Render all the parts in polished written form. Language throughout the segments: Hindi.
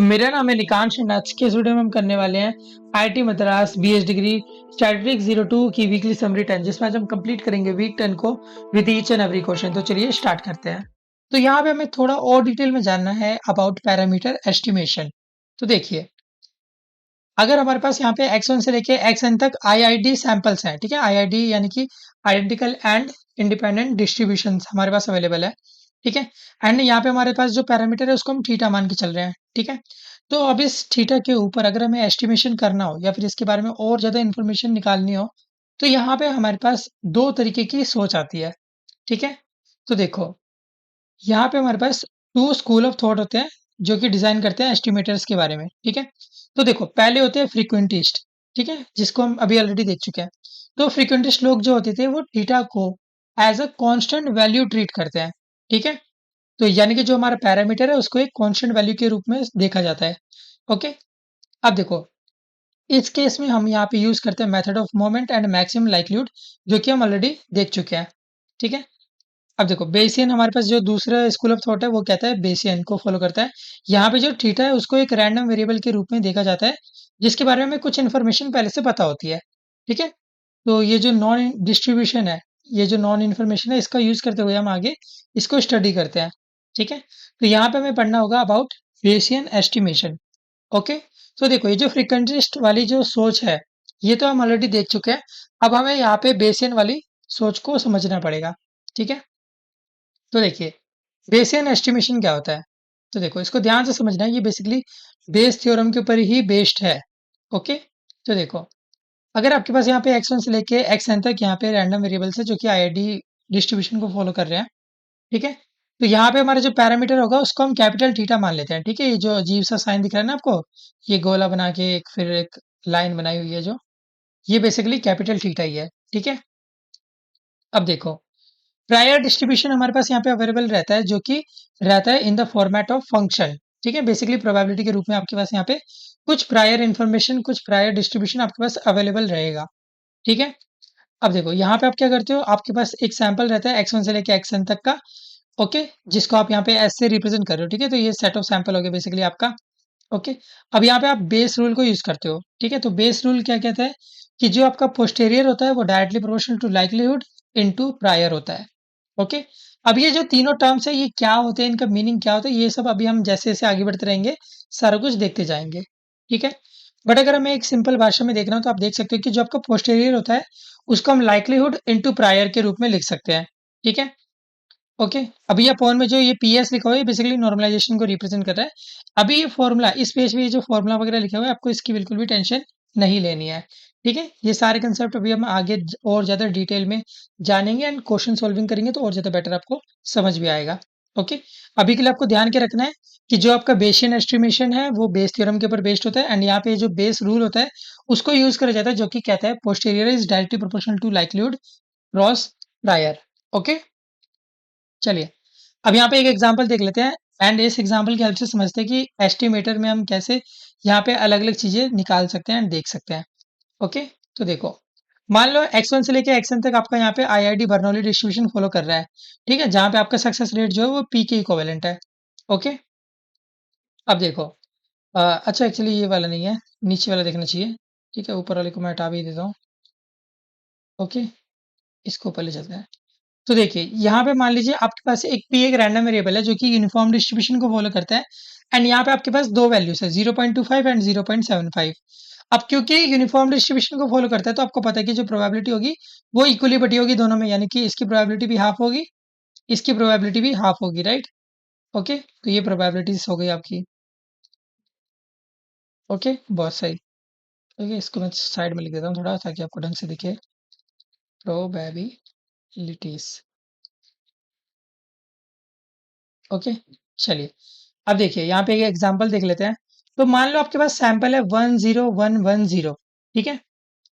मेरा नाम है निकांश एंड आज के इस वीडियो में हम करने वाले हैं IIT Madras BS degree statistics 02 की वीकली समरी 10 जिसमें आज हम कंप्लीट करेंगे वीक 10 को with each and every question. तो चलिए स्टार्ट करते हैं। तो यहाँ पे हमें थोड़ा और डिटेल में जानना है अबाउट पैरामीटर एस्टिमेशन। तो देखिए, अगर हमारे पास यहाँ पे x1 से लेके xn तक आईआईडी सैंपल्स हैं, ठीक है, आईआईडी यानी कि आइडेंटिकल एंड इंडिपेंडेंट डिस्ट्रीब्यूशन हमारे पास अवेलेबल है, ठीक है। एंड यहाँ पे हमारे पास जो पैरामीटर है उसको हम थीटा मान के चल रहे हैं, ठीक है। तो अब इस थीटा के ऊपर अगर हमें एस्टिमेशन करना हो या फिर इसके बारे में और ज्यादा इन्फॉर्मेशन निकालनी हो, तो यहाँ पे हमारे पास दो तरीके की सोच आती है, ठीक है। तो देखो, यहाँ पे हमारे पास टू स्कूल ऑफ थॉट होते हैं जो कि डिजाइन करते हैं एस्टिमेटर्स के बारे में, ठीक है। तो देखो, पहले होते हैं फ्रीक्वेंटिस्ट, ठीक है, जिसको हम अभी ऑलरेडी देख चुके हैं। तो फ्रीक्वेंटिस्ट लोग जो होते थे वो थीटा को as a constant value treat करते हैं, ठीक है। तो यानी कि जो हमारा पैरामीटर है उसको एक कांस्टेंट वैल्यू के रूप में देखा जाता है, ओके। अब देखो, इस केस में हम यहाँ पे यूज करते हैं method of moment and maximum likelihood, जो कि हम ऑलरेडी देख चुके हैं, ठीक है। अब देखो, बेसियन हमारे पास जो दूसरा स्कूल ऑफ थॉट है वो कहता है बेसियन को फॉलो करता है। यहाँ पे जो थीटा है उसको एक रैंडम वेरिएबल के रूप में देखा जाता है, जिसके बारे में कुछ इन्फॉर्मेशन पहले से पता होती है, ठीक है। तो ये जो नॉन डिस्ट्रीब्यूशन है, ये जो नॉन इन्फॉर्मेशन है, इसका यूज करते हुए हम आगे इसको स्टडी करते हैं, ठीक है। तो यहाँ पे हमें पढ़ना होगा अबाउट बेसियन एस्टिमेशन, ओके। तो देखो, ये जो फ्रीक्वेंटिस्ट वाली जो सोच है ये तो हम ऑलरेडी देख चुके हैं। अब हमें यहाँ पे बेसियन वाली सोच को समझना पड़ेगा, ठीक है। तो देखिए, बेसियन एस्टिमेशन क्या होता है? तो देखो, इसको ध्यान से समझना है, ये बेसिकली बेस थ्योरम के ऊपर ही बेस्ड है, ओके। तो देखो, अगर आपके पास यहाँ पे x1 से लेके xn तक यहाँ पे रैंडम वेरिएबल्स है जो कि आईआईडी डिस्ट्रीब्यूशन को फॉलो कर रहे हैं, ठीक है। तो यहाँ पे हमारा जो पैरामीटर होगा उसको हम कैपिटल थीटा मान लेते हैं, ठीक है। ये जो अजीब सा साइन दिख रहा है ना आपको, ये गोला बना के एक फिर एक लाइन बनाई हुई है जो, ये बेसिकली कैपिटल थीटा ही है, ठीक है। अब देखो, प्रायर डिस्ट्रीब्यूशन हमारे पास यहाँ पे अवेलेबल रहता है जो कि रहता है in the format of function, ठीक है। बेसिकली प्रोबेबिलिटी के रूप में आपके पास यहाँ पे कुछ प्रायर इन्फॉर्मेशन, कुछ प्रायर डिस्ट्रीब्यूशन आपके पास अवेलेबल रहेगा, ठीक है। अब देखो, यहाँ पे आप क्या करते हो, आपके पास एक सैंपल रहता है x1 से लेके xn तक का, ओके, जिसको आप यहाँ पे s से रिप्रेजेंट कर रहे हो, ठीक है। तो ये सेट ऑफ सैंपल हो गया बेसिकली आपका, ओके। अब यहाँ पे आप बेस रूल को यूज करते हो, ठीक है। तो बेस रूल क्या कहता है कि जो आपका पोस्टेरियर होता है वो directly proportional to likelihood into prior होता है, ओके। अब ये जो तीनों टर्म्स है ये क्या होते हैं, इनका मीनिंग क्या होता है, ये सब अभी हम जैसे जैसे आगे बढ़ते रहेंगे सारा कुछ देखते जाएंगे, ठीक है। बट अगर हमें एक सिंपल भाषा में देखना हो तो आप देख सकते हो कि जो आपका पोस्टेरियर होता है उसको हम लाइक्लीहुड इनटू प्रायर के रूप में लिख सकते हैं, ठीक है, ओके। अभी ये फोन में जो ये पीएस लिखा हुआ है बेसिकली नॉर्मलाइजेशन को रिप्रेजेंट कर रहा है। अभी ये फॉर्मूला, इस पेज पे ये जो फॉर्मूला वगैरह लिखा हुआ है आपको इसकी बिल्कुल भी टेंशन नहीं लेनी है, ठीक है। ये सारे कंसेप्ट अभी हम आगे और ज्यादा डिटेल में जानेंगे एंड क्वेश्चन सॉल्विंग करेंगे तो और ज्यादा बेटर आपको समझ भी आएगा, ओके। अभी के लिए आपको ध्यान के रखना है कि जो आपका बेसियन एस्टिमेशन है वो बेस थ्योरम के ऊपर बेस्ड होता है एंड यहाँ पे जो बेस रूल होता है उसको यूज करा जाता है जो कि कहता है posterior is directly proportional to likelihood cross prior, okay. चलिए, अब यहाँ पे एक एग्जांपल देख लेते हैं एंड इस एग्जांपल की हेल्प से समझते हैं कि एस्टिमेटर में हम कैसे यहाँ पे अलग-अलग चीजें निकाल सकते हैं एंड देख सकते हैं, ओके। तो देखो, मान लो x1 से लेके xn तक आपका यहाँ पे आईआईडी बर्नौली डिस्ट्रीब्यूशन फॉलो कर रहा है, ठीक है, जहाँ पे आपका सक्सेस रेट जो है वो p के इक्विवेलेंट है, ओके। अब देखो, अच्छा एक्चुअली ये वाला नहीं है, नीचे वाला देखना चाहिए, ठीक है, ऊपर वाले को मैं हटा भी देता हूँ, ओके। इसको ऊपर ले चलते हैं। तो देखिए, यहाँ पे मान लीजिए आपके पास एक p एक रैंडम वेरिएबल है जो कि यूनिफॉर्म डिस्ट्रीब्यूशन को फॉलो करता है एंड यहाँ पे आपके पास दो वैल्यूज है 0.25 एंड 0.75। अब क्योंकि यूनिफॉर्म डिस्ट्रीब्यूशन को फॉलो करता है तो आपको पता है कि जो प्रोबेबिलिटी होगी वो इक्वली बटी होगी दोनों में, यानी कि इसकी प्रोबेबिलिटी भी हाफ होगी, इसकी प्रोबेबिलिटी भी हाफ होगी, राइट, ओके। तो ये प्रोबेबिलिटीज हो गई आपकी, ओके, बहुत सही, ओके। इसको मैं साइड में लिख देता हूँ थोड़ा ताकि आपको ढंग से दिखे, प्रोबेबिलिटीज, ओके। चलिए, अब देखिए यहाँ पे एक एग्जांपल देख लेते हैं। तो मान लो आपके पास सैंपल है 10110, ठीक है,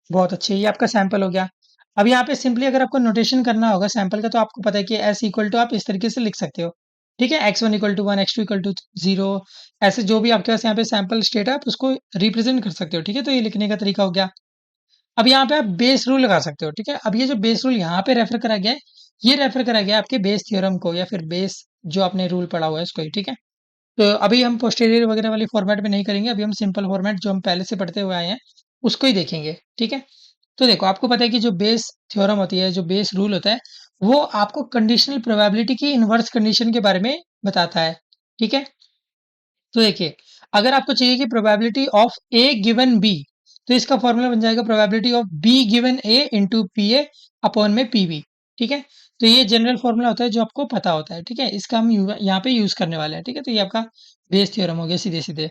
बहुत अच्छे, ये आपका सैंपल हो गया। अब यहाँ पे सिंपली अगर आपको नोटेशन करना होगा सैंपल का तो आपको पता है कि एस इक्वल टू आप इस तरीके से लिख सकते हो, ठीक है, x1 equal to 1, x2 equal to 0, ऐसे जो भी आपके पास यहाँ पे सैंपल स्टेट है आप उसको रिप्रेजेंट कर सकते हो, ठीक है। तो ये लिखने का तरीका हो गया। अब यहाँ पे आप बेस रूल लगा सकते हो, ठीक है। अब ये जो बेस रूल यहाँ पे रेफर करा गया है ये रेफर करा गया है आपके बेस थ्योरम को या फिर बेस जो आपने रूल पढ़ा हुआ है उसको ही, ठीक है। तो अभी हम पोस्टीरियर वगैरह वाली फॉर्मेट में नहीं करेंगे, अभी हम सिंपल फॉर्मेट जो हम पहले से पढ़ते हुए आए हैं, उसको ही देखेंगे, ठीक है? तो देखो, आपको पता है कि जो बेस थ्योरम होती है, जो बेस रूल होता है, वो आपको कंडीशनल प्रोबेबिलिटी की इन्वर्स कंडीशन के बारे में बताता है, ठीक है? तो देखिए, अगर आपको चाहिए कि probability of A given B, तो इसका फॉर्मूला बन जाएगा probability of B given A into P A upon में पी बी, ठीक है? तो ये जनरल फॉर्मूला होता है जो आपको पता होता है, ठीक है? इसका हम यहाँ पे यूज करने वाले हैं, ठीक है? तो ये आपका बेस थ्योरम हो गया सीधे सीधे।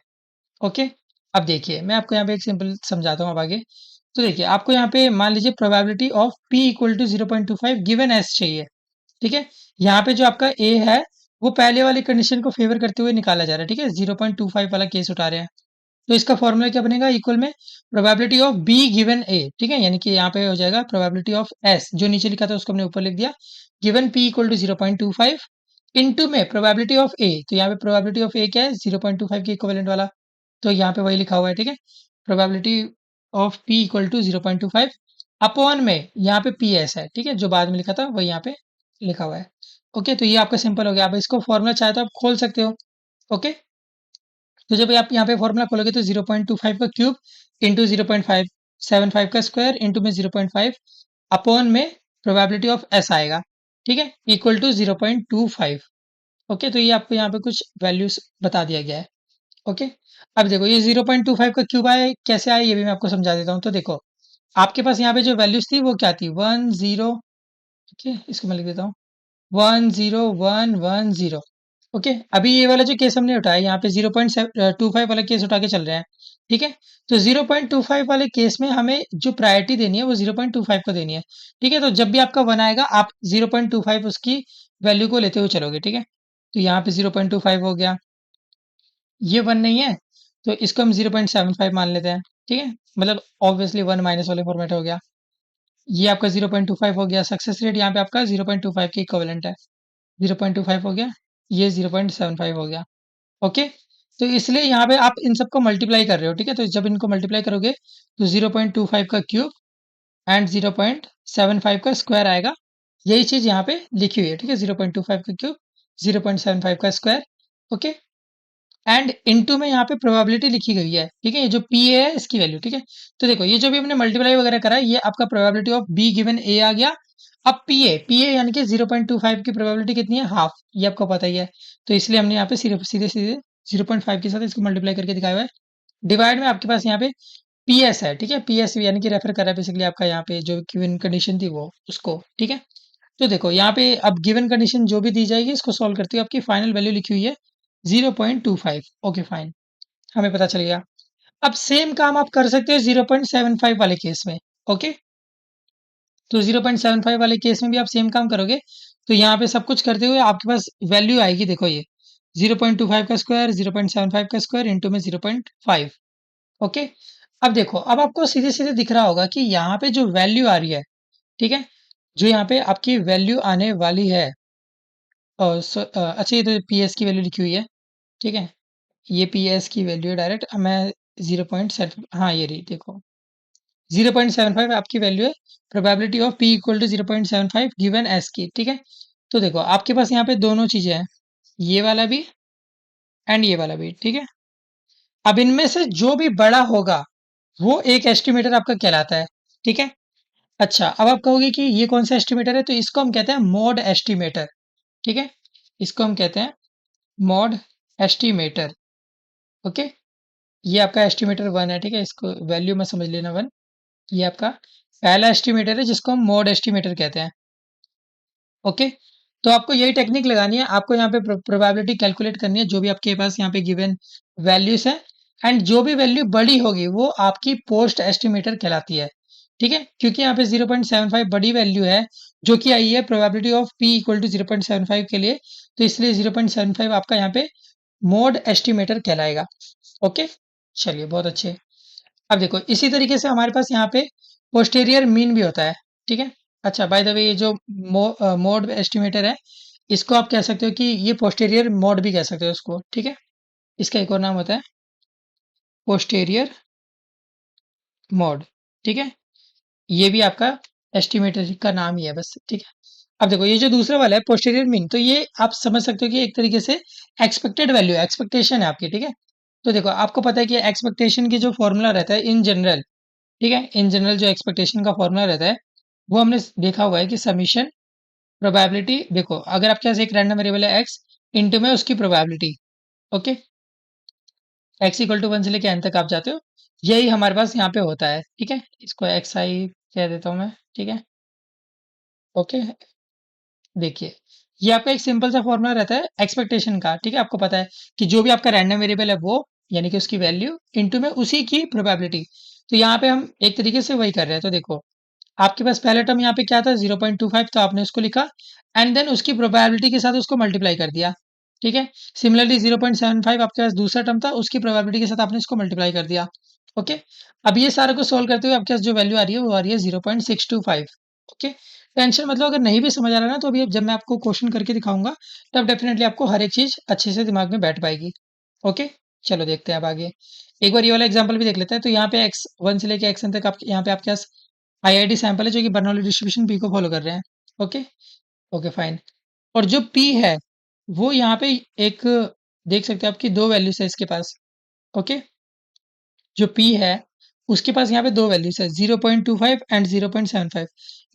ओके, अब देखिए, मैं आपको यहाँ पे एक सिंपल समझाता हूँ अब आगे। तो देखिए, आपको यहाँ पे मान लीजिए probability of P equal to 0.25 given S चाहिए, ठीक है? यहाँ पे जो आपका ए है, वो पहले वाली कंडीशन को फेवर करते हुए निकाला जा रहा है, ठीक है? 0.25 वाला केस उठा रहे हैं। तो इसका फॉर्मूला क्या बनेगा? इक्वल में प्रोबेबिलिटी ऑफ बी गिवन ए, ठीक है? यानी कि यहाँ पे हो जाएगा प्रोबेबिलिटी ऑफ एस, जो नीचे लिखा था उसको हमने ऊपर लिख दिया, given P equal to 0.25 into में प्रोबेबिलिटी ऑफ ए। तो यहाँ पे प्रोबेबिलिटी ऑफ ए क्या है? 0.25 के इक्विवेलेंट वाला, तो यहाँ पे वही लिखा हुआ है, ठीक है? Probability of P equal to 0.25 upon में यहाँ पे पी एस है, ठीक है? जो बाद में लिखा था वही यहाँ पे लिखा हुआ है। ओके, तो ये आपका सिंपल हो गया। आप इसको फॉर्मूला चाहे तो आप खोल सकते हो। ओके, तो जब आप यहाँ पे फॉर्मूला खोलोगे तो 0.25 का क्यूब इंटू 0.575 का स्क्वायर इंटू में 0.5 अपॉन में प्रोबेबिलिटी ऑफ एस आएगा, ठीक है? Equal to 0.25। ओके, तो ये आपको यहाँ पे कुछ वैल्यूज बता दिया गया है। ओके, अब देखो, ये 0.25 का क्यूब आया, कैसे आया ये भी मैं आपको समझा देता हूँ। तो देखो, आपके पास यहाँ पे जो वैल्यूज थी वो क्या थी? 10, ओके, इसको मैं लिख देता हूँ, 10110। ओके, अभी ये वाला जो केस हमने उठाया, यहाँ पे 0.25 वाला केस उठा के चल रहे हैं, ठीक है? तो 0.25 वाले केस में हमें जो प्रायोरिटी देनी है वो 0.25 को देनी है, ठीक है? तो जब भी आपका 1 आएगा, आप 0.25 उसकी वैल्यू को लेते हुए चलोगे, ठीक है? तो यहाँ पे 0.25 हो गया, ये 1 नहीं है, तो इसको हम 0.75 मान लेते हैं, ठीक है? मतलब ऑब्वियसली 1 माइनस वाले फॉर्मेट हो गया। ये आपका 0.25 हो गया, सक्सेस रेट यहाँ पे आपका 0.25 के इक्विवेलेंट है। 0.25 हो गया, ये 0.75 हो गया। ओके, तो इसलिए यहाँ पे आप इन सबको मल्टीप्लाई कर रहे हो, ठीक है? तो जब इनको मल्टीप्लाई करोगे तो 0.25 का क्यूब एंड 0.75 का स्क्वायर आएगा। यही चीज यहाँ पे लिखी हुई है, ठीक है? 0.25 का क्यूब, 0.75 का स्क्वायर। ओके, एंड इनटू में यहाँ पे प्रोबेबिलिटी लिखी गई है, ठीक है? ये जो पी ए है इसकी वैल्यू, ठीक है? तो देखो, ये जो भी हमने मल्टीप्लाई वगैरह करा है, ये आपका प्रोबेबिलिटी ऑफ बी गिवन ए आ गया। अब पी ए यानी कि 0.25 की प्रोबेबिलिटी कितनी है? हाफ, ये आपको पता ही है। तो इसलिए हमने यहाँ पे सिर्फ सीधे सीधे 0.5 के साथ इसको मल्टीप्लाई करके दिखाया हुआ है। डिवाइड में आपके पास यहाँ पे पी एस है, ठीक है? पी एस यानी कि रेफर कर रहा है बेसिकली आपका यहाँ पे जो गिवन कंडीशन थी वो उसको, ठीक है? तो देखो, यहाँ पे अब गिवन कंडीशन जो भी दी जाएगी इसको सॉल्व करते हुए आपकी फाइनल वैल्यू लिखी हुई है 0.25। ओके, फाइन, हमें पता चल गया। अब सेम काम आप कर सकते हो 0.75 वाले केस में। ओके, तो 0.75 वाले केस में भी आप सेम काम करोगे। तो यहाँ पे सब कुछ करते हुए आपके पास वैल्यू आएगी, देखो ये 0.25 का स्क्वायर, 0.75 का स्क्वायर इंटू में 0.5। ओके, अब देखो, अब आपको सीधे सीधे दिख रहा होगा कि यहाँ पे जो वैल्यू आ रही है, ठीक है? जो यहाँ पे आपकी वैल्यू आने वाली है, अच्छा, ये तो पी एस की वैल्यू लिखी हुई है, ठीक है? ये पी एस की वैल्यू है डायरेक्ट। मैं 0.7, हाँ ये रही, देखो 0.75 आपकी वैल्यू है। Probability of P equal to 0.75 given S की, ठीक है? तो देखो, आपके पास यहाँ पे दोनों चीजें हैं, ये वाला भी एंड ये वाला भी, ठीक है? अब इनमें से जो भी बड़ा होगा वो एक एस्टिमेटर आपका कहलाता है, ठीक है? अच्छा, अब आप कहोगे कि ये कौन सा एस्टिमेटर है? तो इसको हम कहते हैं मॉड एस्टिमेटर, ठीक है? इसको हम कहते हैं मॉड एस्टिमेटर। ओके, ये आपका एस्टिमेटर 1 है, ठीक है? इसको वैल्यू में समझ लेना 1। ये आपका पहला एस्टिमेटर है जिसको हम मोड एस्टिमेटर कहते हैं। ओके, तो आपको यही टेक्निक लगानी है, आपको यहाँ पे प्रोबेबिलिटी कैलकुलेट करनी है जो भी आपके पास यहाँ पे गिवन वैल्यूज है, एंड जो भी वैल्यू बड़ी होगी वो आपकी पोस्ट एस्टिमेटर कहलाती है, ठीक है? क्योंकि यहाँ पे 0.75 बड़ी वैल्यू है जो कि आई है probability of P equal to 0.75 के लिए, तो इसलिए 0.75 आपका यहाँ पे मोड एस्टिमेटर कहलाएगा। ओके, चलिए, बहुत अच्छे। अब देखो, इसी तरीके से हमारे पास यहाँ पे पोस्टेरियर मीन भी होता है, ठीक है? अच्छा, बाय द वे, ये जो मोड एस्टिमेटर है, इसको आप कह सकते हो कि ये पोस्टेरियर मोड भी कह सकते हो इसको, ठीक है? इसका एक और नाम होता है पोस्टेरियर मोड, ठीक है? ये भी आपका एस्टिमेटर का नाम ही है बस, ठीक है? अब देखो ये जो दूसरा वाला है पोस्टीरियर मीन, तो ये आप समझ सकते हो कि एक तरीके से एक्सपेक्टेड वैल्यू है, एक्सपेक्टेशन है आपकी, ठीक है। तो देखो आपको पता है कि एक्सपेक्टेशन की जो फॉर्मूला रहता है इन जनरल, ठीक है, इन जनरल जो एक्सपेक्टेशन का फॉर्मूला रहता है वो हमने देखा हुआ है कि समीशन प्रोबेबिलिटी, देखो अगर आपके पास एक रैंडम वेरिएबल है एक्स, इंटू में उसकी probability, okay, X equal to 1 से लेके एन तक आप जाते हो, यही हमारे पास यहाँ पे होता है, ठीक है। इसको एक्स आई कह देता हूँ मैं, ठीक है, ओके। देखिए ये आपका एक सिंपल सा फॉर्मूला रहता है एक्सपेक्टेशन का, ठीक है। आपको पता है कि जो भी आपका रैंडम वेरिएबल है वो, यानी कि उसकी वैल्यू इंटू में उसी की प्रोबेबिलिटी। तो यहाँ पे हम एक तरीके से वही कर रहे हैं। तो देखो आपके पास पहला टर्म यहाँ पे क्या था 0.25, तो आपने उसको लिखा एंड देन उसकी प्रोबेबिलिटी के साथ उसको मल्टीप्लाई कर दिया, ठीक है। सिमिलरली 0.75 आपके पास दूसरा टर्म था, उसकी प्रोबेबिलिटी के साथ आपने इसको मल्टीप्लाई कर दिया, ओके। अब ये सारे को सोल्व करते हुए आपके पास जो वैल्यू आ रही है वो आ रही है 0.625, ओके। टेंशन मतलब अगर नहीं भी समझ आ रहा ना, तो अभी जब मैं आपको क्वेश्चन करके दिखाऊंगा तब डेफिनेटली आपको हर एक चीज अच्छे से दिमाग में बैठ पाएगी, ओके। चलो देखते हैं अब आगे, एक बार ये वाला एग्जांपल भी देख लेते हैं। तो यहाँ पे x1 से लेके xn तक आप यहाँ पे आपके पास आईआईडी सैंपल है जो कि बर्नौली डिस्ट्रीब्यूशन पी को फॉलो कर रहे हैं, ओके। Okay fine. और जो पी है वो यहाँ पे एक, देख सकते हैं आपकी दो वैल्यूज है इसके पास, ओके। जो पी है उसके पास यहाँ पे दो वैल्यूज है 0.25 एंड 0.75।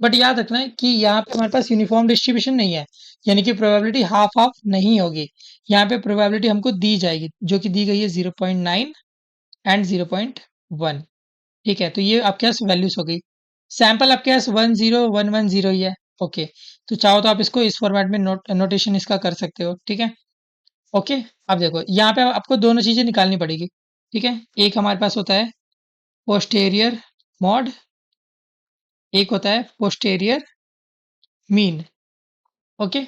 बट याद रखना है कि यहाँ पे हमारे पास यूनिफॉर्म डिस्ट्रीब्यूशन नहीं है, यानी कि प्रोबेबिलिटी हाफ हाफ नहीं होगी। यहाँ पे प्रोबेबिलिटी हमको दी जाएगी जो कि दी गई है 0.9 एंड 0.1, ठीक है। तो ये आपके पास वैल्यूज हो गई। सैंपल आपके पास 10110 ही है, ओके। तो चाहो तो आप इसको इस फॉर्मेट में नोटेशन इसका कर सकते हो, ठीक है, ओके। अब देखो यहाँ पे आपको दोनों चीजें निकालनी पड़ेगी, ठीक है। एक हमारे पास होता है पोस्टेरियर मॉड, एक होता है पोस्टेरियर मीन, ओके।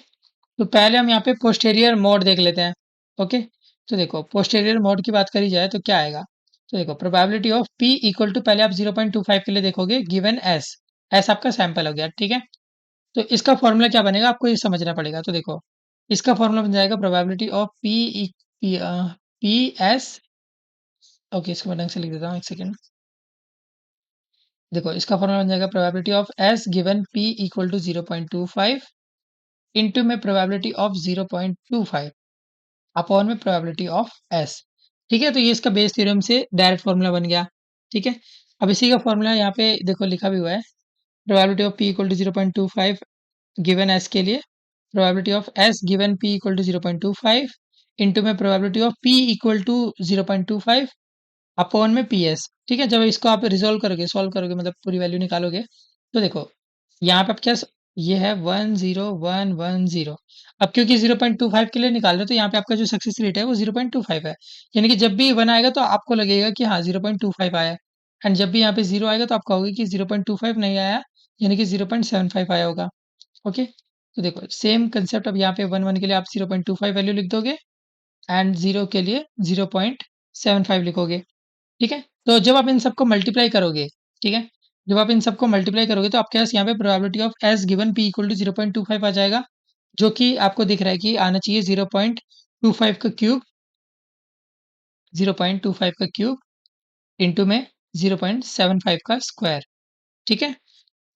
तो पहले हम यहाँ पे पोस्टेरियर मोड देख लेते हैं, ओके। तो देखो पोस्टेरियर मोड की बात करी जाए तो क्या आएगा। तो देखो probability of P equal to, पहले आप 0.25 के लिए देखोगे गिवन एस, एस आपका सैंपल हो गया, ठीक है। तो इसका फॉर्मूला क्या बनेगा आपको ये समझना पड़ेगा। तो देखो इसका फॉर्मूला बन जाएगा probability of P S, okay. इसको मैं ढंग से लिख देता हूँ, एक सेकेंड। देखो इसका फॉर्मूला बन जाएगा probability of S given P equal to 0.25 into में प्रोबेबिलिटी ऑफ 0.25 अपॉन में प्रोबेबिलिटी ऑफ एस, ठीक है। तो ये इसका बेस थ्योरम से डायरेक्ट फॉर्मूला बन गया, ठीक है। अब इसी का फॉर्मूला यहाँ पे देखो लिखा भी हुआ है, probability of P equal to 0.25 given S के लिए, probability of S given P equal to 0.25 into में probability of P equal to 0.25 upon में पी एस, ठीक है। जब इसको आप रिजोल्व करोगे, सॉल्व करोगे, मतलब पूरी वैल्यू निकालोगे, तो देखो यहाँ पे आप क्या, ये है 10110। अब क्योंकि 0.25 के लिए निकाल रहे हो तो यहाँ पे आपका जो सक्सेस रेट है वो 0.25 है, यानी कि जब भी 1 आएगा तो आपको लगेगा कि हाँ 0.25 आया है, एंड जब भी यहाँ पे 0 आएगा तो आप कहोगे कि 0.25 नहीं आया, यानी कि 0.75 आया होगा, ओके। तो देखो सेम कंसेप्ट, अब यहाँ पे 1 1 के लिए आप 0.25 वैल्यू लिख दोगे एंड 0 के लिए 0.75 लिखोगे, ठीक है। तो जब आप इन सबको मल्टीप्लाई करोगे, ठीक है, जब आप इन सबको मल्टीप्लाई करोगे तो आपके पास यहाँ पे probability of S given P equal to 0.25 आ जाएगा, जो कि आपको दिख रहा है कि आना चाहिए 0.25 का क्यूब, 0.25 का क्यूब इंटू में 0.75 का स्क्वायर, ठीक है।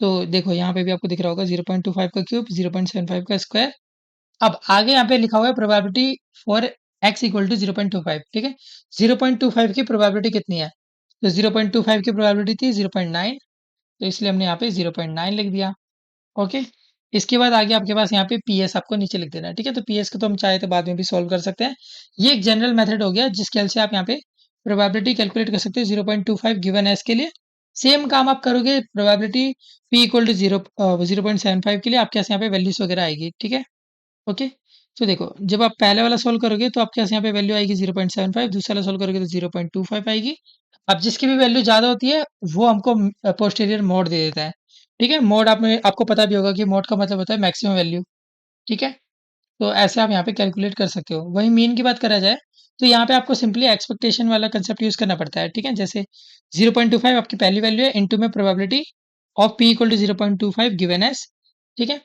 तो देखो यहाँ पे भी आपको दिख रहा होगा 0.25 का क्यूब 0.75 का स्क्वायर। अब आगे यहाँ पे लिखा हुआ है probability for X equal to 0.25, ठीक है। 0.25 की प्रोबेबिलिटी कितनी है, तो 0.25 की प्रोबेबिलिटी थी 0.9, तो इसलिए हमने यहाँ पे 0.9 लिख दिया, ओके। इसके बाद आगे आपके पास यहाँ पे पी एस आपको नीचे लिख देना है, ठीक है। तो पी एस को तो हम चाहे तो बाद में भी सॉल्व कर सकते हैं। ये एक जनरल मेथड हो गया जिसके हेल्प से आप यहाँ पे प्रोबेबिलिटी कैलकुलेट कर सकते हो 0.25 गिवन एस के लिए। सेम काम आप करोगे प्रोबेबिलिटी पी इक्वल टू 0.75 के लिए, आपके पास यहाँ पे वैल्यूज वगैरह आएगी, ठीक है, ओके। तो देखो जब आप पहले वाला सोल्व करोगे तो आपके पास यहाँ पे वैल्यू आएगी 0.75, दूसरा वाला सोल्व करोगे तो 0.25 आएगी। अब जिसकी भी वैल्यू ज्यादा होती है वो हमको पोस्टीरियर मोड दे देता है, ठीक है। मोड आप में आपको पता भी होगा कि मोड का मतलब होता है मैक्सिमम वैल्यू, ठीक है। तो ऐसे आप यहाँ पे कैलकुलेट कर सकते हो। वही मीन की बात करा जाए तो यहाँ पे आपको सिंपली एक्सपेक्टेशन वाला कंसेप्ट यूज करना पड़ता है, ठीक है। जैसे 0.25 आपकी पहली वैल्यू है इंटू में probability of P equal to 0.25 given S, ठीक है।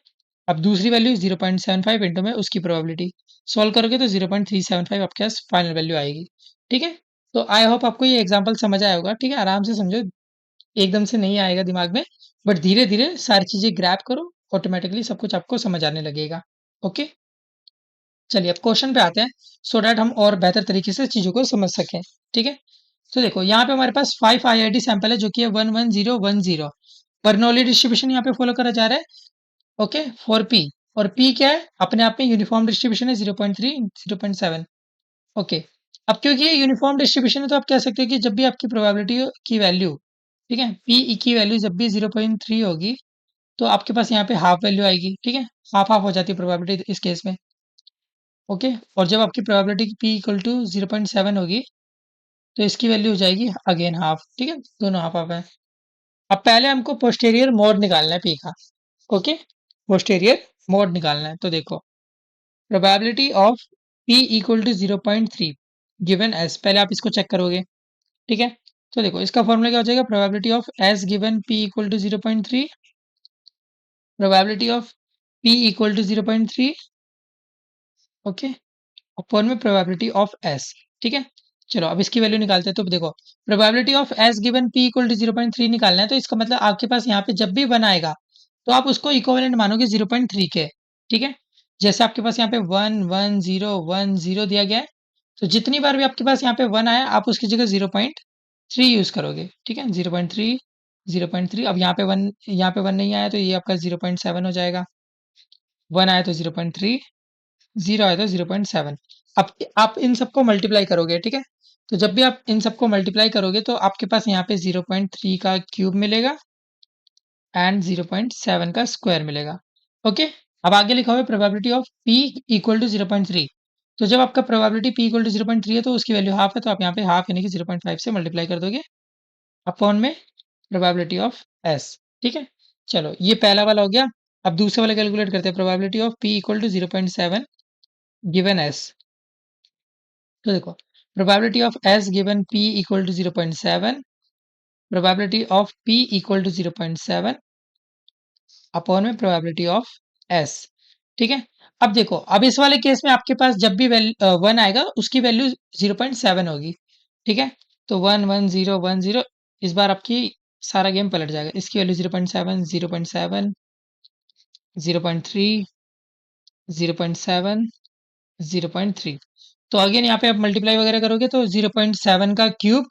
अब दूसरी वैल्यू 0.75 इंटू में उसकी प्रोबेबिलिटी, सॉल्व करोगे तो 0.375 आपके पास फाइनल वैल्यू आएगी, ठीक है। तो आई होप आपको ये एग्जांपल समझ आया होगा, ठीक है। आराम से समझो, एकदम से नहीं आएगा दिमाग में, बट धीरे धीरे सारी चीजें ग्रैब करो ऑटोमेटिकली सब कुछ आपको समझ आने लगेगा। ओके, चलिए अब क्वेश्चन पे आते हैं, सो दैट हम और बेहतर तरीके से चीज़ों को समझ सकें। ठीक है, तो देखो यहाँ पे हमारे पास 5 IID सैंपल है जो कि है 11010। बर्नौली डिस्ट्रीब्यूशन यहाँ पे फॉलो करा जा रहा है। ओके, फॉर पी, और पी क्या है, अपने आप में यूनिफॉर्म डिस्ट्रीब्यूशन है 0.3 0.7। ओके, अब क्योंकि ये यूनिफॉर्म डिस्ट्रीब्यूशन है तो आप कह सकते हो कि जब भी आपकी प्रोबेबिलिटी की वैल्यू, ठीक है, पी की वैल्यू जब भी 0.3 होगी तो आपके पास यहाँ पे हाफ वैल्यू आएगी। ठीक है, हाफ हाफ हो जाती है प्रोबेबिलिटी इस केस में। ओके, और जब आपकी प्रोबेबिलिटी पी इक्वल टू 0.7 होगी तो इसकी वैल्यू हो जाएगी अगेन हाफ। ठीक है, दोनों हाफ हाफ है। अब पहले हमको पोस्टेरियर मोड निकालना है पी का। ओके, पोस्टेरियर मोड निकालना है, तो देखो probability of P equal to 0.3 given S, पहले आप इसको चेक करोगे। ठीक है, तो देखो इसका फॉर्मूला क्या हो जाएगा, probability of S given P equal to 0.3, probability of P equal to 0.3। Okay, upon में प्रोबेबिलिटी ऑफ एस। ठीक है, चलो अब इसकी वैल्यू निकालते हैं। तो देखो probability of S given P equal to 0.3 निकालना है, तो इसका मतलब आपके पास यहाँ पे जब भी वन आएगा तो आप उसको इक्विवेलेंट मानोगे 0.3 के। ठीक है, जैसे आपके पास यहाँ पे 1 1 0 1 0 दिया गया है, तो जितनी बार भी आपके पास यहाँ पे वन आया आप उसकी जगह 0.3 यूज करोगे। ठीक है, 0.3 0.3। अब यहाँ पे वन नहीं आया तो ये आपका 0.7 हो जाएगा। वन आया तो 0.3, 0 आया तो 0.7। अब आप इन सबको मल्टीप्लाई करोगे। ठीक है, तो जब भी आप इन सबको मल्टीप्लाई करोगे तो आपके पास यहाँ पे 0.3 का क्यूब मिलेगा एंड 0.7 का स्क्वायर मिलेगा। ओके, अब आगे लिखा हुआ है probability of p equal to 0.3। तो जब आपका प्रोबेबिलिटी p इक्वल टू 0.3 है तो उसकी वैल्यू हाफ है, तो आप यहाँ पे हाफ यानी कि 0.5 से मल्टीप्लाई कर दोगे अपॉन में प्रोबेबिलिटी ऑफ s। ठीक है, चलो ये पहला वाला हो गया। अब दूसरे वाला कैलकुलेट करते हैं, probability of p equal to 0.7 given s। तो देखो probability of s given p equal to 0.7, probability of p equal to 0.7 upon में प्रोबेबिलिटी ऑफ s। ठीक है, अब देखो अब इस वाले केस में आपके पास जब भी वन आएगा उसकी वैल्यू 0.7 होगी। ठीक है, तो 1 1 0 1 0, इस बार आपकी सारा गेम पलट जाएगा। इसकी वैल्यू 0.7 0.7 0.3 0.7 0.3। तो अगेन यहाँ पे आप मल्टीप्लाई वगैरह करोगे तो 0.7 का क्यूब,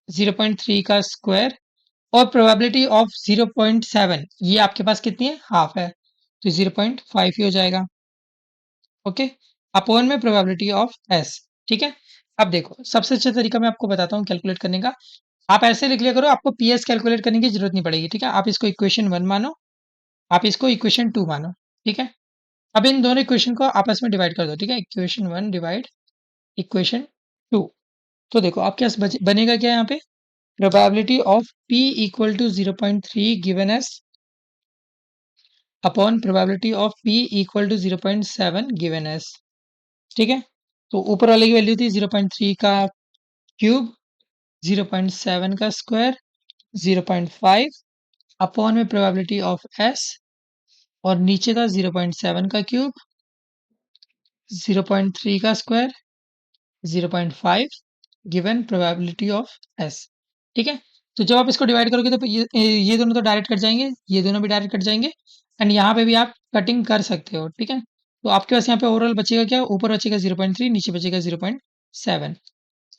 0.3 का स्क्वायर, और प्रोबेबिलिटी ऑफ 0.7 ये आपके पास कितनी है, हाफ है, तो 0.5 ही हो जाएगा। ओके, अपॉन में प्रोबेबिलिटी ऑफ एस। ठीक है, अब देखो सबसे अच्छा तरीका मैं आपको बताता हूँ कैलकुलेट करने का। आप ऐसे लिख लिया करो, आपको पीएस कैलकुलेट करने की जरूरत नहीं पड़ेगी। ठीक है, आप इसको इक्वेशन 1 मानो, आप इसको इक्वेशन 2 मानो। ठीक है, अब इन दोनों इक्वेशन को आपस में डिवाइड कर दो। ठीक है, इक्वेशन 1 डिवाइड इक्वेशन 2। तो देखो आपके पास बनेगा क्या यहाँ पे, probability of p equal to 0.3 given S upon probability of p equal to 0.7 given S. ठीक है, तो ऊपर वाले की वैल्यू थी 0.3 का क्यूब, 0.7 का स्क्वायर, 0.5 अपॉन में प्रोबेबिलिटी ऑफ s, और नीचे था 0.7 का क्यूब, 0.3 का square, 0.5 given probability of s। ठीक है, तो जब आप इसको डिवाइड करोगे तो ये दोनों तो डायरेक्ट कट जाएंगे, ये दोनों भी डायरेक्ट कट जाएंगे, एंड यहाँ पे भी आप कटिंग कर सकते हो। ठीक है, तो आपके पास यहाँ पे ओवरऑल बचेगा क्या, ऊपर बचेगा 0.3, नीचे बचेगा 0.7।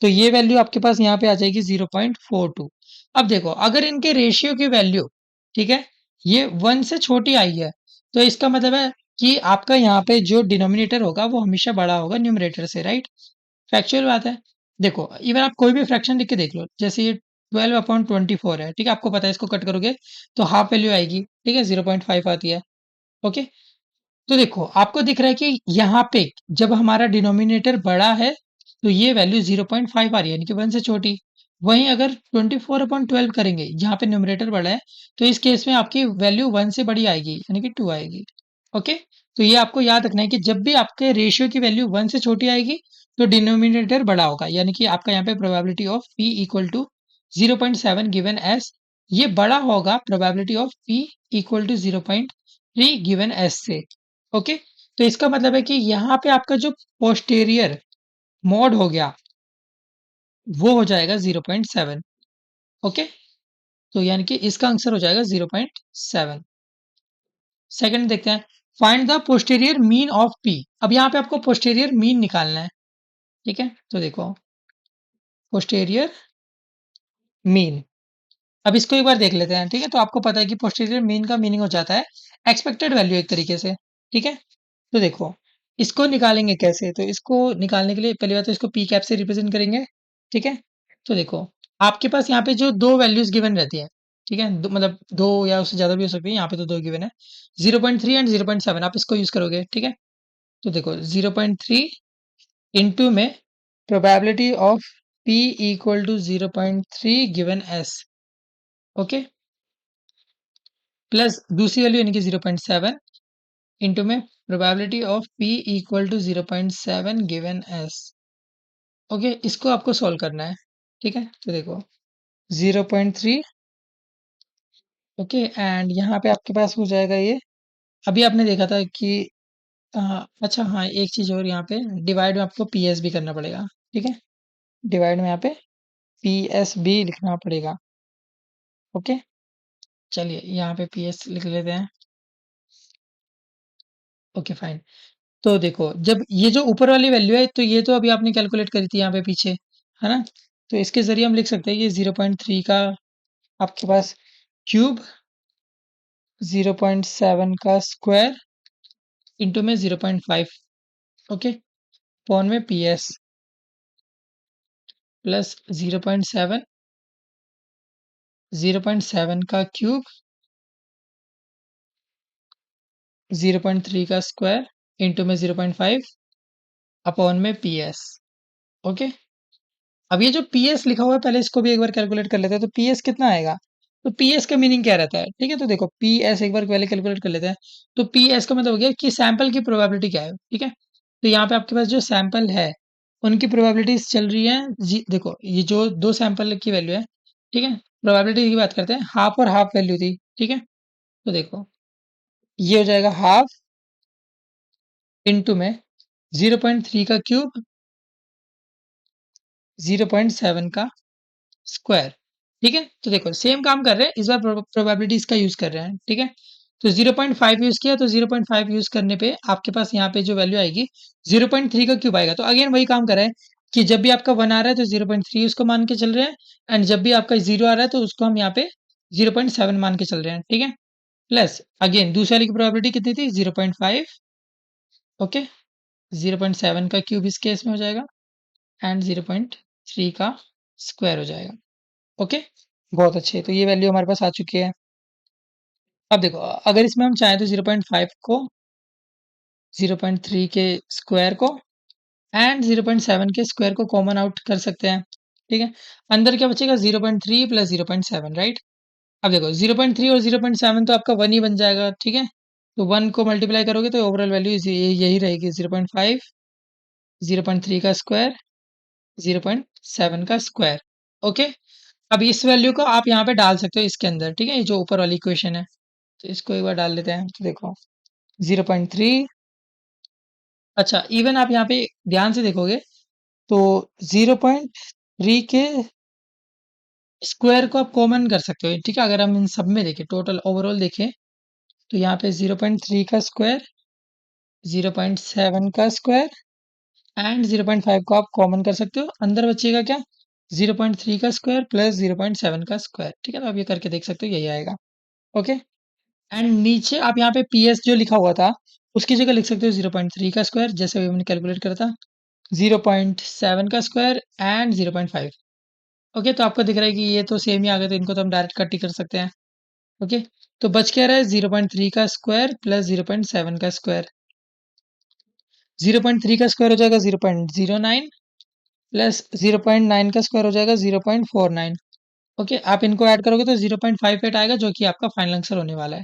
तो ये वैल्यू आपके पास यहाँ पे आ जाएगी 0.42। अब देखो अगर इनके रेशियो की वैल्यू, ठीक है, ये 1 से छोटी आई है तो इसका मतलब है कि आपका यहाँ पे जो डिनोमिनेटर होगा वो हमेशा बड़ा होगा न्यूमरेटर से, राइट। फैक्चुअल बात है। देखो इवन आप कोई भी फ्रैक्शन लिख के देख लो, जैसे ये 12/24 है। ठीक है, आपको पता है इसको कट करोगे तो हाफ वैल्यू आएगी। ठीक है, 0.5 आती है। ओके, तो देखो आपको दिख रहा है कि यहाँ पे जब हमारा डिनोमिनेटर बड़ा है तो ये वैल्यू 0.5 आ रही है यानी कि 1 से छोटी। वहीं अगर 24/12 करेंगे जहाँ पे न्यूमरेटर बड़ा है तो इस केस में आपकी वैल्यू 1 से बड़ी आएगी यानी कि 2 आएगी। ओके, तो ये आपको याद रखना है कि जब भी आपके रेशियो की वैल्यू 1 से छोटी आएगी तो डिनोमिनेटर बड़ा होगा, यानी कि आपका यहाँ पे probability of p equal to 0.7 given S, ये बड़ा होगा probability of p equal to 0.3 given S से। ओके, तो इसका मतलब है कि यहाँ पे आपका जो पोस्टेरियर मोड हो गया वो हो जाएगा 0.7। ओके, तो यानी कि इसका आंसर हो जाएगा 0.7। सेकंड देखते हैं, find the posterior mean of P. अब यहाँ पे आपको पोस्टीरियर मीन निकालना है, ठीक है। तो देखो पोस्टीरियर मीन, अब इसको एक बार देख लेते हैं, ठीक है। तो आपको पता है कि पोस्टीरियर मीन का मीनिंग हो जाता है एक्सपेक्टेड वैल्यू एक तरीके से, ठीक है। तो देखो इसको निकालेंगे कैसे, तो इसको निकालने के लिए पहली बात तो इसको पी कैप से रिप्रेजेंट करेंगे, ठीक है। तो देखो आपके पास यहाँ पे जो दो वैल्यूज गिवन रहती है, ठीक है, मतलब दो या उससे ज्यादा भी हो सकती है, यहाँ पे तो दो गिवन है, 0.3 एंड 0.7, आप इसको यूज करोगे, ठीक है। तो देखो 0.3 इंटू में probability of p equal to 0.3 given s, okay, plus दूसरी वैल्यू यानी कि 0.7 इंटू में probability of p equal to 0.7 given s, okay. इसको आपको सॉल्व करना है, ठीक है। तो देखो 0.3, ओके, एंड यहाँ पे आपके पास हो जाएगा ये, अभी आपने देखा था कि अच्छा हाँ, एक चीज और, यहाँ पे डिवाइड में आपको पी एस भी करना पड़ेगा, ठीक है। डिवाइड में यहाँ पे पी एस भी लिखना पड़ेगा, ओके। चलिए यहाँ पे पी एस लिख लेते हैं, ओके फाइन। तो देखो जब ये जो ऊपर वाली वैल्यू है, तो ये तो अभी आपने कैलकुलेट करी थी यहाँ पे पीछे, है ना। तो इसके जरिए हम लिख सकते हैं कि 0.3 का आपके पास क्यूब, 0.7 का स्क्वायर इंटू में 0.5, ओके, पॉन में पी एस प्लस 0.7, 0.7 का क्यूब, 0.3 का स्क्वायर इंटू में 0.5 अपॉन में पी एस, ओके। अब ये जो पी एस लिखा हुआ है, पहले इसको भी एक बार कैलकुलेट कर लेते हैं, तो पी एस कितना आएगा। तो पी एस का मीनिंग क्या रहता है, ठीक है। तो देखो पी एस एक बार पहले कैलकुलेट कर लेते हैं। तो पी एस का मतलब हो गया कि सैंपल की प्रोबेबिलिटी क्या है, ठीक है। तो यहाँ पे आपके पास जो सैंपल है उनकी प्रोबेबिलिटीज चल रही है जी, देखो ये जो दो सैंपल की वैल्यू है, ठीक है। प्रोबेबिलिटी की बात करते हैं, हाफ और हाफ वैल्यू थी, ठीक है। तो देखो ये हो जाएगा हाफ इंटू में 0.3 का क्यूब, 0.7 का स्क्वायर, ठीक है। तो देखो सेम काम कर रहे हैं, इस बार प्रोबेबिलिटीज का यूज कर रहे हैं, ठीक है। तो 0.5 यूज किया, तो 0.5 यूज करने पे आपके पास यहाँ पे जो वैल्यू आएगी 0.3 का क्यूब आएगा। तो अगेन वही काम कर रहे हैं कि जब भी आपका 1 आ रहा है तो 0.3 उसको मान के चल रहे हैं, एंड जब भी आपका 0 आ रहा है तो उसको हम यहाँ पे 0.7 मान के चल रहे हैं, ठीक है। प्लस अगेन दूसरे वाली की प्रोबेबिलिटी कितनी थी, 0.5, ओके, 0.7 का क्यूब इस केस में हो जाएगा एंड 0.3 का स्क्वायर हो जाएगा, ओके। बहुत अच्छे, तो ये वैल्यू हमारे पास आ चुकी है। अब देखो अगर इसमें हम चाहें तो 0.5 को, 0.3 के स्क्वायर को एंड 0.7 के स्क्वायर को कॉमन आउट कर सकते हैं, ठीक है। अंदर क्या बचेगा, 0.3 प्लस 0.7, राइट। अब देखो 0.3 और 0.7 तो आपका 1 ही बन जाएगा, ठीक है। तो 1 को मल्टीप्लाई करोगे तो ओवरऑल वैल्यू यही रहेगी, 0.5, 0.3 का स्क्वायर, 0.7 का स्क्वायर, ओके। अब इस वैल्यू को आप यहाँ पे डाल सकते हो इसके अंदर, ठीक है, ये जो ऊपर वाली इक्वेशन है। तो इसको एक बार डाल लेते हैं, तो देखो 0.3, अच्छा इवन आप यहाँ पे ध्यान से देखोगे तो 0.3 के स्क्वायर को आप कॉमन कर सकते हो, ठीक है। अगर हम इन सब में देखें, टोटल ओवरऑल देखें, तो यहाँ पे 0.3 का स्क्वायर, 0.7 का स्क्वायर एंड 0.5 को आप कॉमन कर सकते हो, अंदर बचेगा क्या, 0.3 का स्क्वायर प्लस 0.7 का स्क्वायर, ठीक है। तो आप ये करके देख सकते हो, यही आएगा, ओके। एंड नीचे आप यहाँ पे पी एस जो लिखा हुआ था उसकी जगह लिख सकते हो 0.3 का स्क्वायर, जैसे अभी हमने कैलकुलेट करा था, 0.7 का स्क्वायर एंड 0.5, ओके। तो आपको दिख रहा है कि ये तो सेम ही आ गए, तो इनको तो हम डायरेक्ट कट ही कर सकते हैं, ओके। तो बच क्या रहा है, 0.3 का स्क्वायर प्लस 0.7 का स्क्वायर, 0.3 का स्क्वायर हो जाएगा 0.09 प्लस 0.9 का स्क्वायर हो जाएगा 0.49, ओके। आप इनको ऐड करोगे तो 0.58 आएगा, जो कि आपका फाइनल आंसर होने वाला है,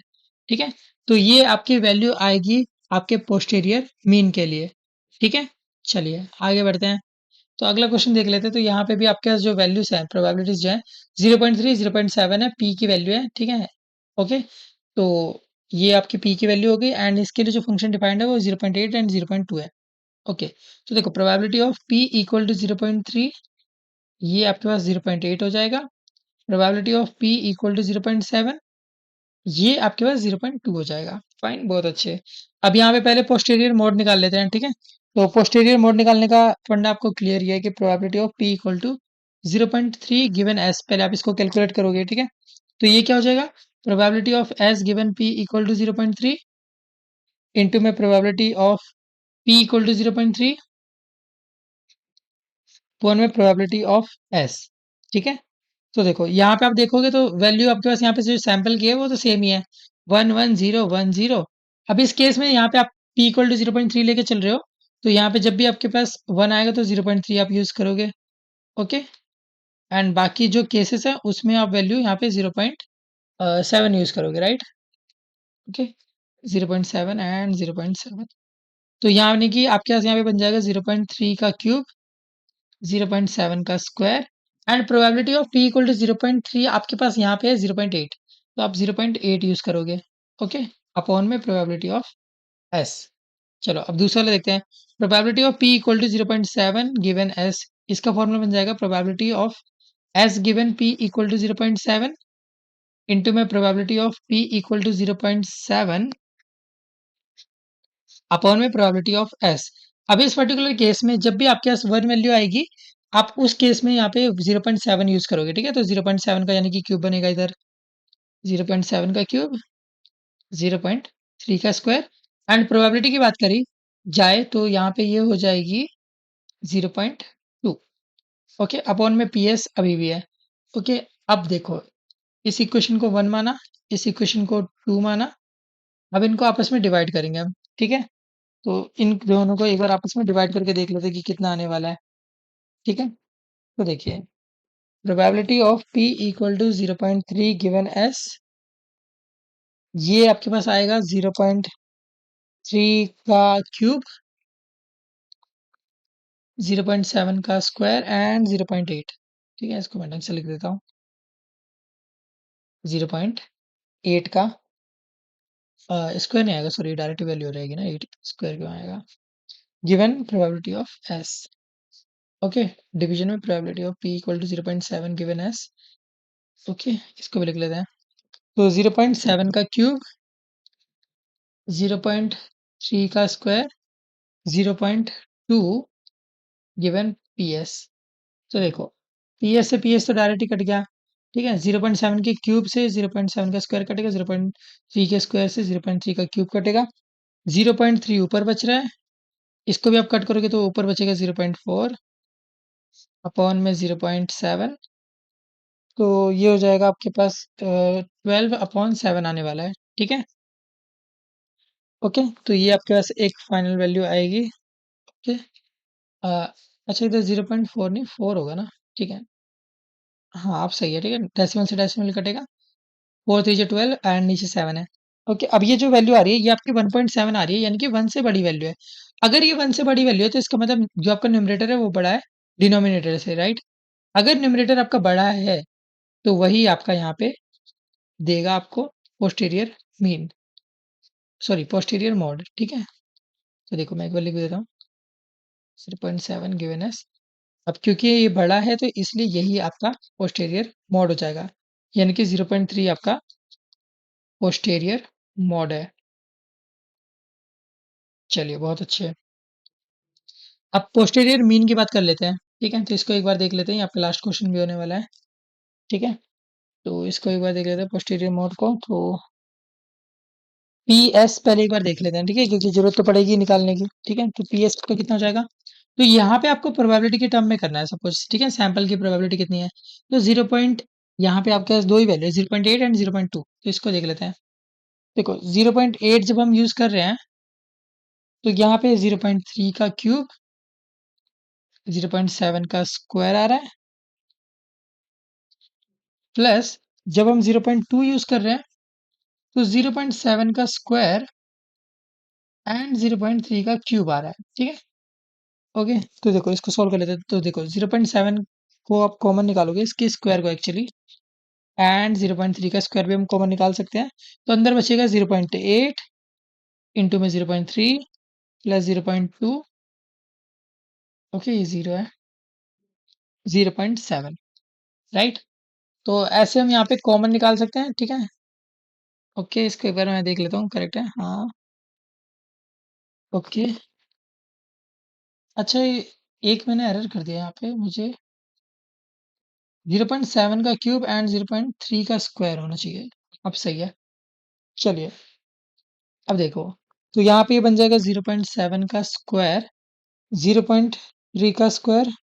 ठीक है। तो ये आपकी वैल्यू आएगी आपके पोस्टीरियर मीन के लिए, ठीक है। चलिए आगे बढ़ते हैं। तो अगला क्वेश्चन देख लेते हैं। तो यहाँ पे भी आपके पास जो वैल्यूज है, प्रोबेबिलिटीज जो है, 0.3, 0.7 है, पी की वैल्यू है, ठीक है, ओके। तो ये आपकी पी की वैल्यू हो गई, एंड इसके लिए जो फंक्शन डिफाइंड है वो 0.8 एंड 0.2 है, ओके। तो देखो probability of P equal to 0.3, ये आपके पास 0.8 हो जाएगा। Probability of p equal to 0.7, ये आपके पास 0.2 हो जाएगा। फाइन, बहुत अच्छे। अब यहाँ पे पहले पोस्टीरियर मोड निकाल लेते हैं, ठीक है? तो पोस्टीरियर मोड निकालने का फंडा आपको क्लियर ये है कि probability of P equal to 0.3 given S, पहले आप इसको कैलकुलेट करोगे, ठीक है? तो ये क्या हो जाएगा? Probability of S given P equal to 0.3 into में probability of P equal to 0.3 one में प्रोबेबिलिटी ऑफ एस, ठीक है? तो देखो यहाँ पे आप देखोगे तो वैल्यू आपके पास यहाँ पे जो सैंपल की है वो तो सेम ही है, 1 1 0 1 0। अब इस केस में यहाँ पे आप p इक्वल टू 0.3 लेके चल रहे हो, तो यहाँ पे जब भी आपके पास 1 आएगा तो 0.3 आप यूज करोगे, ओके? एंड बाकी जो केसेस है उसमें आप वैल्यू यहाँ पे 0.7 यूज करोगे, राइट? Okay, 0.7 and 0.7। तो यहाँ यानी कि आपके पास यहाँ पे बन जाएगा 0.3 का क्यूब, 0.7 का square and probability of p equal to 0.3 आपके पास यहाँ पे है 0.8, तो आप 0.8 यूज करोगे, ओके? अपॉन में प्रोबेबिलिटी ऑफ s। चलो अब दूसरा वाला देखते हैं। Probability of p equal to 0.7 given s, इसका फॉर्मूला बन जाएगा probability of s given p equal to 0.7 into में probability of p equal to 0.7 upon में प्रोबेबिलिटी ऑफ s। अब इस पर्टिकुलर केस में जब भी आपके पास 1 वैल्यू आएगी, आप उस केस में यहाँ पे 0.7 यूज करोगे, ठीक है? तो 0.7 का यानी कि क्यूब बनेगा इधर, 0.7 का क्यूब, 0.3 का स्क्वायर एंड प्रोबेबिलिटी की बात करी जाए तो यहाँ पे ये हो जाएगी 0.2, ओके? अपॉन में PS अभी भी है, ओके? अब देखो, इस इक्वेशन को 1 माना, इस इक्वेशन को 2 माना, अब इनको आपस में डिवाइड करेंगे हम, ठीक है? तो इन दोनों को एक बार आपस में डिवाइड करके देख लेते हैं कि कितना आने वाला है, ठीक है? तो देखिए, probability of p equal to 0.3 given s, ये आपके पास आएगा 0.3 का क्यूब, 0.7 का स्क्वायर एंड 0.8, ठीक है? इसको मैं ढंग से लिख देता हूँ, 0.8 का स्क्वायर नहीं आएगा, सॉरी डायरेक्ट वैल्यू हो रहेगी ना, 8 स्क्वायर क्यों आएगा? Given probability of s, okay? Division में probability of p equal to 0.7 given s, okay? इसको भी लिख लेते हैं। तो 0.7 का क्यूब, 0.3 का स्क्वायर, 0.2 गिवन PS। तो देखो, PS से PS तो डायरेक्ट ही कट गया, ठीक है? 0.7 के क्यूब से 0.7 का स्क्वायर कटेगा, 0.3 के स्क्वायर से 0.3 का क्यूब कटेगा, 0.3 ऊपर बच रहा है, इसको भी आप कट करोगे तो ऊपर बचेगा 0.4 अपॉन में 0.7, तो ये हो जाएगा आपके पास 12/7 आने वाला है, ठीक है? ओके, तो ये आपके पास एक फाइनल वैल्यू आएगी, ओके? अच्छा, इधर 0.4 नहीं 4 होगा ना, ठीक है? हाँ, आप सही है, ठीक है? डेसिमल से डेसिमल कटेगा, 4 3 12 एंड नीचे 7 है, ओके? अब ये जो वैल्यू आ रही है ये आपकी 1.7 आ रही है, यानी कि 1 से बड़ी वैल्यू है। अगर ये 1 से बड़ी वैल्यू है तो इसका मतलब जो आपका न्यूमरेटर है वो बड़ा है डिनोमिनेटर से, राइट? अगर न्यूमरेटर आपका बड़ा है तो वही आपका यहाँ पे देगा आपको posterior mean, sorry posterior mod, ठीक है? तो देखो मैं एक बार लिख देता हूँ, 0.7 गिवन एस। अब क्योंकि ये बड़ा है तो इसलिए यही आपका पोस्टीरियर मॉड हो जाएगा, यानी कि 0.3 आपका पोस्टीरियर मॉड है। चलिए, बहुत अच्छे। अब पोस्टीरियर मीन की बात कर लेते हैं, ठीक है? तो इसको एक बार देख लेते हैं, आपका लास्ट क्वेश्चन भी होने वाला है, ठीक है? तो इसको एक बार देख लेते हैं पोस्टीरियर मोड को, तो PS पहले एक बार देख लेते हैं, ठीक है? क्योंकि जरूरत तो पड़ेगी निकालने की, ठीक है? तो PS का कितना हो जाएगा? तो यहाँ पे आपको प्रोबेबिलिटी के टर्म में करना है सब कुछ, ठीक है? सैंपल की प्रोबेबिलिटी कितनी है? तो 0 पॉइंट, यहाँ पे आपके पास दो ही वैल्यू है, 0.8 एंड 0.2, तो इसको देख लेते हैं। देखो 0.8 जब हम यूज कर रहे हैं तो यहाँ पे 0.3 का क्यूब, 0.7 का स्क्वायर आ रहा है, प्लस जब हम 0.2 यूज कर रहे हैं तो 0.7 का स्क्वायर एंड 0.3 का क्यूब आ रहा है, ठीक है? ओके, तो देखो इसको सॉल्व कर लेते हैं। तो देखो 0.7 को आप कॉमन निकालोगे, इसके स्क्वायर को एक्चुअली, एंड 0.3 का स्क्वायर भी हम कॉमन निकाल सकते हैं, तो अंदर बचेगा 0.8 इंटू में 0.3 प्लस 0.2, ओके? ये 0 है, 0.7, राइट? तो ऐसे हम यहाँ पे कॉमन निकाल सकते हैं, ठीक है? ओके, इसको एक बार मैं देख लेता हूँ, करेक्ट है, हाँ। ओके। अच्छा, ये एक मैंने एरर कर दिया यहाँ पे, मुझे 0.7 का क्यूब एंड 0.3 का स्क्वायर होना चाहिए। अब सही है। चलिए, अब देखो, तो यहाँ पे ये बन जाएगा 0.7 का स्क्वायर, 0.3 का स्क्वायर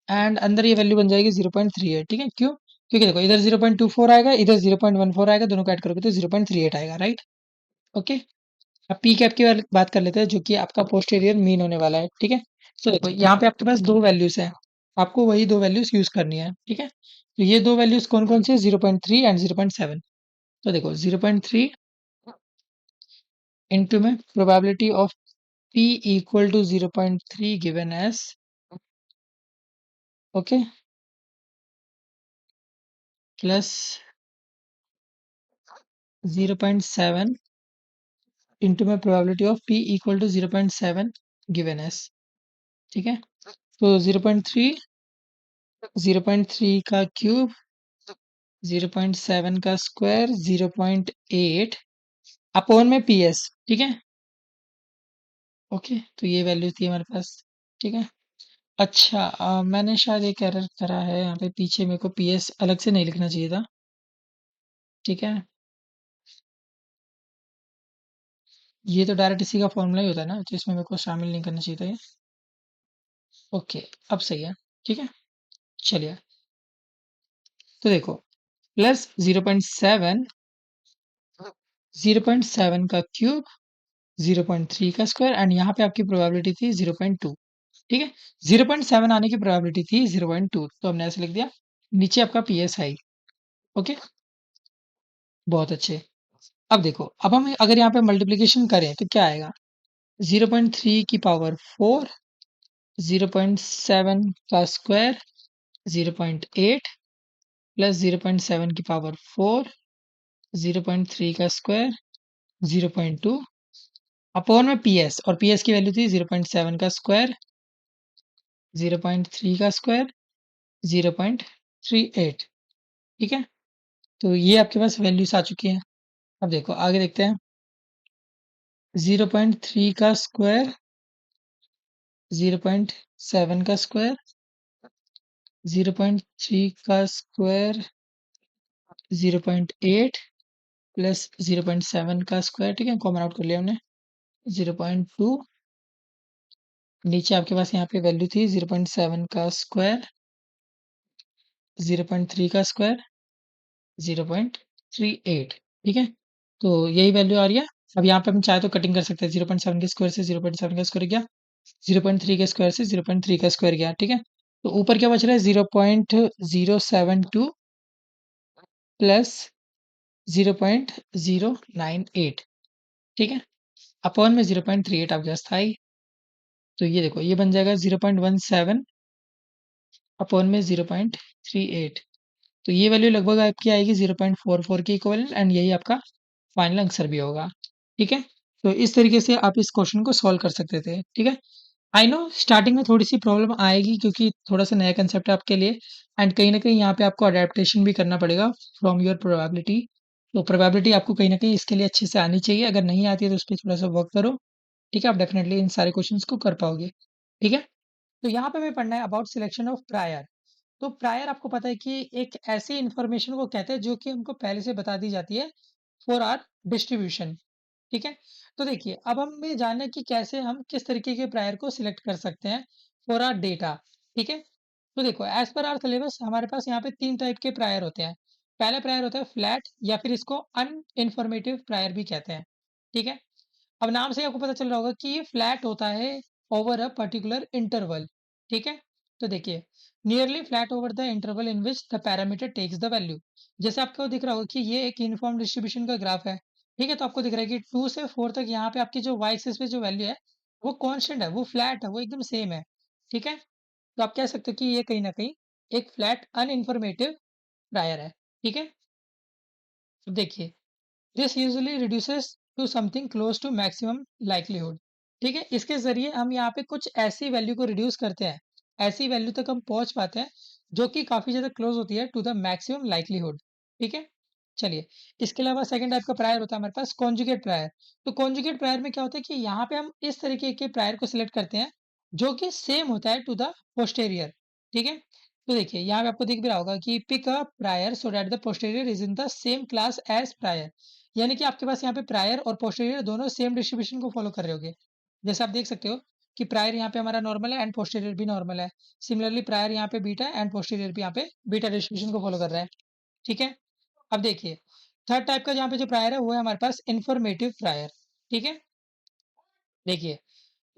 एंड अंदर ये वैल्यू बन जाएगी 0.38, ठीक है? क्यों? क्योंकि देखो, इधर 0.24 आएगा, इधर 0.14 आएगा, दोनों को ऐड करोगे तो 0.38 आएगा, राइट? ओके। अब पी कैप की बात कर लेते हैं, जो कि आपका पोस्टीरियर मीन होने वाला है, ठीक है? तो देखो, यहाँ पे आपके पास दो वैल्यूज हैं, आपको वही दो वैल्यूज यूज करनी है, ठीक है? तो ये दो वैल्यूज कौन कौन से, 0.3 एंड 0.7। तो देखो, 0.3 इंटू में probability of p equal to 0.3 given S, okay, plus 0.7 into में probability of p equal to 0.7 given S, ठीक है? तो 0.3, 0.3 का क्यूब, 0.7 का स्क्वायर, 0.8 अपॉन में PS, ठीक है? ओके, तो ये वैल्यू थी हमारे पास, ठीक है? अच्छा, मैंने शायद एक एरर करा है यहाँ पे, पीछे मेरे को PS अलग से नहीं लिखना चाहिए था, ठीक है? ये तो डायरेक्ट इसी का फॉर्मूला ही होता है ना, तो इसमें मेरे को शामिल नहीं करना चाहिए था ये। ओके, अब सही है, ठीक है? चलिए, तो देखो, प्लस 0.7, 0.7 का क्यूब, 0.3 का स्क्वायर एंड यहाँ पे आपकी प्रोबेबिलिटी थी 0.2, ठीक है? 0.7 आने की प्रोबेबिलिटी थी 0.2, तो हमने ऐसे लिख दिया, नीचे आपका PS है। ओके, बहुत अच्छे। अब देखो, अब हम अगर यहाँ पे मल्टीप्लिकेशन करें तो क्या आएगा, 0.3 की पावर 4, 0.7 का स्क्वायर, 0.8 प्लस 0.7 की पावर 4, 0.3 का स्क्वायर, 0.2 अपॉन में PS, और PS की वैल्यू थी 0.7 का स्क्वायर, 0.3 का स्क्वायर, 0.38, ठीक है? तो ये आपके पास वैल्यूज आ चुकी हैं। अब देखो, आगे देखते हैं, 0.3 का स्क्वायर, 0.7 का स्क्वायर, 0.3 का स्क्वायर, 0.8 प्लस 0.7 का स्क्वायर, ठीक है? कॉमन आउट कर लिया हमने, 0.2, नीचे आपके पास यहाँ पे वैल्यू थी 0.7 का स्क्वायर, 0.3 का स्क्वायर, 0.38, ठीक है? तो यही वैल्यू आ रही है। अब यहाँ पे हम चाहे तो कटिंग कर सकते हैं, 0.7 के स्क्वायर से 0.7 का स्क्वायर गया, 0.3 के स्क्वायर से 0.3 का स्क्वायर गया, ठीक है? तो ऊपर क्या बच रहा है, 0.072 प्लस 0.098, ठीक है? अपॉन में 0.38 आपके पास था ही। तो ये देखो, ये बन जाएगा 0.17 अपॉन में 0.38, तो ये वैल्यू लगभग आपकी आएगी 0.44 की इक्विवेलेंट एंड यही आपका फाइनल आंसर भी होगा, ठीक है? तो इस तरीके से आप इस क्वेश्चन को सॉल्व कर सकते थे, ठीक है? आई नो स्टार्टिंग में थोड़ी सी प्रॉब्लम आएगी, क्योंकि थोड़ा सा नया कंसेप्ट है आपके लिए एंड कहीं ना कहीं यहाँ पे आपको अडेप्टेशन भी करना पड़ेगा फ्रॉम योर प्रोबेबिलिटी। तो प्रोबेबिलिटी आपको कहीं ना कहीं इसके लिए अच्छे से आनी चाहिए, अगर नहीं आती है तो उस पर थोड़ा सा वर्क करो, ठीक है? आप डेफिनेटली इन सारे क्वेश्चंस को कर पाओगे, ठीक है? तो यहाँ पे हमें पढ़ना है अबाउट सिलेक्शन ऑफ प्रायर। तो प्रायर आपको पता है कि एक ऐसी इंफॉर्मेशन को कहते हैं जो कि हमको पहले से बता दी जाती है फॉर आर डिस्ट्रीब्यूशन, ठीक है? तो देखिए, अब हम ये जाने कि कैसे हम किस तरीके के प्रायर को सिलेक्ट कर सकते हैं फॉर आर डेटा, ठीक है? तो देखो, एज पर आर सिलेबस हमारे पास यहाँ पे 3 टाइप के प्रायर होते हैं। पहला प्रायर होता है फ्लैट, या फिर इसको अनइन्फॉर्मेटिव प्रायर भी कहते हैं, ठीक है? अब नाम से ही आपको पता चल रहा होगा कि ये फ्लैट होता है ओवर अ पर्टिकुलर इंटरवल, ठीक है? तो देखिए, nearly flat over the interval in which the parameter takes the value. जैसे आपको दिख रहा होगा कि ये एक यूनिफॉर्म डिस्ट्रीब्यूशन का ग्राफ है, ठीक है? तो आपको दिख रहा है कि 2 से 4 तक यहाँ पे आपकी जो वाई एक्सिस पे जो वैल्यू है, वो कांस्टेंट है, वो फ्लैट है, वो एकदम सेम है, ठीक है? तो आप कह सकते हो कि ये कहीं ना कहीं एक फ्लैट अनइन्फॉर्मेटिव प्रायर है, ठीक है? अब देखिए, this usually reduces to something close to maximum likelihood, ठीक है? इसके जरिए हम यहाँ पे कुछ ऐसी वैल्यू को रिड्यूस करते हैं, ऐसी वैल्यू तक हम पहुंच पाते हैं जो कि काफी ज्यादा क्लोज होती है टू द मैक्सिमम लाइक्लीहुड, ठीक है? चलिए, इसके अलावा सेकंड टाइप का प्रायर होता है हमारे पास कॉन्जुगेट प्रायर। तो कॉन्जुगेट प्रायर में क्या होता है कि यहाँ पे हम इस तरीके के प्रायर को सिलेक्ट करते हैं, जो कि सेम होता है टू द पोस्टीरियर, ठीक है? तो देखिए, यहाँ पे आपको दिख भी रहा होगा कि pick a prior so that the posterior is in the same class as prior. यानी कि आपके पास यहाँ पे प्रायर और पोस्टीरियर दोनों सेम डिस्ट्रीब्यूशन को फॉलो कर रहे होंगे। जैसे आप देख सकते हो कि प्रायर यहाँ पे हमारा नॉर्मल है एंड पोस्टीरियर भी नॉर्मल है। सिमिलरली प्रायर यहाँ पे बीटा है एंड पोस्टीरियर भी यहाँ पे बीटा डिस्ट्रीब्यूशन को फॉलो कर रहा है, ठीक है? अब देखिए, थर्ड टाइप का जहाँ पे जो प्रायर है वो है हमारे पास इन्फॉर्मेटिव प्रायर, ठीक है? देखिए,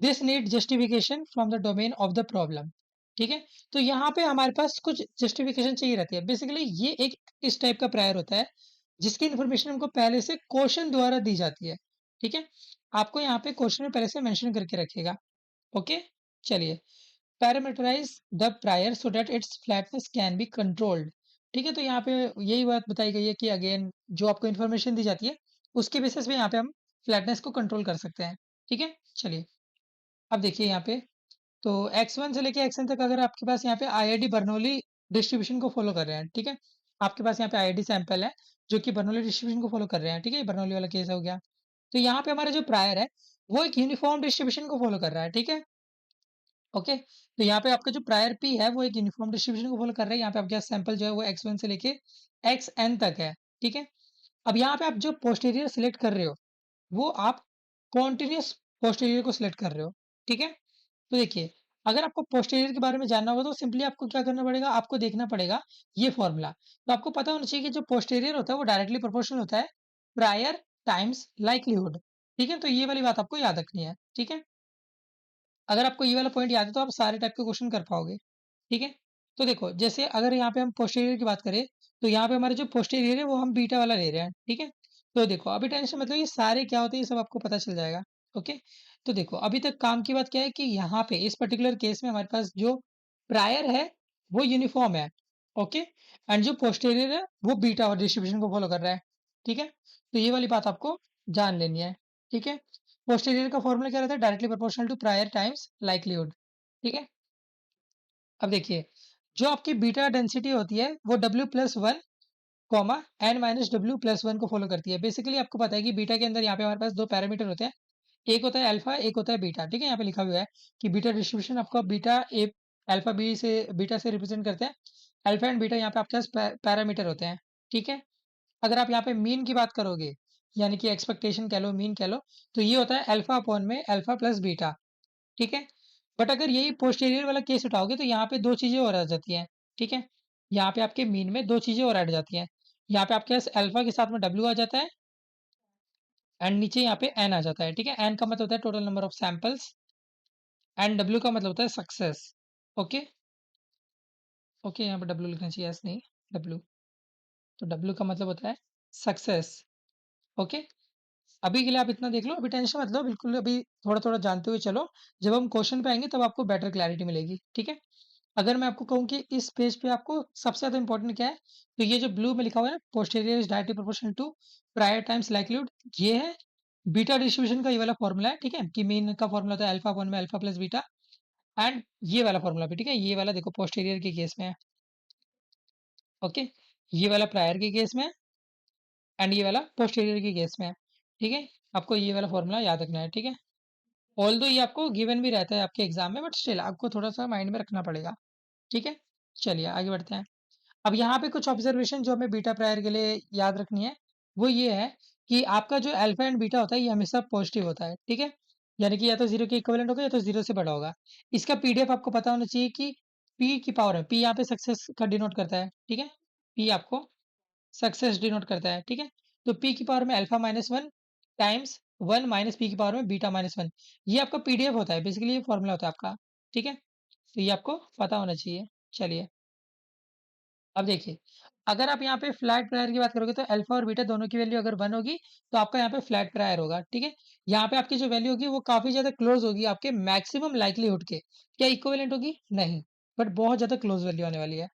this need justification from the domain of the problem, ठीक है? तो यहाँ पे हमारे पास कुछ जस्टिफिकेशन चाहिए रहती है। बेसिकली ये एक इस टाइप का प्रायर होता है, जिसकी इन्फॉर्मेशन हमको पहले से क्वेश्चन द्वारा दी जाती है, ठीक है? आपको यहाँ पे क्वेश्चन में पहले से मेंशन करके रखेगा, ओके? चलिए, parameterise the prior so that its flatness can be controlled, ठीक है? तो यहाँ पे यही बात बताई गई है कि अगेन जो आपको इन्फॉर्मेशन दी जाती है, उसके बेसिस पे यहाँ पे हम फ्लैटनेस को कंट्रोल कर सकते हैं, ठीक है? चलिए, अब देखिए यहाँ पे तो x1 से लेके xn तक अगर आपके पास यहाँ पे आईआईडी बर्नौली डिस्ट्रीब्यूशन को फॉलो कर रहे हैं, ठीक है? आपके पास यहाँ पे आईआईडी सैंपल है, जो कि बर्नौली डिस्ट्रीब्यूशन को फॉलो कर रहे हैं, ठीक है? ये बर्नौली वाला केस हो गया। तो यहाँ पे हमारा जो प्रायर है, वो एक यूनिफॉर्म डिस्ट्रीब्यूशन को फॉलो कर रहा है, ठीक है? ओके, तो यहाँ पे आपका जो प्रायर पी है वो एक यूनिफॉर्म डिस्ट्रीब्यूशन को फॉलो कर रहा है। यहाँ पे आपके पास सैंपल जो है वो x1 से लेके xn तक है, ठीक है? अब यहाँ पे आप जो पोस्टीरियर सिलेक्ट कर रहे हो, वो आप कॉन्टिन्यूअस पोस्टीरियर को सिलेक्ट कर रहे हो, ठीक है? तो देखिए, अगर आपको पोस्टीरियर के बारे में जानना होगा तो सिंपली आपको क्या करना पड़ेगा, आपको देखना पड़ेगा ये फॉर्मूला। तो आपको पता होना चाहिए कि जो पोस्टीरियर होता है वो डायरेक्टली प्रोपोर्शनल होता है प्रायर टाइम्स लाइक्लीहुड, ठीक है? तो ये वाली बात आपको याद रखनी है, ठीक है? अगर आपको ये वाला पॉइंट याद है तो आप सारे टाइप के क्वेश्चन कर पाओगे, ठीक है? तो देखो, जैसे अगर यहाँ पे हम पोस्टीरियर की बात करें, तो यहाँ पे हमारे जो पोस्टीरियर है वो हम बीटा वाला ले रहे हैं, ठीक है? तो देखो, अभी टेंशन मतलब ये सारे क्या होते हैं, ये सब आपको पता चल जाएगा, ओके? तो देखो, अभी तक काम की बात क्या है कि यहाँ पे इस पर्टिकुलर केस में हमारे पास जो प्रायर है, वो यूनिफॉर्म है, ओके? एंड जो पोस्टीरियर है, वो बीटा और डिस्ट्रीब्यूशन को फॉलो कर रहा है, ठीक है? तो ये वाली बात आपको जान लेनी है, ठीक है? पोस्टीरियर का फॉर्मूला क्या रहता है? Directly proportional to prior times likelihood, ठीक है? अब देखिए, जो आपकी बीटा डेंसिटी होती है वो W+1 comma n minus W+1 को फॉलो करती है। बेसिकली आपको पता है कि बीटा के अंदर यहाँ पे हमारे पास दो पैरामीटर होते हैं, एक होता है अल्फा, एक होता है बीटा, ठीक है? यहाँ पे लिखा हुआ है कि बीटा डिस्ट्रीब्यूशन आपका बीटा ए अल्फा बी से बीटा से रिप्रेजेंट करते हैं। अल्फा एंड बीटा यहाँ पे आपके पास पैरामीटर होते हैं, ठीक है? अगर आप यहाँ पे मीन की बात करोगे, यानी कि एक्सपेक्टेशन कह लो, मीन कह लो, तो ये होता है अल्फा अपॉन में अल्फा प्लस बीटा, ठीक है? बट अगर यही पोस्टीरियर वाला केस उठाओगे तो यहाँ पे 2 चीज़ें और आ जाती हैं, ठीक है? यहाँ पे आपके मीन में 2 चीज़ें और ऐड हो जाती हैं। यहाँ पे आपके पास अल्फा के साथ में W आ जाता है एंड नीचे यहाँ पे N आ जाता है, ठीक है? N का मतलब होता है total number of samples and W का मतलब होता है सक्सेस, ओके? ओके, यहाँ पे W लिखना चाहिए, एस नहीं, W। तो W का मतलब होता है सक्सेस, ओके? अभी के लिए आप इतना देख लो, अभी टेंशन मत लो, बिल्कुल अभी थोड़ा-थोड़ा जानते हुए चलो, जब हम क्वेश्चन पे आएँगे तब आपको बेटर क्लैरिटी मिलेगी, ठीक है? अगर मैं आपको कहूँ कि इस पेज पे आपको सबसे ज़्यादा इंपॉर्टेंट क्या है, तो ये जो ब्लू में लिखा हुआ है ना, posterior is directly proportional to prior times likelihood, ये है बीटा डिस्ट्रीब्यूशन का ये वाला फॉर्मूला है, ठीक है? कि मीन का फॉर्मूला होता है अल्फा अपॉन में अल्फा प्लस बीटा एंड ये वाला फॉर्मूला भी, ठीक है? ये वाला देखो पोस्टीरियर के केस में है, ओके? ये वाला प्रायर के केस में है एंड ये वाला पोस्टीरियर के केस में है, ठीक है? आपको ये वाला फॉर्मूला याद रखना है, ठीक है? ऑल्दो ये आपको गिवन भी रहता है आपके एग्जाम में, बट स्टिल आपको थोड़ा-सा माइंड में रखना पड़ेगा, ठीक है? चलिए आगे बढ़ते हैं। अब यहाँ पे कुछ ऑब्जर्वेशन जो हमें बीटा प्रायर के लिए याद रखनी है, वो ये है कि आपका जो अल्फा एंड बीटा होता है, ये हमेशा पॉजिटिव होता है, ठीक है? यानी कि या तो 0 के इक्विवेलेंट होगा या तो 0 से बड़ा होगा। इसका पीडीएफ आपको पता होना चाहिए कि पी की पावर है, पी यहाँ पे सक्सेस का डिनोट करता है, ठीक है? पी आपको सक्सेस डिनोट करता है, ठीक है? तो पी की पावर में alpha minus 1 times 1 minus P की पावर में बीटा माइनस 1, ये आपका पीडीएफ होता है, बेसिकली ये फॉर्मूला होता है आपका, ठीक है? तो ये आपको पता होना चाहिए। चलिए, अब देखिए, अगर आप यहाँ पे फ्लैट प्रायर की बात करोगे तो अल्फा और बीटा दोनों की वैल्यू अगर 1 होगी, तो आपका यहाँ पे फ्लैट प्रायर होगा, ठीक है? यहाँ पे आपकी जो वैल्यू होगी वो काफ़ी ज़्यादा क्लोज़ होगी आपके मैक्सिमम लाइक्लीहुड के। क्या इक्विवेलेंट होगी? नहीं, बट बहुत ज़्यादा क्लोज़ वैल्यू आने वाली है,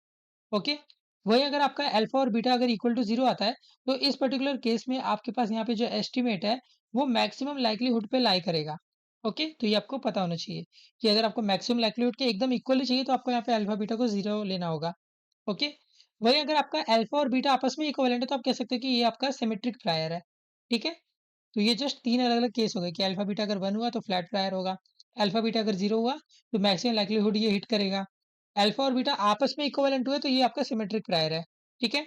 ओके? वहीं अगर आपका अल्फा और बीटा अगर इक्वल टू 0 आता है, तो इस पर्टिकुलर केस में आपके पास यहाँ पे जो एस्टीमेट है, वो मैक्सिमम लाइक्लीहुड पे लाई करेगा, ओके? तो ये आपको पता होना चाहिए कि अगर आपको मैक्सिमम लाइक्लीहुड के एकदम इक्वली चाहिए, तो आपको यहाँ पे अल्फा बीटा को 0 लेना होगा, ओके? वही अगर आपका अल्फा और बीटा आपस में इक्विवेलेंट है तो आप कह सकते हो कि ये आपका सिमेट्रिक प्रायर है, ठीक है? तो ये जस्ट 3 अलग-अलग केस हो गए कि अल्फा बीटा अगर 1 हुआ तो फ्लैट प्रायर होगा, अल्फा बीटा अगर 0 हुआ तो मैक्सिमम लाइक्लीहुड ये हिट करेगा। अल्फा और बीटा आपस में इक्विवेलेंट हुए तो ये आपका सिमेट्रिक प्रायर है, ठीक है?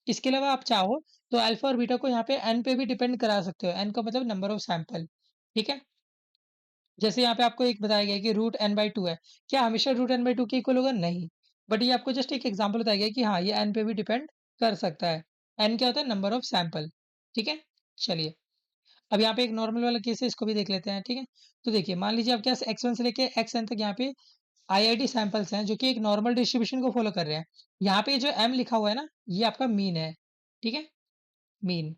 इसके अलावा आप चाहो तो अल्फा और बीटा को यहाँ पे n पे भी डिपेंड करा सकते हो, n का मतलब नंबर ऑफ सैंपल, ठीक है? जैसे यहाँ पे आपको एक बताया गया है कि रूट n बाई 2 है, क्या हमेशा रूट n बाई 2 के इक्वल होगा? नहीं, बट ये आपको जस्ट एक एग्जांपल बताया गया है कि हाँ, ये n पे भी डिपेंड कर सकता है। n क्या होता है? नंबर ऑफ सैंपल, ठीक है? चलिए, अब यहाँ पे एक नॉर्मल वाला केस है, इसको भी देख लेते हैं, ठीक है? तो देखिए, मान लीजिए आपके पास x1 से लेके xn तक यहाँ पे आईआईटी सैंपल्स हैं, जो कि एक नॉर्मल डिस्ट्रीब्यूशन को फॉलो कर रहे हैं। यहाँ पे जो m लिखा हुआ है ना, ये आपका मीन है, ठीक है? मीन।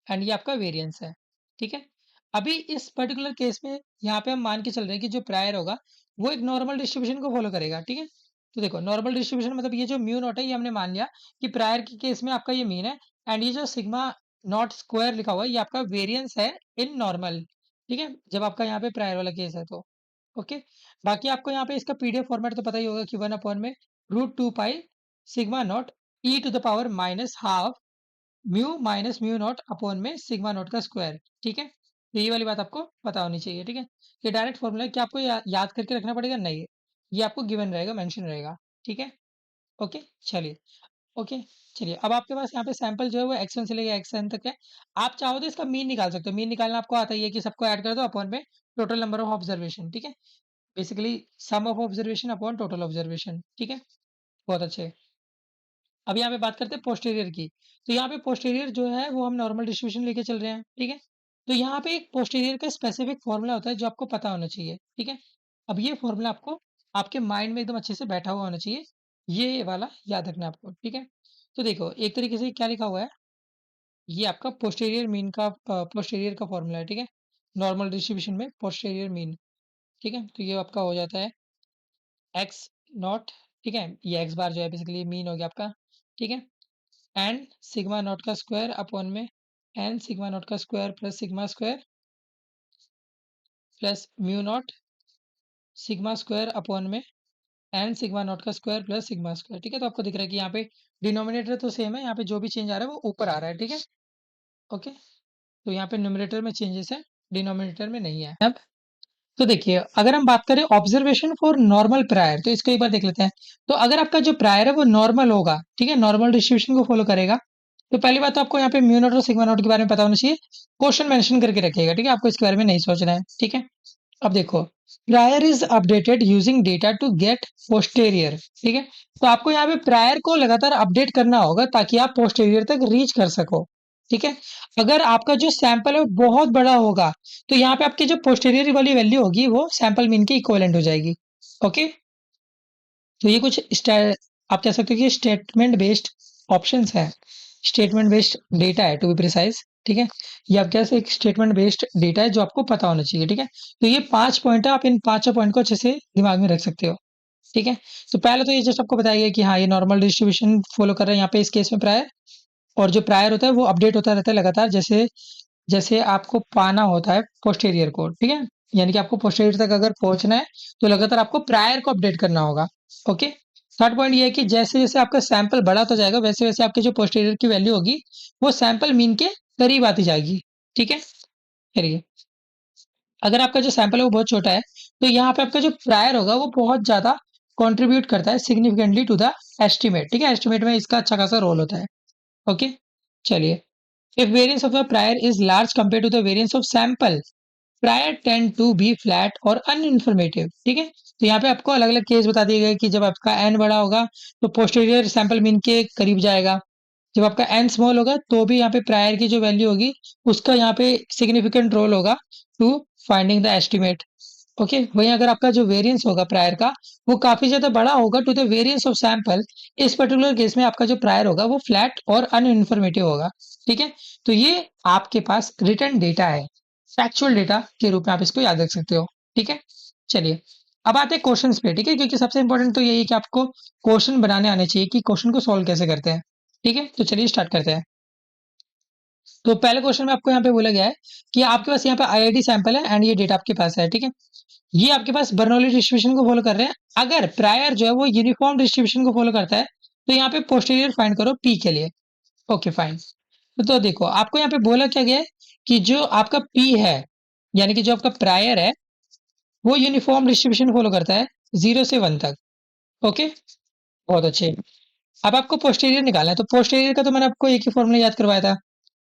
एंड ये आपका वेरिएंस है, ठीक है? अभी इस पर्टिकुलर केस में यहाँ पे हम मान के चल रहे हैं कि जो प्रायर होगा, वो एक नॉर्मल डिस्ट्रीब्यूशन को फॉलो करेगा, ठीक है? तो देखो नॉर्मल डिस्ट्रीब्यूशन मतलब ये जो म्यू नॉट है, ये हमने मान लिया कि प्रायर के केस में आपका ये मीन है एंड ये जो सिग्मा नॉट स्क्वायर लिखा हुआ है, ये आपका वेरिएंस है इन नॉर्मल, ठीक है? जब आपका यहाँ पे प्रायर वाला केस है तो, ओके? बाकी आपको यहाँ पे इसका पीडीएफ फॉर्मेट तो पता ही होगा कि 1 अपॉन में root 2 pi sigma naught e to the power minus half mu minus mu naught upon में सिग्मा नॉट का स्क्वायर, ठीक है? तो ये वाली बात आपको पता होनी चाहिए, ठीक है? ये डायरेक्ट फॉर्मूला है कि आपको याद करके रखना पड़ेगा? नहीं, ये आपको गिवन रहेगा, मेंशन रहेगा, ठीक है? ओके, चलिए, ओके, चलिए। अब आपके पास यहाँ पे सैंपल जो है वो x1 से लेके xn तक है। आप चाहो तो इसका मीन निकाल सकते हो। मीन निकालना आपको आता ही है कि सबको ऐड कर दो अपॉन में टोटल नंबर ऑफ ऑब्जर्वेशन, ठीक है? Basically sum of observation upon total observation, ठीक है? बहुत अच्छे। अब यहाँ पे बात करते हैं पोस्टीरियर की। तो यहाँ पे पोस्टीरियर जो है वो हम नॉर्मल डिस्ट्रीब्यूशन लेके चल रहे हैं, ठीक है? तो यहाँ पे एक पोस्टीरियर का स्पेसिफिक फॉर्मूला होता है जो आपको पता होना चाहिए, ठीक है? अब ये फॉर्मूला आपको आपके माइंड में एकदम अच्छे से बैठा हुआ होना चाहिए। ये वाला याद रखना है आपको, ठीक है? तो देखो एक तरीके से क्या लिखा हुआ है, ये आपका पोस्टीरियर मीन का पोस्टीरियर का फॉर्मूला है, ठीक है? नॉर्मल डिस्ट्रीब्यूशन में पोस्टीरियर मीन, ठीक है? तो ये आपका हो जाता है एक्स नॉट, ठीक है? ये एक्स बार जो है बेसिकली मीन हो गया आपका, ठीक है? एंड सिग्मा नॉट का स्क्वायर अपॉन में एन सिग्मा नॉट का square plus sigma square plus mu not sigma square upon में एन सिग्मा नॉट का स्क्वायर प्लस सिग्मा स्क्वायर, ठीक है? तो आपको दिख रहा है कि यहाँ पे डिनोमिनेटर तो सेम है, यहाँ पे जो भी चेंज आ रहा है वो ऊपर आ रहा है, ठीक है? ओके, तो यहाँ पे न्यूमरेटर में चेंजेस है, डिनोमिनेटर में नहीं है। अब तो देखिए, अगर हम बात करें ऑब्जर्वेशन फॉर नॉर्मल प्रायर, तो इसको एक बार देख लेते हैं। तो अगर आपका जो प्रायर है वो नॉर्मल होगा, ठीक है? नॉर्मल डिस्ट्रीब्यूशन को फॉलो करेगा, तो पहली बात तो आपको यहाँ पे म्यू नॉट और सिग्मा नॉट के बारे में पता होना चाहिए। क्वेश्चन मेंशन करके रखिएगा, ठीक है? आपको इसके बारे में नहीं सोचना है, ठीक है? अब देखो, prior is updated using data to get posterior, ठीक है? तो आपको यहाँ पे प्रायर को लगातार अपडेट करना होगा ताकि आप पोस्टेरियर तक रीच कर सको, ठीक है? अगर आपका जो सैंपल है वो बहुत बड़ा होगा, तो यहाँ पे आपकी जो पोस्टेरियर वाली वैल्यू होगी वो सैंपल मीन के इक्विवेलेंट हो जाएगी, ओके? तो ये कुछ आप कह सकते हो कि स्टेटमेंट बेस्ड ऑप्शंस है, स्टेटमेंट बेस्ड डेटा है टू बी प्रिसाइज, ठीक है? ये आप कैसे एक स्टेटमेंट बेस्ड डेटा है जो आपको पता होना चाहिए, ठीक है? तो ये 5 पॉइंट है, आप इन पांचों पॉइंट को अच्छे से दिमाग में रख सकते हो, ठीक है? तो पहले तो ये जस्ट आपको बताया गया कि हाँ, ये नॉर्मल डिस्ट्रीब्यूशन फॉलो कर रहे हैं यहाँ पे इस केस में प्रायर, और जो प्रायर होता है वो अपडेट होता रहता है लगातार, जैसे जैसे आपको पाना होता है पोस्टीरियर को, ठीक है? यानी कि आपको पोस्टीरियर तक अगर पहुंचना है तो लगातार आपको प्रायर को अपडेट करना होगा, ओके? थर्ड पॉइंट ये है कि जैसे-जैसे आपका सैंपल बड़ा होता जाएगा वैसे-वैसे आपकी जो पोस्टीरियर की वैल्यू होगी वो सैंपल मीन के करीब आती जाएगी, ठीक है? चलिए, अगर आपका जो सैंपल है वो बहुत छोटा है तो यहाँ पे आपका जो प्रायर होगा वो बहुत ज़्यादा कंट्रीब्यूट करता है सिग्निफिकेंटली टू द एस्टीमेट, ठीक है? एस्टीमेट में इसका अच्छा खासा रोल होता है, ओके? चलिए, if variance of the prior is large compare to the variance of sample, prior tend to be flat और अनइन्फॉर्मेटिव, ठीक है? तो यहाँ पे आपको अलग-अलग केस बता दिए गए कि जब आपका एन बड़ा होगा तो पोस्टीरियर सैंपल मीन के करीब जाएगा। जब आपका एन स्मॉल होगा तो भी यहाँ पे प्रायर की जो वैल्यू होगी उसका यहाँ पे सिग्निफिकेंट रोल होगा to finding the estimate, okay? वहीं अगर आपका जो वेरिएंस होगा प्रायर का वो काफी ज्यादा बड़ा होगा to the variance of sample, इस पर्टिकुलर केस में आपका जो प्रायर होगा वो फ्लैट और अनइन्फॉर्मेटिव होगा, ठीक है? तो ये आपके पास रिटर्न डेटा है, फैक्चुअल डेटा के रूप में आप इसको याद रख सकते हो, ठीक है? चलिए, अब आते हैं क्वेश्चंस पे, ठीक है? क्योंकि सबसे इंपॉर्टेंट तो यही है कि आपको क्वेश्चन बनाने आने चाहिए कि क्वेश्चन को सॉल्व कैसे करते हैं, ठीक है? तो चलिए स्टार्ट करते हैं। तो पहले क्वेश्चन में आपको यहाँ पे बोला गया है कि आपके पास यहाँ पे आईआईटी सैंपल है एंड ये डेटा आपके पास है, ठीक है? ये आपके पास बर्नौली डिस्ट्रीब्यूशन को फॉलो कर रहे हैं। अगर प्रायर जो है वो यूनिफॉर्म डिस्ट्रीब्यूशन को फॉलो करता है तो यहाँ पे पोस्टीरियर फाइंड करो पी के लिए। Okay fine. तो देखो आपको यहाँ पे बोला क्या गया है कि जो आपका पी है यानी कि जो आपका प्रायर है वो यूनिफॉर्म डिस्ट्रीब्यूशन फॉलो करता है 0 से 1 तक। ओके, बहुत अच्छे। अब आपको पोस्टीरियर निकालना है, तो पोस्टीरियर का तो मैंने आपको एक ही फॉर्मूला याद करवाया था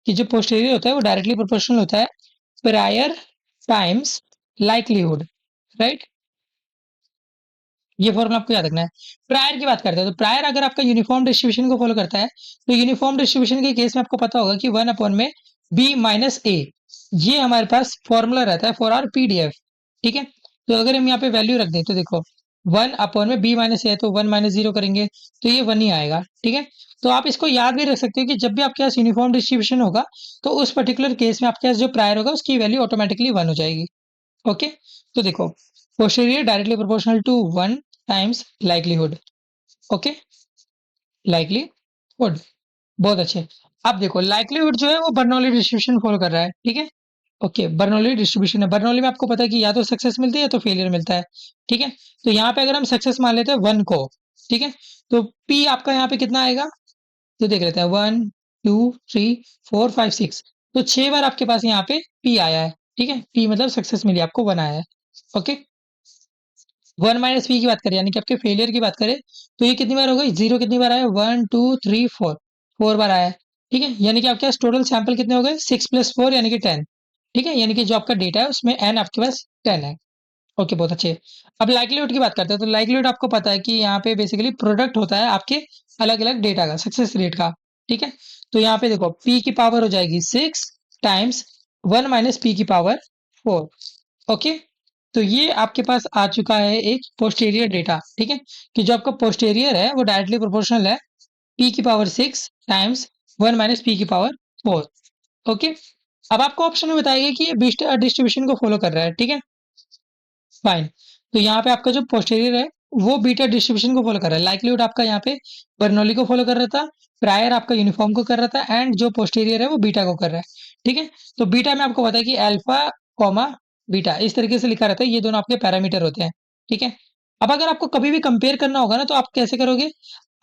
कि जो पोस्टीरियर होता है वो डायरेक्टली प्रोपोर्शनल होता है प्रायर टाइम्स लाइक्लीहुड, राइट। ये फॉर्मूला आपको याद रखना है। प्रायर की बात करते हैं तो प्रायर अगर आपका यूनिफॉर्म डिस्ट्रीब्यूशन को फॉलो करता है तो यूनिफॉर्म डिस्ट्रीब्यूशन के केस में आपको पता होगा कि 1 अपॉन में बी माइनस ए, ये हमारे पास फॉर्मूला रहता है फॉर आर पीडीएफ। ठीक है, तो अगर हम यहाँ पे वैल्यू रख दें तो देखो 1 अपॉन में बी माइनस ए है तो 1 - 0 करेंगे तो ये 1 ही आएगा। ठीक है, तो आप इसको याद भी रख सकते हो कि जब भी आपके पास यूनिफॉर्म डिस्ट्रीब्यूशन होगा तो उस पर्टिकुलर केस में आपके पास जो प्रायर होगा उसकी वैल्यू ऑटोमेटिकली 1 हो जाएगी। ओके, तो देखो posterior directly proportional to 1 times likelihood. Okay, likelihood, बहुत अच्छे। अब देखो लाइक्लीहुड जो है वो बर्नौली डिस्ट्रीब्यूशन फॉलो कर रहा है। ठीक है, ओके, बर्नौली डिस्ट्रीब्यूशन है। बर्नौली में आपको पता है कि या तो सक्सेस मिलती है या तो फेलियर मिलता है। ठीक है, तो यहाँ पे अगर हम सक्सेस मान लेते हैं 1 को, ठीक है, तो पी आपका यहाँ पे कितना आएगा, तो देख लेते हैं 1 2 3 4 5 6, तो 6 बार आपके पास यहाँ पे पी आया है। ठीक है, पी मतलब सक्सेस मिली आपको 1 आया है। ओके, 1 - पी की बात करें यानी कि आपके फेलियर की बात करें तो ये कितनी बार हो गई, 0 कितनी बार आया, 1 2 3 4, 4 बार आया है। ठीक है, यानी कि आपके पास टोटल सैंपल कितने हो गए, 6 + 4 यानी कि 10। ठीक है, यानी कि जो आपका डेटा है उसमें एन आपके पास 10 है। ओके, बहुत अच्छे। अब लाइक्लीहुड की बात करते हैं तो लाइक्लीहुड आपको पता है कि यहाँ पे बेसिकली प्रोडक्ट होता है आपके अलग अलग डेटा का, सक्सेस रेट का। ठीक है, तो यहाँ पे देखो पी की पावर हो जाएगी 6 टाइम्स 1 - पी की पावर 4। ओके, तो ये आपके पास आ चुका है एक पोस्टेरियर डेटा। ठीक है, कि जो आपका पोस्टेरियर है वो डायरेक्टली प्रोपोर्शनल है p⁻6 टाइम्स 1 - p⁻4। ओके, अब आपको ऑप्शन में बताएगा कि ये डिस्ट्रीब्यूशन को फॉलो कर रहा है। ठीक है, फाइन। तो यहाँ पे आपका जो पोस्टेरियर है वो बीटा डिस्ट्रीब्यूशन को फॉलो कर रहा है। लाइक्लीहुड आपका यहाँ पे बर्नौली को फॉलो कर रहा था, प्रायर आपका यूनिफॉर्म को कर रहा था, एंड जो पोस्टेरियर है वो बीटा को कर रहा है। ठीक है, तो बीटा में आपको पता है कि अल्फा कॉमा बीटा इस तरीके से लिखा रहता है, ये दोनों आपके पैरामीटर होते हैं। ठीक है, अब अगर आपको कभी भी कंपेयर करना होगा ना तो आप कैसे करोगे,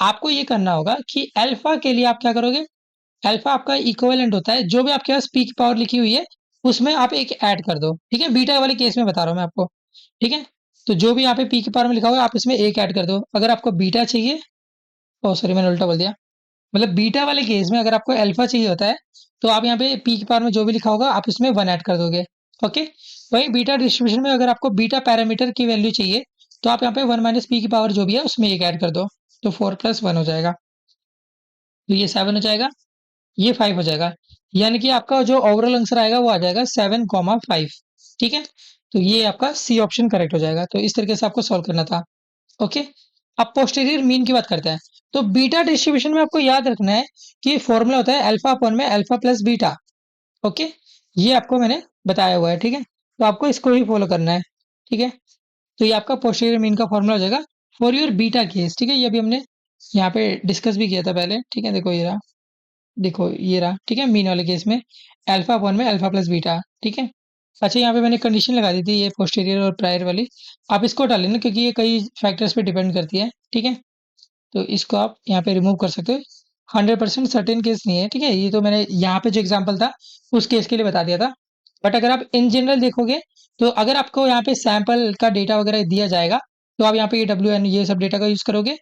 आपको ये करना होगा कि अल्फा के लिए आप क्या करोगे, अल्फा आपका इक्विवेलेंट होता है जो भी आपके पास पी की पावर लिखी हुई है उसमें आप एक ऐड कर दो। ठीक है, बीटा वाले केस में बता रहा हूँ मैं आपको। ठीक है, तो जो भी यहाँ पे पी की पावर में लिखा हुआ है आप इसमें एक ऐड कर दो। अगर आपको बीटा चाहिए, ओ सॉरी मैंने उल्टा बोल दिया, मतलब बीटा वाले केस में अगर आपको अल्फा चाहिए होता है तो आप यहाँ पे पी की पावर में जो भी लिखा होगा आप इसमें 1 ऐड कर दोगे। ओके, वही बीटा डिस्ट्रीब्यूशन में अगर आपको बीटा पैरामीटर की वैल्यू चाहिए तो आप यहाँ पे 1 - पी की पावर जो भी है उसमें एक ऐड कर दो, तो 4 + 1 हो जाएगा, तो ये 7 हो जाएगा, ये 5 हो जाएगा। यानी कि आपका जो ओवरऑल आंसर आएगा वो आ जाएगा 7,5। ठीक है, तो ये आपका सी ऑप्शन करेक्ट हो जाएगा। तो इस तरीके से आपको सॉल्व करना था। ओके, अब पोस्टीरियर मीन की बात करते हैं तो बीटा डिस्ट्रीब्यूशन में आपको याद रखना है कि फॉर्मूला होता है अल्फा अपॉन में अल्फा प्लस बीटा। ओके, ये आपको मैंने बताया हुआ है। ठीक है, तो आपको इसको ही फॉलो करना है। ठीक है, तो ये आपका पोस्टीरियर मीन का फॉर्मूला हो जाएगा फॉर योर बीटा केस। ठीक है, ये अभी हमने यहाँ पे डिस्कस भी किया था पहले। ठीक है, देखो ये रहा, देखो ये रहा। ठीक है, मीन वाले केस में अल्फा अपॉन में अल्फा प्लस बीटा। ठीक है, अच्छा यहाँ पे मैंने कंडीशन लगा दी थी ये पोस्टीरियर और प्रायर वाली, आप इसको डाल लेना क्योंकि ये कई फैक्टर्स पे डिपेंड करती है। ठीक है, तो इसको आप यहाँ पे रिमूव कर सकते हो। 100% सर्टेन केस नहीं है। ठीक है, ये तो मैंने यहाँ पे जो एग्जांपल था उस केस के लिए बता दिया था। बट अगर आप इन जनरल देखोगे तो अगर आपको यहाँ पे सैंपल का डेटा वगैरह दिया जाएगा तो आप यहाँ पे WN ये सब डेटा का यूज करोगे।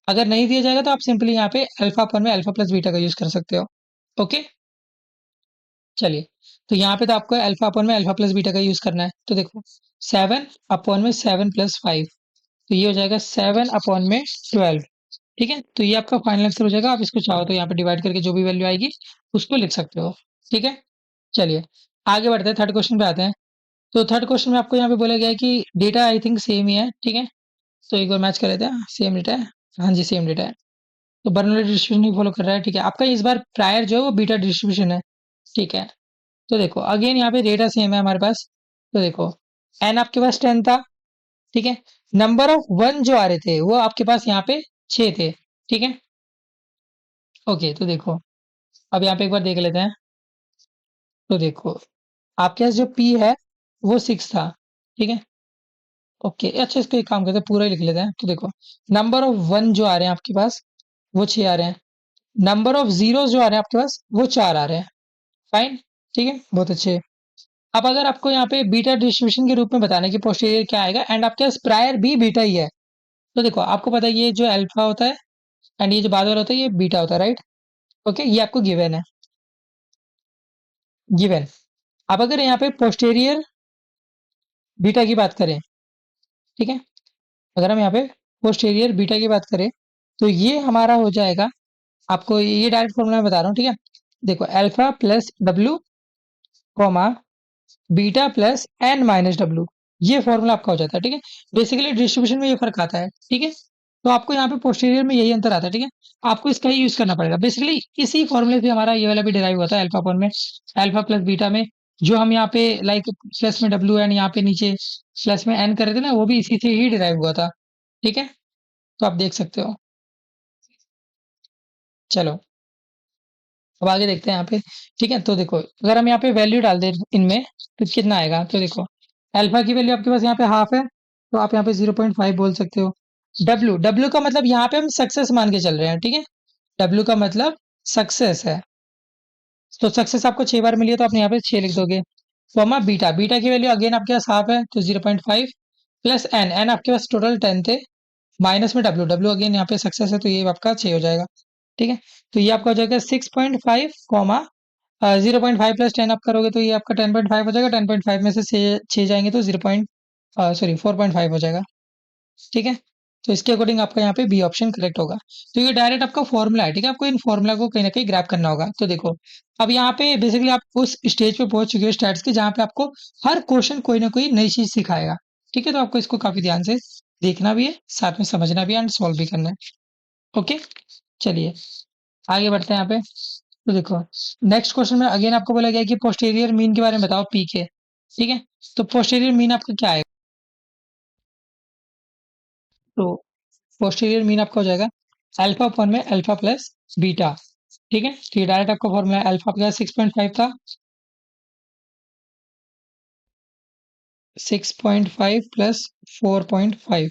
अगर नहीं दिया जाएगा तो आप सिंपली यहाँ पे अल्फा अपन में अल्फा प्लस बीटा का यूज कर सकते हो। ओके, चलिए, तो यहाँ पे तो आपको अल्फा अपन में अल्फा प्लस बीटा का यूज करना है। तो देखो 7 अपॉन में 7 + 5, तो ये हो जाएगा 7/12। ठीक है, तो ये आपका फाइनल आंसर हो जाएगा। आप इसको चाहो तो यहाँ पे डिवाइड करके जो भी वैल्यू आएगी उसको लिख सकते हो। ठीक है, चलिए आगे बढ़ते हैं, थर्ड क्वेश्चन पे आते हैं। तो थर्ड क्वेश्चन में आपको यहाँ पे बोला गया है कि डेटा आई थिंक सेम ही है। ठीक है, तो एक बार मैच कर लेते हैं, सेम डेटा है। हाँ जी, सेम डेटा है, तो बर्नौली डिस्ट्रीब्यूशन ही फॉलो कर रहा है। ठीक है, आपका इस बार प्रायर जो है वो बीटा डिस्ट्रीब्यूशन है। ठीक है, तो देखो अगेन यहाँ पे डेटा सेम है हमारे पास। तो देखो एन आपके पास 10 था। ठीक है, नंबर ऑफ 1 जो आ रहे थे वो आपके पास यहाँ पे 6 थे। ठीक है, ओके, तो देखो अब यहाँ पे एक बार देख लेते हैं। तो देखो आपके पास जो पी है वो 6 था। ठीक है, ओके, अच्छा इसको एक काम करते हैं, पूरा ही लिख लेते हैं। तो देखो, नंबर ऑफ वन जो आ रहे हैं आपके पास, वो 6 आ रहे हैं। नंबर ऑफ ज़ीरोज़ जो आ रहे हैं आपके पास, वो 4 आ रहे हैं। फाइन, ठीक है, बहुत अच्छे। अब अगर आपको यहाँ पे बीटा डिस्ट्रीब्यूशन के रूप में बताना है कि पोस्टीरियर क्या आएगा एंड आपके पास प्रायर भी बीटा ही है, तो देखो आपको पता है ये जो अल्फा होता है एंड ये जो बाद वाला होता है ये बीटा होता है, राइट? ओके, ये आपको गिवन है, गिवन। अब अगर यहाँ पे पोस्टीरियर बीटा की बात करें, ठीक है, अगर हम यहाँ पे पोस्टीरियर बीटा की बात करें, तो ये हमारा हो जाएगा, आपको ये डायरेक्ट फॉर्मूला मैं बता रहा हूँ, ठीक है। देखो, alpha plus W comma beta plus N minus W, ये फॉर्मूला आपका हो जाता है, ठीक है। बेसिकली डिस्ट्रीब्यूशन में ये फर्क आता है, ठीक है। तो आपको यहाँ पे पोस्टीरियर में यही अंतर आता है, ठीक है। आपको इसका ही यूज करना पड़ेगा। बेसिकली इसी फॉर्मूले से हमारा ये वाला भी डिराइव होता है, अल्फा फॉर्म में, अल्फा प्लस बीटा में, जो हम यहाँ पे लाइक प्लस में डब्ल्यू एन, यहाँ पे नीचे प्लस में एन कर रहे थे ना, वो भी इसी से ही डिराइव हुआ था, ठीक है। तो आप देख सकते हो। चलो, अब आगे देखते हैं यहाँ पे, ठीक है। तो देखो, अगर हम यहाँ पे वैल्यू डाल दें इनमें, तो कितना आएगा? तो देखो, अल्फा की वैल्यू आपके पास यहाँ पे हाफ है, तो आप यहाँ पे 0.5 बोल सकते हो। डब्ल्यू, डब्ल्यू का मतलब यहाँ पे हम सक्सेस मान के चल रहे हैं, ठीक है। डब्ल्यू का मतलब सक्सेस है, तो सक्सेस आपको 6 बार मिली है, तो आपने यहाँ पे 6 लिख दोगे। कॉमा बीटा, बीटा की वैल्यू अगेन आपके पास हाफ है, तो 0.5 प्लस एन, एन आपके पास टोटल 10 थे, माइनस में डब्ल्यू, डब्ल्यू अगेन यहाँ पे सक्सेस है, तो ये आपका 6 हो जाएगा, ठीक है। तो ये आपका हो जाएगा 6.5 कॉमा 0.5 प्लस 10 आप करोगे, तो ये आपका 10.5 हो जाएगा। 10.5 में से 6 जाएंगे, तो 4.5 हो जाएगा, ठीक है। तो इसके अकॉर्डिंग आपका यहाँ पे बी ऑप्शन करेक्ट होगा। तो ये डायरेक्ट आपका फॉर्मूला है, ठीक है। आपको इन फॉर्मूला को कहीं ना कहीं ग्रैब करना होगा। तो देखो, अब यहाँ पे बेसिकली आप उस स्टेज पे पहुंच चुके हो स्टैट्स के, जहाँ पे आपको हर क्वेश्चन कोई ना कोई नई चीज सिखाएगा, ठीक है। तो आपको इसको काफी ध्यान से देखना भी है, साथ में समझना भी है एंड सॉल्व भी करना है। ओके, चलिए आगे बढ़ते हैं यहाँ पे। तो देखो, नेक्स्ट क्वेश्चन में अगेन आपको बोला गया कि पोस्टीरियर मीन के बारे में बताओ पी के, ठीक है। तो पोस्टीरियर मीन आपका क्या है? तो पोस्टीरियर मीन आपका हो जाएगा अल्फा अपॉन में अल्फा प्लस बीटा, ठीक है। तो ये डायरेक्ट आपका फॉर्मूला है, अल्फा आपका 6.5 था, 6.5 प्लस 4.5,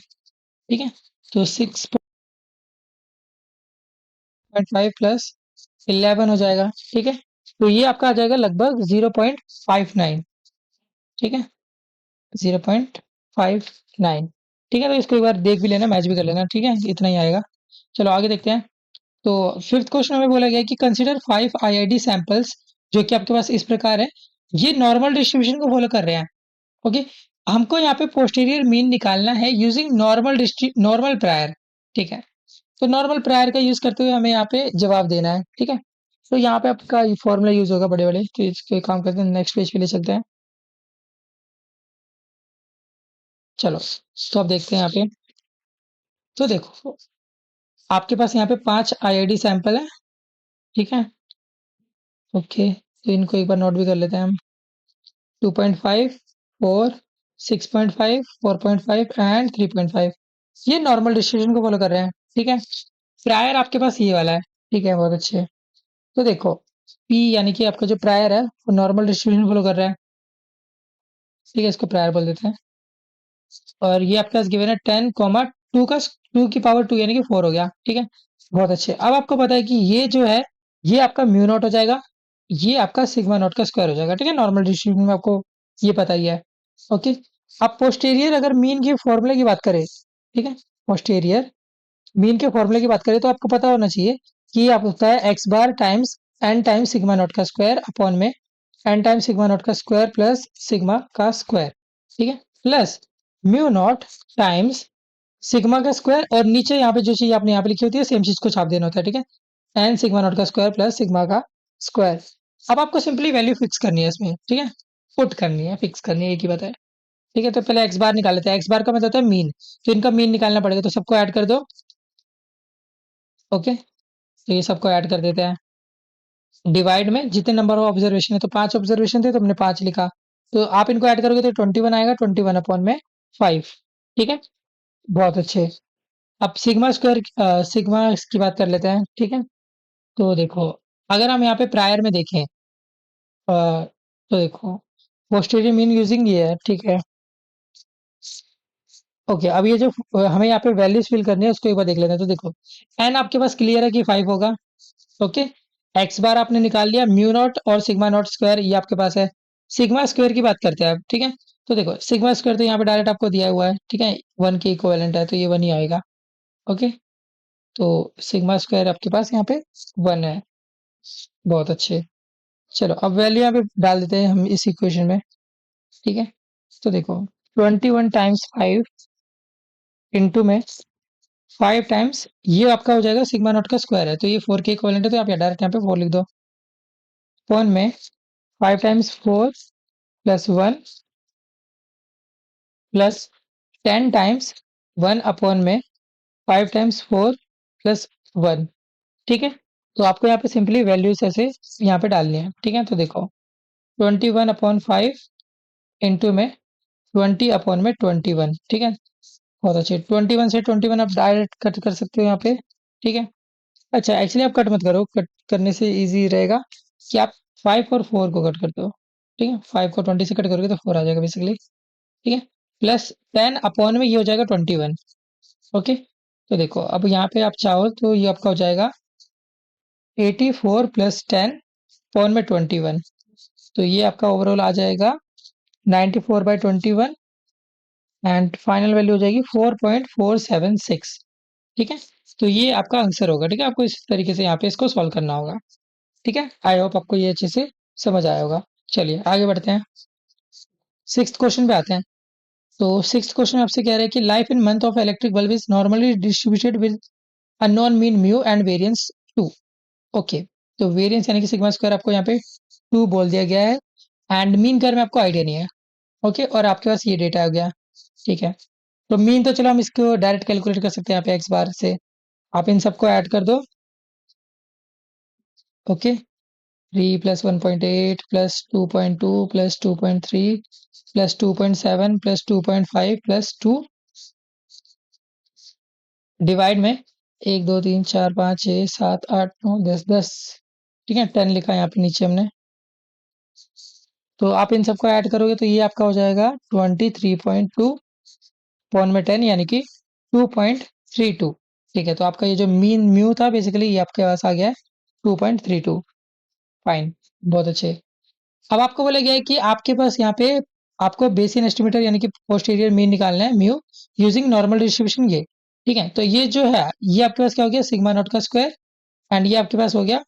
ठीक है। तो 6.5 प्लस 11 हो जाएगा, ठीक है। तो ये आपका आ जाएगा लगभग 0.59, ठीक है, 0.59, ठीक है। तो इसको एक बार देख भी लेना, मैच भी कर लेना, ठीक है, इतना ही आएगा। चलो आगे देखते हैं। तो फिफ्थ क्वेश्चन में बोला गया है कि कंसीडर 5 आईआईडी सैंपल्स, जो कि आपके पास इस प्रकार है, ये नॉर्मल डिस्ट्रीब्यूशन को फॉलो कर रहे हैं, ओके। हमको यहाँ पे पोस्टीरियर मीन निकालना है यूजिंग नॉर्मल प्रायर, ठीक है। तो नॉर्मल प्रायर का यूज करते हुए हमें यहाँ पे जवाब देना है, ठीक है। तो यहाँ पे आपका फॉर्मूला यूज होगा बड़े बड़े, तो इसको एक काम करते हैं, नेक्स्ट पेज पे ले चलते हैं। चलो, तो अब देखते हैं यहाँ पे। तो देखो, आपके पास यहाँ पे 5 आईआईडी सैंपल है, ठीक है। ओके, तो इनको एक बार नोट भी कर लेते हैं हम। 2.5, 4, 6.5, 4.5 एंड 3.5, ये नॉर्मल डिस्ट्रीब्यूशन को फॉलो कर रहे हैं, ठीक है। प्रायर आपके पास ये वाला है, ठीक है, बहुत अच्छे। तो देखो, पी यानी कि आपका जो प्रायर है वो नॉर्मल डिस्ट्रीब्यूशन फॉलो कर रहा है, ठीक है, इसको प्रायर बोल देते हैं। और ये आपके पास गिवन है 10, 2 की पावर 2 यानी कि 4 हो गया, ठीक है, बहुत अच्छे। अब आपको पता है कि ये जो है, ये आपका म्यू नॉट हो जाएगा, ये आपका सिग्मा नॉट का स्क्वायर हो जाएगा, ठीक है। नॉर्मल डिस्ट्रीब्यूशन में आपको ये पता ही है, ओके। अब पोस्टेरियर अगर मीन के फॉर्मूले की बात करें, ठीक है, पोस्टेरियर मीन के फॉर्मूले की बात करें, तो आपको पता होना चाहिए कि आप होता है X bar times N times sigma naught का स्क्वायर अपॉन में एन टाइम्स सिग्मा नॉट का स्क्वायर प्लस सिग्मा का स्क्वायर, ठीक है, plus mu naught times sigma का स्क्वायर, और नीचे यहाँ पे जो चीज आपने यहाँ पे लिखी होती है सेम चीज को छाप देना होता है, ठीक है। एन सिग्मा नॉट का स्क्वायर प्लस सिग्मा का स्क्वायर। अब आपको सिंपली वैल्यू फिक्स करनी है इसमें, ठीक है, पुट करनी है, फिक्स करनी है, एक ही बात है, ठीक है। तो पहले एक्स बार निकाल लेते हैं, एक्स बार का मतलब होता है मीन, तो इनका मीन निकालना पड़ेगा, तो सबको ऐड कर दो, ओके। तो ये सबको ऐड कर देते हैं, डिवाइड में जितने नंबर ऑफ ऑब्जर्वेशन है, तो 5 ऑब्जर्वेशन थे तो हमने 5 लिखा, तो आप इनको ऐड करोगे तो 21 आएगा, 21 अपॉन में 5, ठीक है, बहुत अच्छे। अब सिग्मा स्क्वायर, सिग्मा की बात कर लेते हैं, ठीक है। तो देखो, अगर हम यहाँ पे प्रायर में देखें, तो देखो पोस्टीरियर मीन यूजिंग ये है, ठीक है। ओके, अब ये जो हमें यहाँ पे वैल्यूज फिल करनी है उसको एक बार देख लेते हैं। तो देखो एन आपके पास क्लियर है कि 5 होगा। ओके, एक्स बार आपने निकाल लिया, म्यू नॉट और सिग्मा नॉट स्क्वायर ये आपके पास है। सिग्मा स्क्वायर की बात करते हैं अब, ठीक है। तो देखो सिग्मा स्क्वायर तो यहाँ पे डायरेक्ट आपको दिया हुआ है, ठीक है, 1 के इक्विवेलेंट है तो ये 1 ही आएगा। ओके, तो सिग्मा स्क्वायर आपके पास यहाँ पे 1 है। बहुत अच्छे। चलो अब वैल्यू यहाँ पे डाल देते हैं हम इस इक्वेशन में, ठीक है। तो देखो 21 टाइम्स 5 इंटू में 5 टाइम्स ये आपका हो जाएगा सिग्मा नॉट का स्क्वायर है तो ये 4 के इक्विवेलेंट है तो आप डायरेक्ट यहाँ पे 4 लिख दो। अपॉन में 5 times 4 plus 1 plus 10 times 1 upon में 5 टाइम्स 4 प्लस 1, ठीक है। तो आपको यहाँ पे सिंपली वैल्यूज ऐसे यहाँ पे डालनी है, ठीक है। तो देखो 21 अपॉन 5 इंटू में 20 अपॉन में 21, ठीक है। बहुत अच्छे, 21 से 21 आप डायरेक्ट कट कर सकते हो यहाँ पे, ठीक है। अच्छा एक्चुअली आप कट मत करो, कट करने से इजी रहेगा कि आप 5 और 4 को कट कर दो, ठीक है। 5 को 20 से कट करोगे तो 4 आ जाएगा बेसिकली, ठीक है। प्लस 10 अपॉन में ये हो जाएगा 21। ओके, तो देखो अब यहाँ पे आप चाहो तो ये आपका हो जाएगा 84 प्लस 10 अपॉन में 21, तो ये आपका ओवरऑल आ जाएगा 94/21 एंड फाइनल वैल्यू हो जाएगी 4.476, ठीक है। तो ये आपका आंसर होगा, ठीक है। आपको इस तरीके से यहाँ पे इसको सॉल्व करना होगा, ठीक है। आई होप आपको ये अच्छे से समझ आया होगा। चलिए आगे बढ़ते हैं, सिक्स्थ क्वेश्चन पे आते हैं। तो सिक्स्थ क्वेश्चन आपसे कह रहे हैं कि life in month of electric bulb is normally distributed with unknown mean mu and variance 2। Okay, तो वेरिएंस यानी कि सिग्मा स्क्वायर आपको यहाँ पे 2 बोल दिया गया है एंड मीन कर में आपको आइडिया नहीं है। ओके, और आपके पास ये डेटा हो गया, ठीक है। तो मीन तो चलो हम इसको डायरेक्ट कैलकुलेट कर सकते हैं यहाँ पे एक्स बार से, आप इन सबको ऐड कर दो। Okay, 3 plus 1.8 plus 2.2 plus 2.3 plus 2.7 plus 2.5 plus 2 divide में 1 2 3 4 5 6 7 8 9 10 10, ठीक है। 10 लिखा है यहाँ पे नीचे हमने। तो आप इन सबको ऐड करोगे तो ये आपका हो जाएगा 23.2 पॉन में 10 यानी कि 2.32, ठीक है। तो आपका ये जो मीन म्यू था बेसिकली ये आपके पास आ गया है 2.32। फाइन, बहुत अच्छे। अब आपको बोला गया है कि आपके पास यहाँ पे आपको बेसिन एस्टिमेटर यानी कि पोस्टीरियर मीन निकालना है म्यू यूजिंग नॉर्मल डिस्ट्रीब्यूशन ये, ठीक है। तो ये जो है ये आपके पास क्या हो गया सिग्मा नॉट का स्क्वायर एंड ये आपके पास हो गया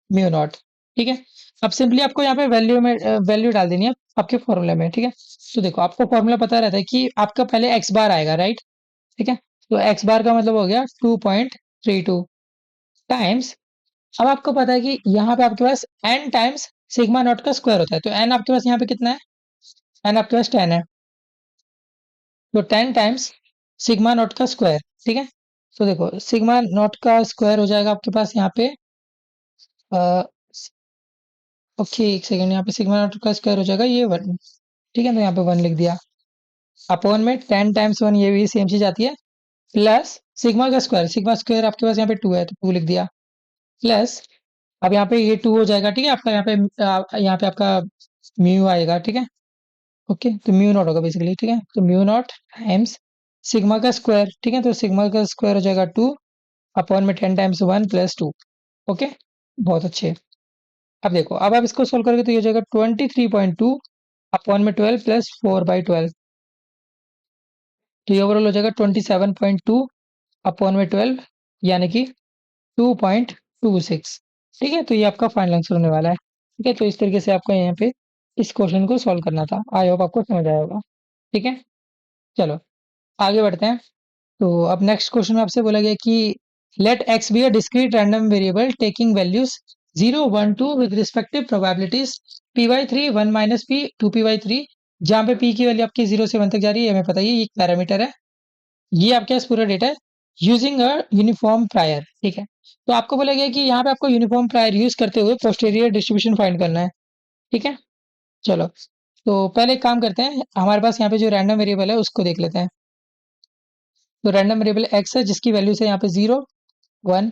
म्यू नॉट, ठीक है। अब सिंपली आपको यहाँ पे वैल्यू में वैल्यू डाल देनी है आपके फॉर्मूले में, ठीक है। तो देखो आपको फॉर्मूला पता रहता है कि आपका पहले एक्स बार आएगा, राइट, ठीक है। तो एक्स बार का मतलब हो गया 2.32 टाइम्स, अब आपको पता है कि यहाँ पे आपके पास n टाइम्स सिग्मा नॉट का स्क्वायर होता है, तो n आपके पास यहाँ पे कितना है, n आपके पास 10 है, तो 10 टाइम्स सिग्मा नॉट का स्क्वायर, ठीक है। तो देखो सिग्मा नॉट का स्क्वायर हो जाएगा आपके पास यहाँ पे ओके एक सेकंड, यहाँ पे सिग्मा नॉट का स्क्वायर हो जाएगा ये 1, ठीक है। तो यहाँ पे 1 लिख दिया, अपॉन में 10 टाइम्स 1 ये भी सेम चीज आती है, प्लस सिग्मा का स्क्वायर, सिग्मा स्क्वायर आपके पास यहाँ पे 2 है तो 2 लिख दिया, प्लस अब यहाँ पे ये 2 हो जाएगा, ठीक है। आपका यहाँ पे आपका म्यू आएगा, ठीक है। ओके, तो म्यू नॉट होगा बेसिकली, ठीक है। तो म्यू नॉट टाइम्स सिग्मा का स्क्वायर, ठीक है। तो सिग्मा का स्क्वायर हो जाएगा 2 अपॉन में 10 टाइम्स 1 प्लस 2। ओके, बहुत अच्छे। अब देखो अब आप इसको सोल्व करोगे तो ये हो जाएगा 23.2 अपॉन में 12 प्लस 4/12, तो ये ओवरऑल हो जाएगा 27.2 अपॉन में 12 यानी कि 2.26, ठीक है। तो ये आपका फाइनल आंसर होने वाला है, ठीक है। तो इस तरीके से आपको यहाँ पे इस क्वेश्चन को सॉल्व करना था। आई होप आपको समझ आया होगा, ठीक है। चलो आगे बढ़ते हैं। तो अब नेक्स्ट क्वेश्चन में आपसे बोला गया कि let X be a discrete random variable taking values 0 1 2 with respective probabilities p/3 1 minus p 2p/3, जहाँ पे p की वैल्यू आपकी 0 से 1 तक जा रही है, हमें पता ही है ये पैरामीटर है। ये आपके पास पूरा डेटा है यूजिंग अ यूनिफॉर्म प्रायर, ठीक है। तो आपको बोला गया कि यहाँ पे आपको यूनिफॉर्म प्रायर यूज करते हुए पोस्टीरियर डिस्ट्रीब्यूशन फाइंड करना है, ठीक है। चलो तो पहले एक काम करते हैं, हमारे पास यहाँ पे जो रैंडम वेरिएबल है उसको देख लेते हैं। तो रैंडम वेरिएबल एक्स है जिसकी वैल्यू है यहाँ पे 0 1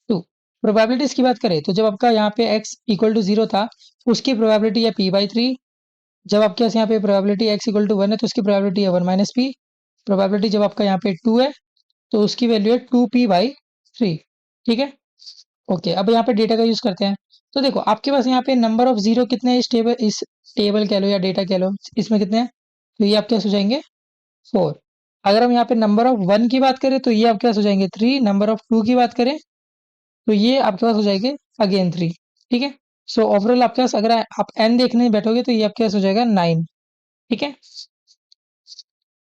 2। प्रोबेबिलिटीज की बात करें तो जब आपका यहाँ पे x इक्वल टू 0 था उसकी प्रोबेबिलिटी है p/3, जब आपके पास यहाँ पे प्रोबेबिलिटी x इक्वल टू 1 है तो उसकी प्रोबेबिलिटी है 1 माइनस p, प्रोबेबिलिटी जब आपका यहाँ पे 2 है तो उसकी वैल्यू है 2p/3। ठीक है। ओके, अब यहाँ पे डेटा का यूज करते हैं। तो देखो आपके पास यहाँ पे नंबर ऑफ जीरो कितने हैं इस टेबल कह लो या डेटा कह लो, इसमें कितने हैं? तो ये आपके पास हो जाएंगे 4। अगर हम यहाँ पे नंबर ऑफ वन की बात करें तो ये आपके पास हो जाएंगे 3। नंबर ऑफ टू की बात करें तो ये आपके पास हो जाएंगे अगेन 3। ठीक है। सो ओवरऑल आपके पास अगर आप एन देखने बैठोगे तो ये आपके पास हो जाएगा 9। ठीक है।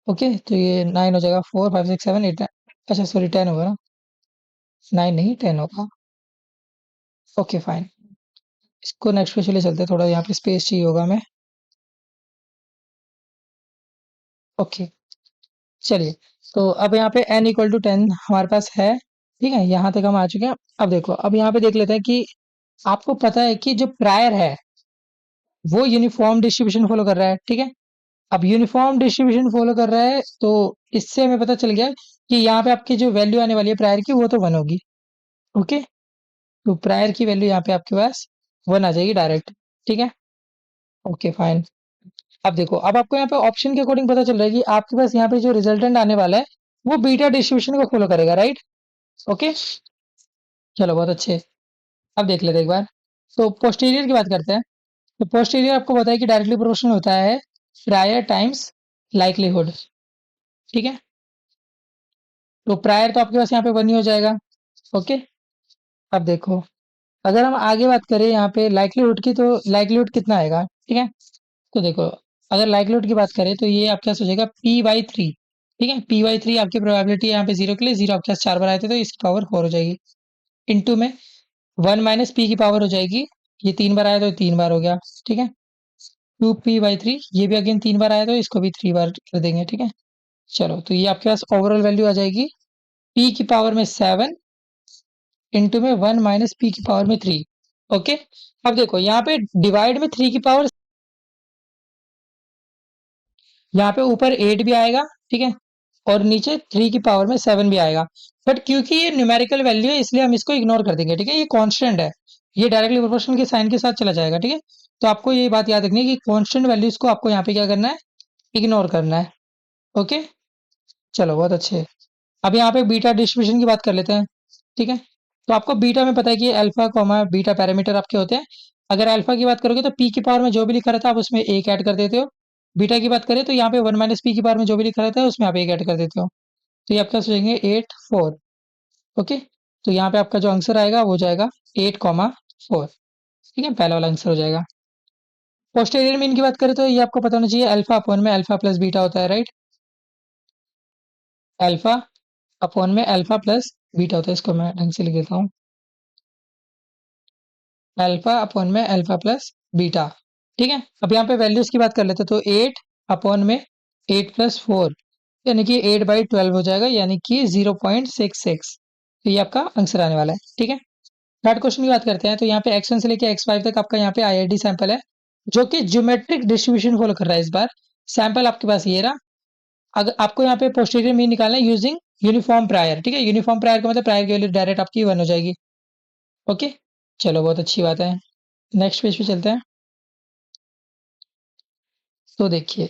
ओके, तो ये 9 हो जाएगा, 4 5 6 7 8 अच्छा सॉरी 10 होगा ना, 9 नहीं 10 होगा। ओके फाइन, इसको नेक्स्ट पे चले चलते हैं, थोड़ा यहाँ पे स्पेस चाहिए होगा हमें। ओके, चलिए। तो अब यहाँ पे n इक्वल टू 10 हमारे पास है। ठीक है, यहाँ तक हम आ चुके हैं। अब देखो, अब यहाँ पे देख लेते हैं कि आपको पता है कि जो प्रायर है वो यूनिफॉर्म डिस्ट्रीब्यूशन फॉलो कर रहा है। ठीक है। अब यूनिफॉर्म डिस्ट्रीब्यूशन फॉलो कर रहा है तो इससे हमें पता चल गया कि यहाँ पे आपकी जो वैल्यू आने वाली है प्रायर की वो तो 1 होगी। ओके, तो प्रायर की वैल्यू यहाँ पे आपके पास 1 आ जाएगी डायरेक्ट। ठीक है। Okay fine. अब देखो, अब आपको यहाँ पे ऑप्शन के अकॉर्डिंग पता चल रहा है कि आपके पास यहाँ पे जो रिजल्टेंट आने वाला है वो बीटा डिस्ट्रीब्यूशन को फॉलो करेगा, राइट? ओके, चलो बहुत अच्छे। अब देख लेते हैं एक बार। तो पोस्टीरियर की बात करते हैं। तो पोस्टीरियर आपको पता है कि डायरेक्टली प्रोपोर्शनल होता है प्रायर टाइम्स लाइक्लीहुड। ठीक है। तो प्रायर तो आपके पास यहाँ पे 1 ही हो जाएगा। ओके, अब देखो, अगर हम आगे बात करें यहाँ पे लाइक्लीहुड की, तो लाइक्लीहुड कितना आएगा? ठीक है। तो देखो, अगर लाइक्लीहुड की बात करें तो ये आपके पास हो जाएगा p/3। ठीक है, p/3 आपकी प्रोबेबिलिटी है यहाँ पे जीरो के लिए। जीरो आपके पास 4 बार आए थे तो इसकी पावर 4 हो जाएगी। इंटू में 1 माइनस पी की पावर हो जाएगी, ये 3 बार आया तो 3 बार हो गया। ठीक है। 2p/3, ये भी अगेन 3 बार आया तो इसको भी 3 बार कर देंगे। ठीक है। चलो, तो ये आपके पास ओवरऑल वैल्यू आ जाएगी p की पावर में 7 इंटू में 1 माइनस पी की पावर में 3। ओके, अब देखो यहाँ पे डिवाइड में 3 की पावर, यहाँ पे ऊपर 8 भी आएगा। ठीक है, और नीचे 3 की पावर में 7 भी आएगा। बट क्योंकि ये न्यूमेरिकल वैल्यू है इसलिए हम इसको इग्नोर कर देंगे। ठीक है, ये कांस्टेंट है, ये डायरेक्टली प्रोपोर्शनल के साइन के साथ चला जाएगा। ठीक है, तो आपको ये बात याद रखनी है कि कांस्टेंट वैल्यूज को आपको यहाँ पे क्या करना है, इग्नोर करना है। ओके, चलो बहुत अच्छे। अब यहाँ पे बीटा डिस्ट्रीब्यूशन की बात कर लेते हैं। ठीक है, तो आपको बीटा में पता है कि अल्फा कॉमा बीटा पैरामीटर आपके होते हैं। अगर अल्फा की बात करोगे तो पी की पावर में जो भी लिखा रहता है आप उसमें एक ऐड कर देते हो। बीटा की बात करें तो यहाँ पे 1 माइनस पी की पावर में जो भी लिखा रहता है उसमें आप एक ऐड कर देते हो। तो ये आपके पास हो जाएंगे 8 4। ओके, तो यहाँ पे आपका जो आंसर आएगा वो जाएगा 8,4। ठीक है, पहला वाला आंसर हो जाएगा। पोस्टेरियर मीन की बात करें तो ये आपको पता होना चाहिए, अल्फा अपॉन में अल्फा प्लस बीटा होता है, राइट? अल्फा अपॉन में अल्फा प्लस बीटा होता है, इसको मैं ढंग से लिख देता हूँ, अल्फा अपॉन में अल्फा प्लस बीटा। ठीक है, अब यहाँ पे वैल्यूज की बात कर लेते हैं। तो 8 अपॉन में 8 प्लस 4 यानी कि 8/12 हो जाएगा, यानी कि 0.66। तो ये आपका आंसर आने वाला है। ठीक है, थर्ड क्वेश्चन की बात करते हैं। तो यहाँ पे x1 से लेके x5 तक आपका यहाँ पे आईआईडी सैंपल है जो कि ज्योमेट्रिक डिस्ट्रीब्यूशन फॉलो कर रहा है। इस बार सैंपल आपके पास ये रहा। अगर आपको यहाँ पे पोस्टीरियर मीन निकालना है यूजिंग यूनिफॉर्म प्रायर। ठीक है, यूनिफॉर्म प्रायर का मतलब प्रायर की वैल्यू डायरेक्ट आपकी 1 हो जाएगी। ओके, चलो बहुत अच्छी बात है। नेक्स्ट पेज पे चलते हैं। तो देखिए,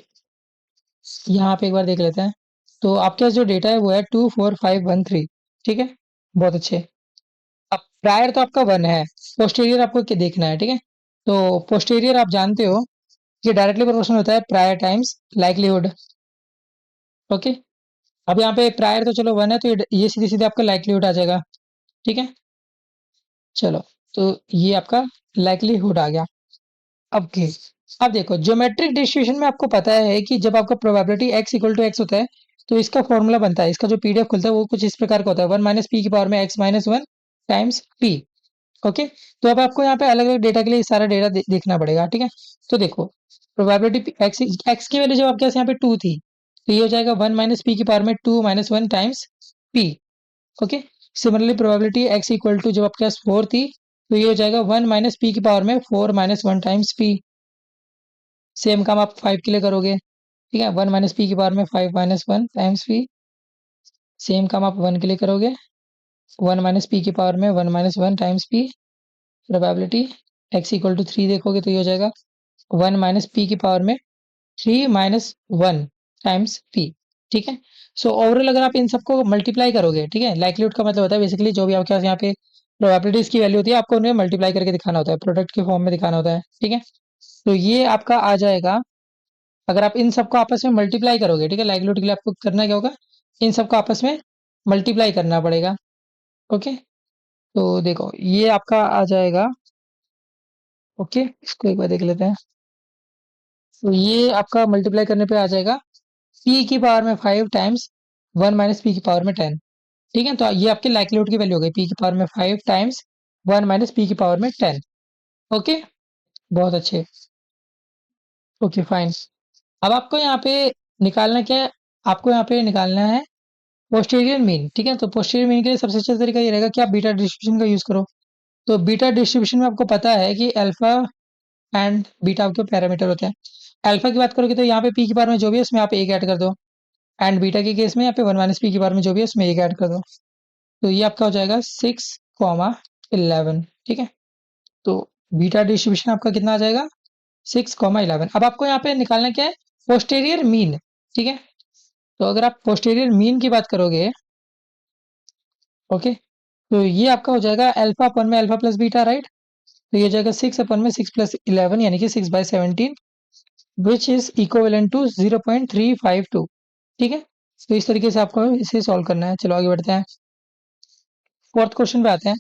यहाँ पे एक बार देख लेते हैं। तो आपके पास जो डेटा है वो है 2 4 5 1 3। ठीक है, बहुत अच्छे। अब प्रायर तो आपका 1 है, पोस्टीरियर आपको क्या देखना है। ठीक है, तो पोस्टीरियर आप जानते हो ये डायरेक्टली प्रोपोर्शनल होता है प्रायर टाइम्स लाइक्लीहुड। ओके, अब यहाँ पे प्रायर तो चलो 1 है तो ये सीधे सीधे आपका लाइक्लीहुड आ जाएगा। ठीक है, चलो, तो ये आपका लाइक्लीहुड आ गया। अब के अब देखो, ज्योमेट्रिक डिस्ट्रीब्यूशन में आपको पता है कि जब आपका probability x equal to X होता है तो इसका फॉर्मूला बनता है, इसका जो पीडीएफ खुलता है वो कुछ इस प्रकार का होता है, 1 माइनस पी की पावर में x-1 टाइम्स p। ओके, तो अब आपको यहाँ पे अलग अलग डेटा के लिए सारा डेटा देखना पड़ेगा। ठीक है, तो देखो, प्रोबेबिलिटी एक्स की वैल्यू जब आपके पास यहाँ पे 2 थी तो ये हो जाएगा 1 माइनस पी की पावर में 2-1 टाइम्स p। ओके, similarly probability x equal to जब आपके पास 4 थी तो ये हो जाएगा 1 माइनस पी की पावर में 4-1 टाइम्स p। सेम काम आप 5 के लिए करोगे। ठीक है, 1 माइनस पी की पावर में 5-1 टाइम्स p। सेम काम आप 1 के लिए करोगे, 1 माइनस पी की पावर में 1-1 times p। Probability x equal to 3 देखोगे तो ये हो जाएगा 1 माइनस पी की पावर में 3-1 टाइम्स p। ठीक है। सो ओवरऑल अगर आप इन सबको मल्टीप्लाई करोगे, ठीक है, लाइक्लीहुड का मतलब होता है बेसिकली जो भी आपके पास यहाँ पे प्रोबेबिलिटीज की वैल्यू होती है, आपको उन्हें मल्टीप्लाई करके दिखाना होता है, प्रोडक्ट के फॉर्म में दिखाना होता है, ठीक है। तो ये आपका आ जाएगा, अगर आप इन सबको आपस में मल्टीप्लाई करोगे, ठीक है, लाइक्लीहुड के लिए आपको करना क्या होगा, इन सबको आपस में मल्टीप्लाई करना पड़ेगा। ओके, तो देखो ये आपका आ जाएगा। ओके, इसको एक बार देख लेते हैं। तो ये आपका मल्टीप्लाई करने पे आ जाएगा पी की पावर में 5 टाइम्स 1 माइनस पी की पावर में 10। ठीक है, तो ये आपके लाइक्लीहुड की वैल्यू हो गई, पी की पावर में 5 टाइम्स 1 माइनस पी की पावर में 10। ओके, बहुत अच्छे। Okay fine. अब आपको यहाँ पे निकालना क्या है, आपको यहाँ पे निकालना है पोस्टीरियर मीन। ठीक है, तो पोस्टीरियर मीन के लिए सबसे अच्छा तरीका ये रहेगा कि आप बीटा डिस्ट्रीब्यूशन का यूज करो। तो बीटा डिस्ट्रीब्यूशन में आपको पता है कि अल्फा एंड बीटा आपके पैरामीटर होते हैं। अल्फा की बात करोगे तो यहाँ पे पी की पावर में जो भी है उसमें आप एक ऐड कर दो, एंड बीटा के केस में यहाँ पे 1 माइनस पी की पावर में जो भी है उसमें एक ऐड कर दो। तो ये आपका हो जाएगा 6, 11। ठीक है, तो बीटा डिस्ट्रीब्यूशन आपका कितना आ जाएगा, 6, 11। अब आपको यहाँ पे निकालना क्या है, पोस्टेरियर मीन। ठीक है, तो अगर आप पोस्टेरियर मीन की बात करोगे, ओके, तो ये आपका हो जाएगा अल्फा अपन में अल्फा प्लस बीटा, राइट। तो ये हो जाएगा 6 अपन में 6 + 11 यानी कि 6/17, विच इज इक्वल टू 0.352। ठीक है, तो इस तरीके से आपको इसे सॉल्व करना है। चलो आगे बढ़ते हैं, फोर्थ क्वेश्चन पे आते हैं।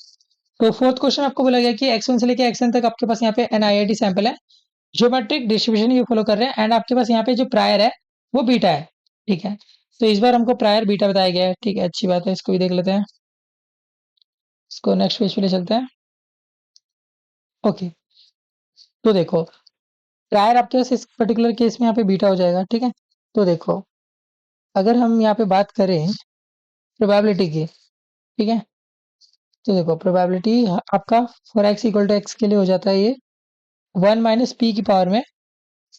तो फोर्थ क्वेश्चन आपको बोला गया कि x1 से लेके xn तक आपके पास यहाँ पे NIIT सैंपल है, ज्योमेट्रिक डिस्ट्रीब्यूशन ये फॉलो कर रहे हैं, एंड आपके पास यहाँ पे जो प्रायर है वो बीटा है। ठीक है, तो इस बार हमको प्रायर बीटा बताया गया है। ठीक है, अच्छी बात है, इसको भी देख लेते हैं। इसको नेक्स्ट पेज पे ले चलते हैं। ओके, तो देखो प्रायर आपके पास इस पर्टिकुलर केस में यहाँ पे बीटा हो जाएगा। ठीक है, तो देखो अगर हम यहाँ पे बात करें प्रोबेबिलिटी की, ठीक है, तो देखो प्रोबेबिलिटी आपका for x equal to X के लिए हो जाता है ये 1 माइनस पी की पावर में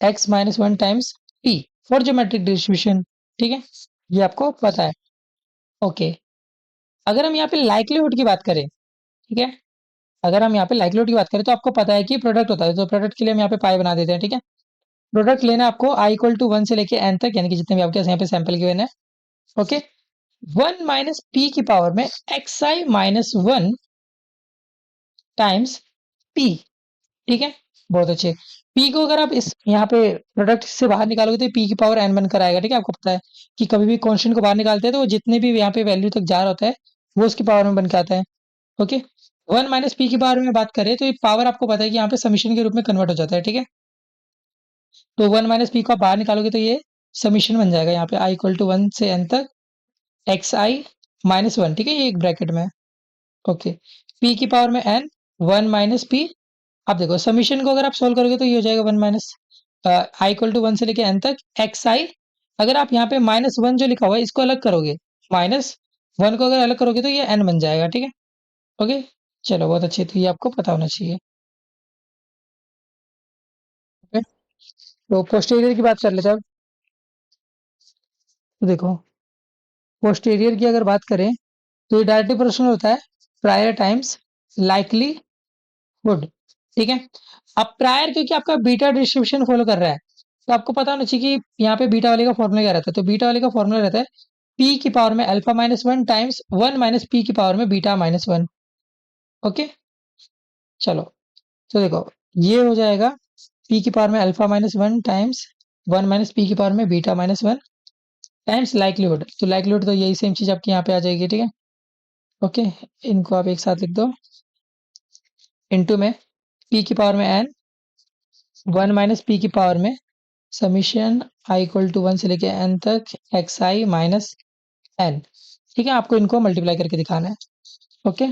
x minus 1 times p for geometric distribution. ठीक है, ये आपको पता है। ओके, अगर हम यहाँ पे लाइक्लीहुड की बात करें, ठीक है, अगर हम यहाँ पे लाइक्लीहुड की बात करें तो आपको पता है कि प्रोडक्ट होता है, तो प्रोडक्ट के लिए हम यहाँ पे पाई बना देते हैं। ठीक है, प्रोडक्ट लेना आपको i इक्वल टू 1 से लेके n तक, यानी कि जितने भी आपके यहाँ पे सैंपल गिवन है। ओके, 1 माइनस पी की पावर में xi-1 टाइम्स p। ठीक है, बहुत अच्छे। p को अगर आप इस यहाँ पे प्रोडक्ट से बाहर निकालोगे तो p की पावर n बनकर आएगा। ठीक है, आपको पता है कि कभी भी कांस्टेंट को बाहर निकालते हैं तो वो जितने भी यहाँ पे वैल्यू तक जा रहा होता है वो उसकी पावर में बन के आता है। ओके, 1 माइनस पी की पावर में बात करें तो ये पावर आपको पता है कि यहाँ पे समीशन के रूप में कन्वर्ट हो जाता है। ठीक है, तो 1 माइनस पी को आप बाहर निकालोगे तो ये समीशन बन जाएगा यहाँ पे i इक्वल टू 1 से n तक xi-1। ठीक है, ये एक ब्रैकेट में है। ओके, p की पावर में n 1 माइनस पी। अब देखो समीशन को अगर आप सोल्व करोगे तो ये हो जाएगा 1 माइनस आई इक्वल टू 1 से लेके n तक एक्स आई। अगर आप यहाँ पे -1 जो लिखा हुआ है इसको अलग करोगे, -1 को अगर अलग करोगे तो ये n बन जाएगा। ठीक है, ओके, चलो बहुत अच्छे, तो ये आपको पता होना चाहिए। ओके, तो पोस्टीरियर की बात कर लेते हैं अब। तो देखो पोस्टीरियर की अगर बात करें तो ये डायरेक्टली प्रोपोर्शनल होता है प्रायर टाइम्स लाइक्लीहुड। ठीक है, अब प्रायर क्योंकि आपका बीटा डिस्ट्रीब्यूशन फॉलो कर रहा है तो आपको पता होना चाहिए कि यहाँ पे बीटा वाले का फॉर्मूला क्या रहता है। तो बीटा वाले का फॉर्मूला रहता है पी की पावर में अल्फा-1 टाइम्स 1 माइनस पी की पावर में बीटा-1। ओके, चलो, तो देखो ये हो जाएगा पी की पावर में अल्फा-1 टाइम्स 1 माइनस पी की पावर में बीटा-1 टाइम्स लाइक्लीहुड। तो लाइक्लीहुड तो यही सेम चीज आपकी यहाँ पे आ जाएगी। ठीक है, ओके, इनको आप एक साथ लिख दो, इनटू में पी की पावर में n 1 माइनस पी की पावर में समीशन i इक्वल टू 1 से लेके n तक xi-n। ठीक है, आपको इनको मल्टीप्लाई करके दिखाना है। ओके,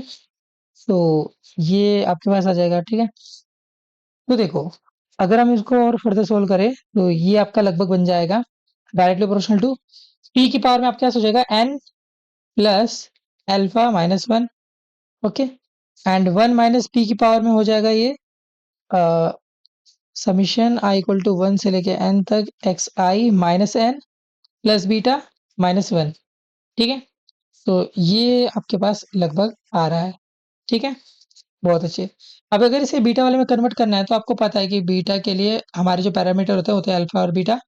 तो ये आपके पास आ जाएगा। ठीक है, तो देखो अगर हम इसको और फर्दर सोल्व करें तो ये आपका लगभग बन जाएगा डायरेक्टली प्रोपोर्शनल टू p की पावर में आपके पास हो जाएगा n plus अल्फा-1। Okay, and 1 minus P की पावर में हो जाएगा ये समीशन i इक्वल टू 1 से लेके n तक xi-n प्लस बीटा-1। ठीक है, तो ये आपके पास लगभग आ रहा है। ठीक है, बहुत अच्छे। अब अगर इसे बीटा वाले में कन्वर्ट करना है तो आपको पता है कि बीटा के लिए हमारे जो पैरामीटर होते हैं अल्फा और बीटा।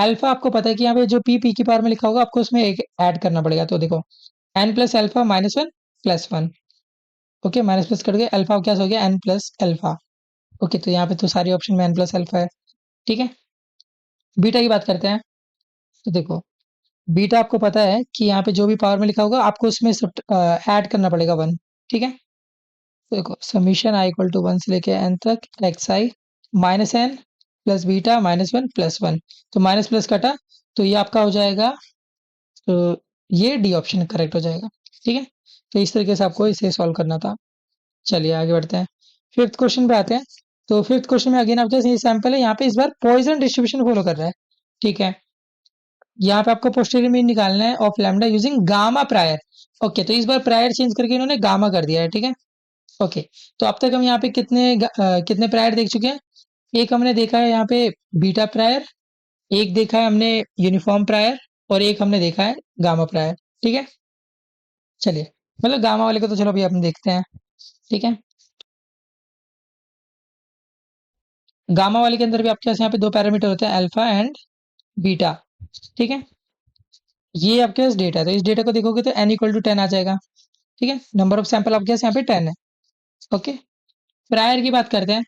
अल्फा आपको पता है कि यहाँ पे जो पी की पावर में लिखा होगा आपको उसमें एक ऐड करना पड़ेगा। तो देखो N plus alpha minus one plus one. Okay, minus plus cut गया, अल्फा क्या हो गया, एन प्लस अल्फा। ओके, तो यहाँ पे तो सारी ऑप्शन में एन प्लस अल्फा है। ठीक है, बीटा की बात करते हैं। तो देखो बीटा आपको पता है कि यहाँ पे जो भी पावर में लिखा होगा आपको उसमें ऐड करना पड़ेगा वन। ठीक है, तो देखो summation i equal to one से लेके एन तक x i minus n plus beta minus one plus one. तो माइनस प्लस कटा, तो ये आपका हो जाएगा, तो ये डी ऑप्शन करेक्ट हो जाएगा। ठीक है, तो इस तरीके से आपको इसे सॉल्व करना था। चलिए आगे बढ़ते हैं, फिफ्थ क्वेश्चन पे आते हैं। तो फिफ्थ क्वेश्चन में अगेन आपके पास ये सैंपल है, यहाँ पे इस बार पॉइजन डिस्ट्रीब्यूशन फॉलो कर रहा है। ठीक है, यहाँ पे आपको पोस्टीरियर मीन निकालना है of lambda using gamma prior. Okay, तो इस बार प्रायर चेंज करके इन्होंने गामा कर दिया है। ठीक है, ओके, तो अब तक हम यहाँ पे कितने प्रायर देख चुके हैं। एक हमने देखा है यहाँ पे बीटा प्रायर, एक देखा है हमने यूनिफॉर्म प्रायर, और एक हमने देखा है गामा प्रायर। ठीक है, चलिए मतलब गामा वाले को तो चलो अभी हम देखते हैं। ठीक है, गामा वाले के अंदर भी आपके पास यहाँ पे दो पैरामीटर होते हैं, अल्फा एंड बीटा। ठीक है, ये आपके पास डेटा है, तो इस डेटा को देखोगे तो एन इक्वल टू 10 आ जाएगा। ठीक है, नंबर ऑफ सैंपल आपके पास यहाँ पे 10 है। ओके, प्रायर की बात करते हैं।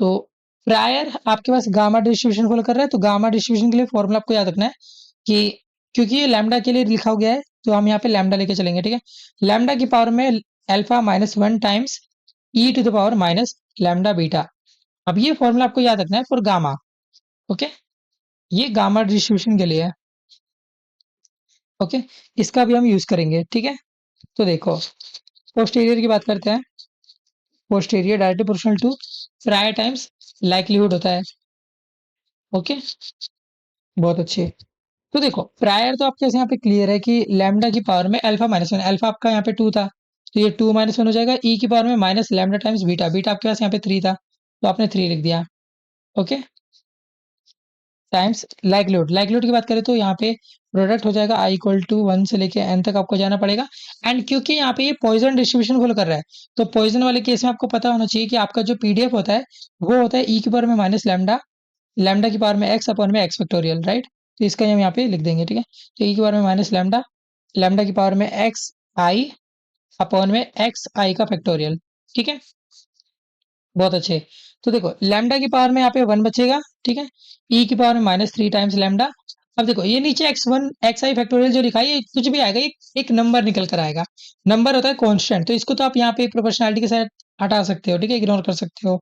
तो प्रायर आपके पास गामा डिस्ट्रीब्यूशन फॉलो कर रहा है, तो गामा डिस्ट्रीब्यूशन के लिए फॉर्मूला आपको याद रखना है कि क्योंकि ये लैम्डा के लिए लिखा गया है तो हम यहाँ पे लैम्डा लेके चलेंगे। ठीक है, लैम्डा की पावर में alpha minus one times E to the power minus lambda beta. अब ये फॉर्मूला आपको याद रखना है फॉर गामा। ओके, ये गामा डिस्ट्रीब्यूशन के लिए है। ओके, इसका भी हम यूज करेंगे। ठीक है, तो देखो पोस्टीरियर की बात करते हैं। Posterior directly proportional to prior times likelihood होता है। ओके, बहुत अच्छे। तो देखो प्रायर तो आपके यहाँ पे क्लियर है कि लैम्डा की पावर में अल्फा माइनस वन, अल्फा आपका यहाँ पे टू था, तो ये टू माइनस वन हो जाएगा। ई की पावर में minus lambda times beta, beta आपके पास यहाँ पे थ्री था, तो आपने थ्री लिख दिया। ओके, टाइम्स लाइक्लीहुड, लाइक्लीहुड की बात करें तो यहाँ पे प्रोडक्ट हो जाएगा आई इक्वल टू वन से लेके एन तक आपको जाना पड़ेगा। एंड क्योंकि यहाँ पे ये पॉइजन डिस्ट्रीब्यूशन फॉलो कर रहा है, तो पॉइजन वाले केस में आपको पता होना चाहिए कि आपका जो पीडीएफ होता है वो होता है ई की पावर में माइनस लैम्डा, लैम्डा की पावर में एक्स अपॉन में एक्स फैक्टोरियल, राइट। तो इसका हम यहाँ पे लिख देंगे। ठीक है, तो ई की पावर में माइनस लैम्डा, लैम्डा की पावर में एक्स आई अपॉन में एक्स आई का फैक्टोरियल। ठीक है, बहुत अच्छे। तो देखो लैम्डा की पावर में यहाँ पे वन बचेगा। ठीक है, ई की पावर में माइनस थ्री टाइम्स लैम्डा। अब देखो ये नीचे एक्स वन एक्स आई फैक्टोरियल जो लिखा है ये कुछ भी आएगा, एक नंबर निकल कर आएगा। नंबर होता है कांस्टेंट, तो इसको तो आप यहाँ पे प्रोपोर्शनैलिटी के साथ हटा सकते हो। ठीक है, इग्नोर कर सकते हो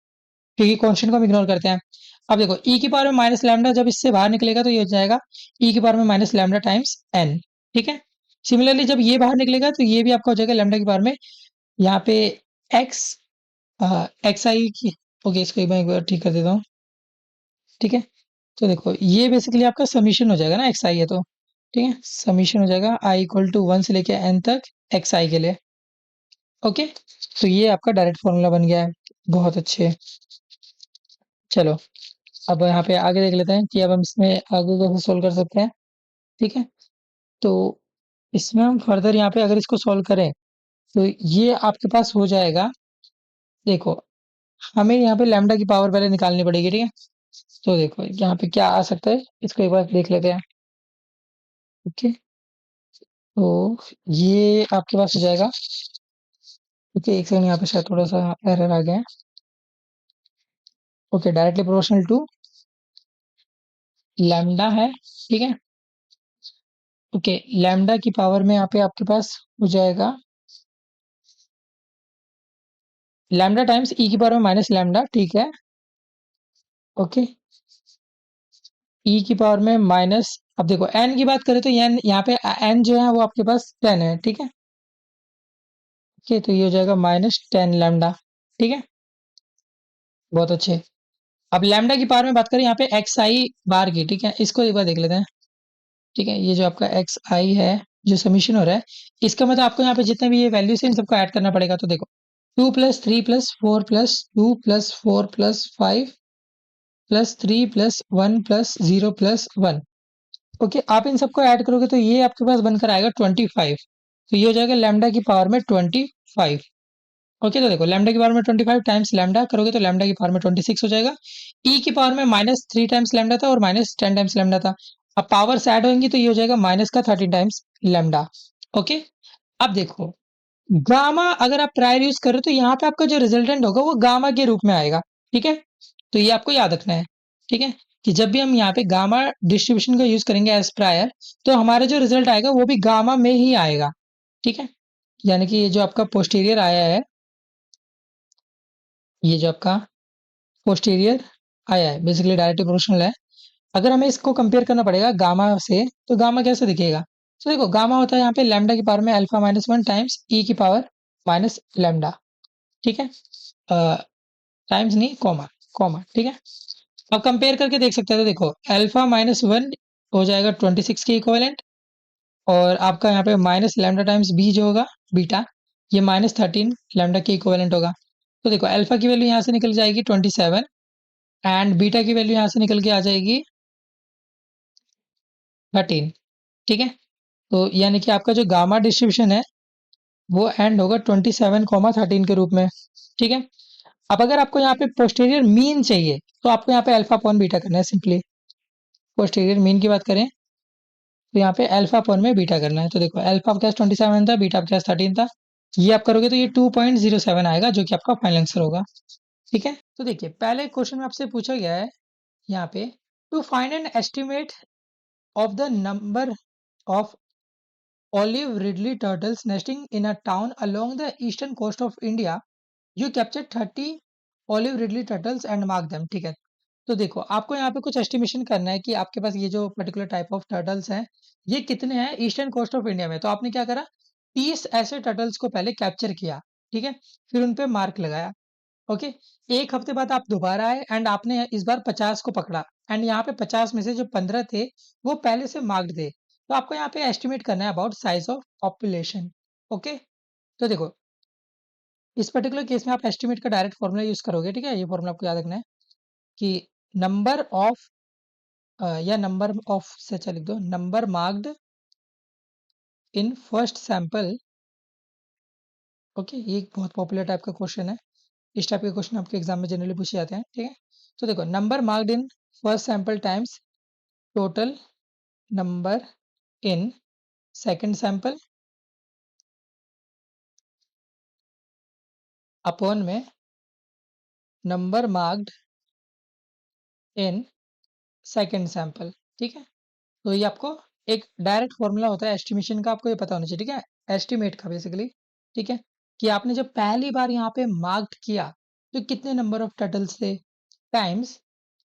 क्योंकि कांस्टेंट को हम इग्नोर करते हैं। अब देखो ई की पावर में माइनस लैम्डा जब इससे बाहर निकलेगा तो ये हो जाएगा ई की पावर में माइनस लैम्डा टाइम्स एन। ठीक है, सिमिलरली जब ये बाहर निकलेगा तो ये भी आपका हो जाएगा लैम्डा की पावर में यहाँ पे एक्स एक्स आई की। ओके, इसको एक बार ठीक कर देता हूँ। ठीक है, तो देखो ये बेसिकली आपका समीशन हो जाएगा ना, एक्स आई है तो। ठीक है, समीशन हो जाएगा आई इक्वल टू वन से लेके एन तक एक्स आई के लिए। ओके, तो ये आपका डायरेक्ट फॉर्मूला बन गया है। बहुत अच्छे, चलो अब यहाँ पे आगे देख लेते हैं कि अब हम इसमें आगे कैसे सोल्व कर सकते हैं। ठीक है, तो इसमें हम फर्दर यहाँ पे अगर इसको सोल्व करें तो ये आपके पास हो जाएगा। देखो हमें यहाँ पे लैम्डा की पावर पहले निकालनी पड़ेगी। ठीक है, तो देखो यहाँ पे क्या आ सकता है, इसको एक बार देख लेते हैं। ओके, तो ये आपके पास हो जाएगा। ओके, एक सेकंड, यहाँ पे शायद थोड़ा सा एरर आ गया है। Okay, directly proportional to lambda है। ठीक है, ओके, लैम्डा की पावर में यहाँ पे आपके पास हो जाएगा लैम्डा टाइम्स ई की पावर में माइनस लैम्डा। ठीक है, ओके, ई की पावर में माइनस। अब देखो एन की बात करें तो एन यहाँ पे एन जो है वो आपके पास 10 है। ठीक है, ओके, तो ये हो जाएगा माइनस 10 लैम्डा। ठीक है, बहुत अच्छे। अब लैम्डा की पावर में बात करें यहाँ पे एक्स आई बार की। ठीक है, इसको एक बार देख लेते हैं। ठीक है, ये जो आपका एक्स आई है जो समीशन हो रहा है, इसका मतलब आपको यहाँ पे जितने भी ये वैल्यूज है इन सबको ऐड करना पड़ेगा। तो देखो two plus three plus four plus two plus four plus five plus three plus one plus zero plus one. Okay, आप इन सबको ऐड करोगे तो ये आपके पास बनकर आएगा 25। तो ये हो जाएगा लैम्डा की पावर में 25। ओके, तो देखो लैम्डा की पावर में 25 टाइम्स लैम्डा करोगे तो लैम्डा की पावर में 26 हो जाएगा। ई की पावर में -3 टाइम्स लैम्डा था और -10 टाइम्स लैम्डा था। अब पावर्स ऐड होंगी तो ये हो जाएगा माइनस का 13 टाइम्स लैम्डा। ओके, अब देखो गामा अगर आप प्रायर यूज करो तो यहाँ पे आपका जो रिजल्टेंट होगा वो गामा के रूप में आएगा। ठीक है, तो ये आपको याद रखना है। ठीक है, कि जब भी हम यहाँ पे गामा डिस्ट्रीब्यूशन का यूज करेंगे एज प्रायर, तो हमारा जो रिजल्ट आएगा वो भी गामा में ही आएगा। ठीक है, यानी कि ये जो आपका पोस्टीरियर आया है, ये जो आपका पोस्टीरियर आया है बेसिकली डायरेक्टली प्रोपोर्शनल है। अगर हमें इसको कंपेयर करना पड़ेगा गामा से, तो गामा कैसे दिखेगा? तो देखो गामा होता है यहाँ पे लैम्डा की पावर में अल्फा -1 टाइम्स ई की पावर माइनस लैम्डा। ठीक है, टाइम्स नहीं, कॉमा, कॉमा। ठीक है, अब कंपेयर करके देख सकते हैं। तो देखो अल्फा -1 हो जाएगा 26 के इक्विवेलेंट, और आपका यहाँ पे माइनस लैम्डा टाइम्स बी जो होगा बीटा, ये -13 लैम्डा के इक्विवेलेंट होगा। तो देखो अल्फा की वैल्यू यहाँ से निकल जाएगी 27, एंड बीटा की वैल्यू यहाँ से निकल के आ जाएगी 13। ठीक है, तो यानी कि आपका जो गामा डिस्ट्रीब्यूशन है वो एंड होगा 27, 13 के रूप में। ठीक है, अब अगर आपको यहाँ पे पोस्टीरियर मीन चाहिए तो आपको यहाँ पे अल्फा अपॉन बीटा करना है सिंपली। पोस्टीरियर मीन की बात करें तो यहाँ पे अल्फा अपॉन में बीटा करना है। तो देखो अल्फा आपके पास 27 था, बीटा आपके पास 13 था। ये आप करोगे तो ये 2.07 आएगा, जो कि आपका फाइनल आंसर होगा। ठीक है, तो देखिए पहले क्वेश्चन में आपसे पूछा गया है यहाँ पे, to find an estimate of the number of olive ridley turtles nesting in a town along the eastern coast of India. You captured 30 olive ridley turtles and mark them. ठीक है, तो देखो आपको यहाँ पे कुछ एस्टिमेशन करना है कि आपके पास ये जो पर्टिकुलर टाइप ऑफ टर्टल्स हैं ये कितने हैं ईस्टर्न कोस्ट ऑफ इंडिया में। तो आपने क्या करा, 30 ऐसे टर्टल्स को पहले कैप्चर किया। ठीक है, फिर उन पे मार्क लगाया। ओके, एक हफ्ते बाद आप दोबारा आए एंड आपने इस बार 50 को पकड़ा, एंड यहाँ पे 50 में से जो 15 थे वो पहले से मार्क्ड थे। तो आपको यहाँ पे एस्टिमेट करना है about size of population. Okay, तो देखो इस पर्टिकुलर केस में आप एस्टिमेट का डायरेक्ट फॉर्मूला यूज करोगे। ठीक है, ये फॉर्मूला आपको याद रखना है कि नंबर ऑफ या नंबर ऑफ से अच्छा लिख दो, number marked in first sample. Okay, ये एक बहुत पॉपुलर टाइप का क्वेश्चन है। इस टाइप के क्वेश्चन आपके एग्जाम में जनरली पूछे जाते हैं। ठीक है, तो देखो number marked in first sample times total number in second sample upon में number marked in second sample. ठीक है, तो ये आपको एक डायरेक्ट फॉर्मूला होता है एस्टिमेशन का, आपको ये पता होना चाहिए। ठीक है, एस्टिमेट का बेसिकली। ठीक है, कि आपने जब पहली बार यहाँ पे मार्क्ड किया तो कितने नंबर ऑफ टर्टल्स थे, टाइम्स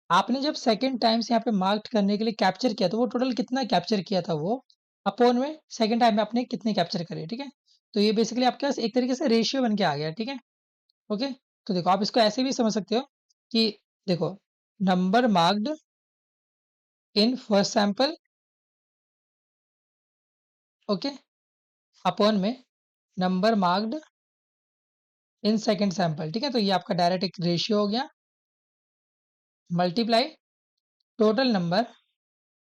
आपने जब सेकंड टाइम्स यहाँ पे मार्क्ड करने के लिए कैप्चर किया तो वो टोटल कितना कैप्चर किया था वो, अपॉन में सेकंड टाइम में आपने कितने कैप्चर करे। ठीक है, तो ये बेसिकली आपके पास एक तरीके से रेशियो बन के आ गया। ठीक है, ओके, तो देखो आप इसको ऐसे भी समझ सकते हो कि देखो number marked in first sample, okay, upon में number marked in second sample. ठीक है, तो ये आपका डायरेक्ट एक रेशियो हो गया, multiply total number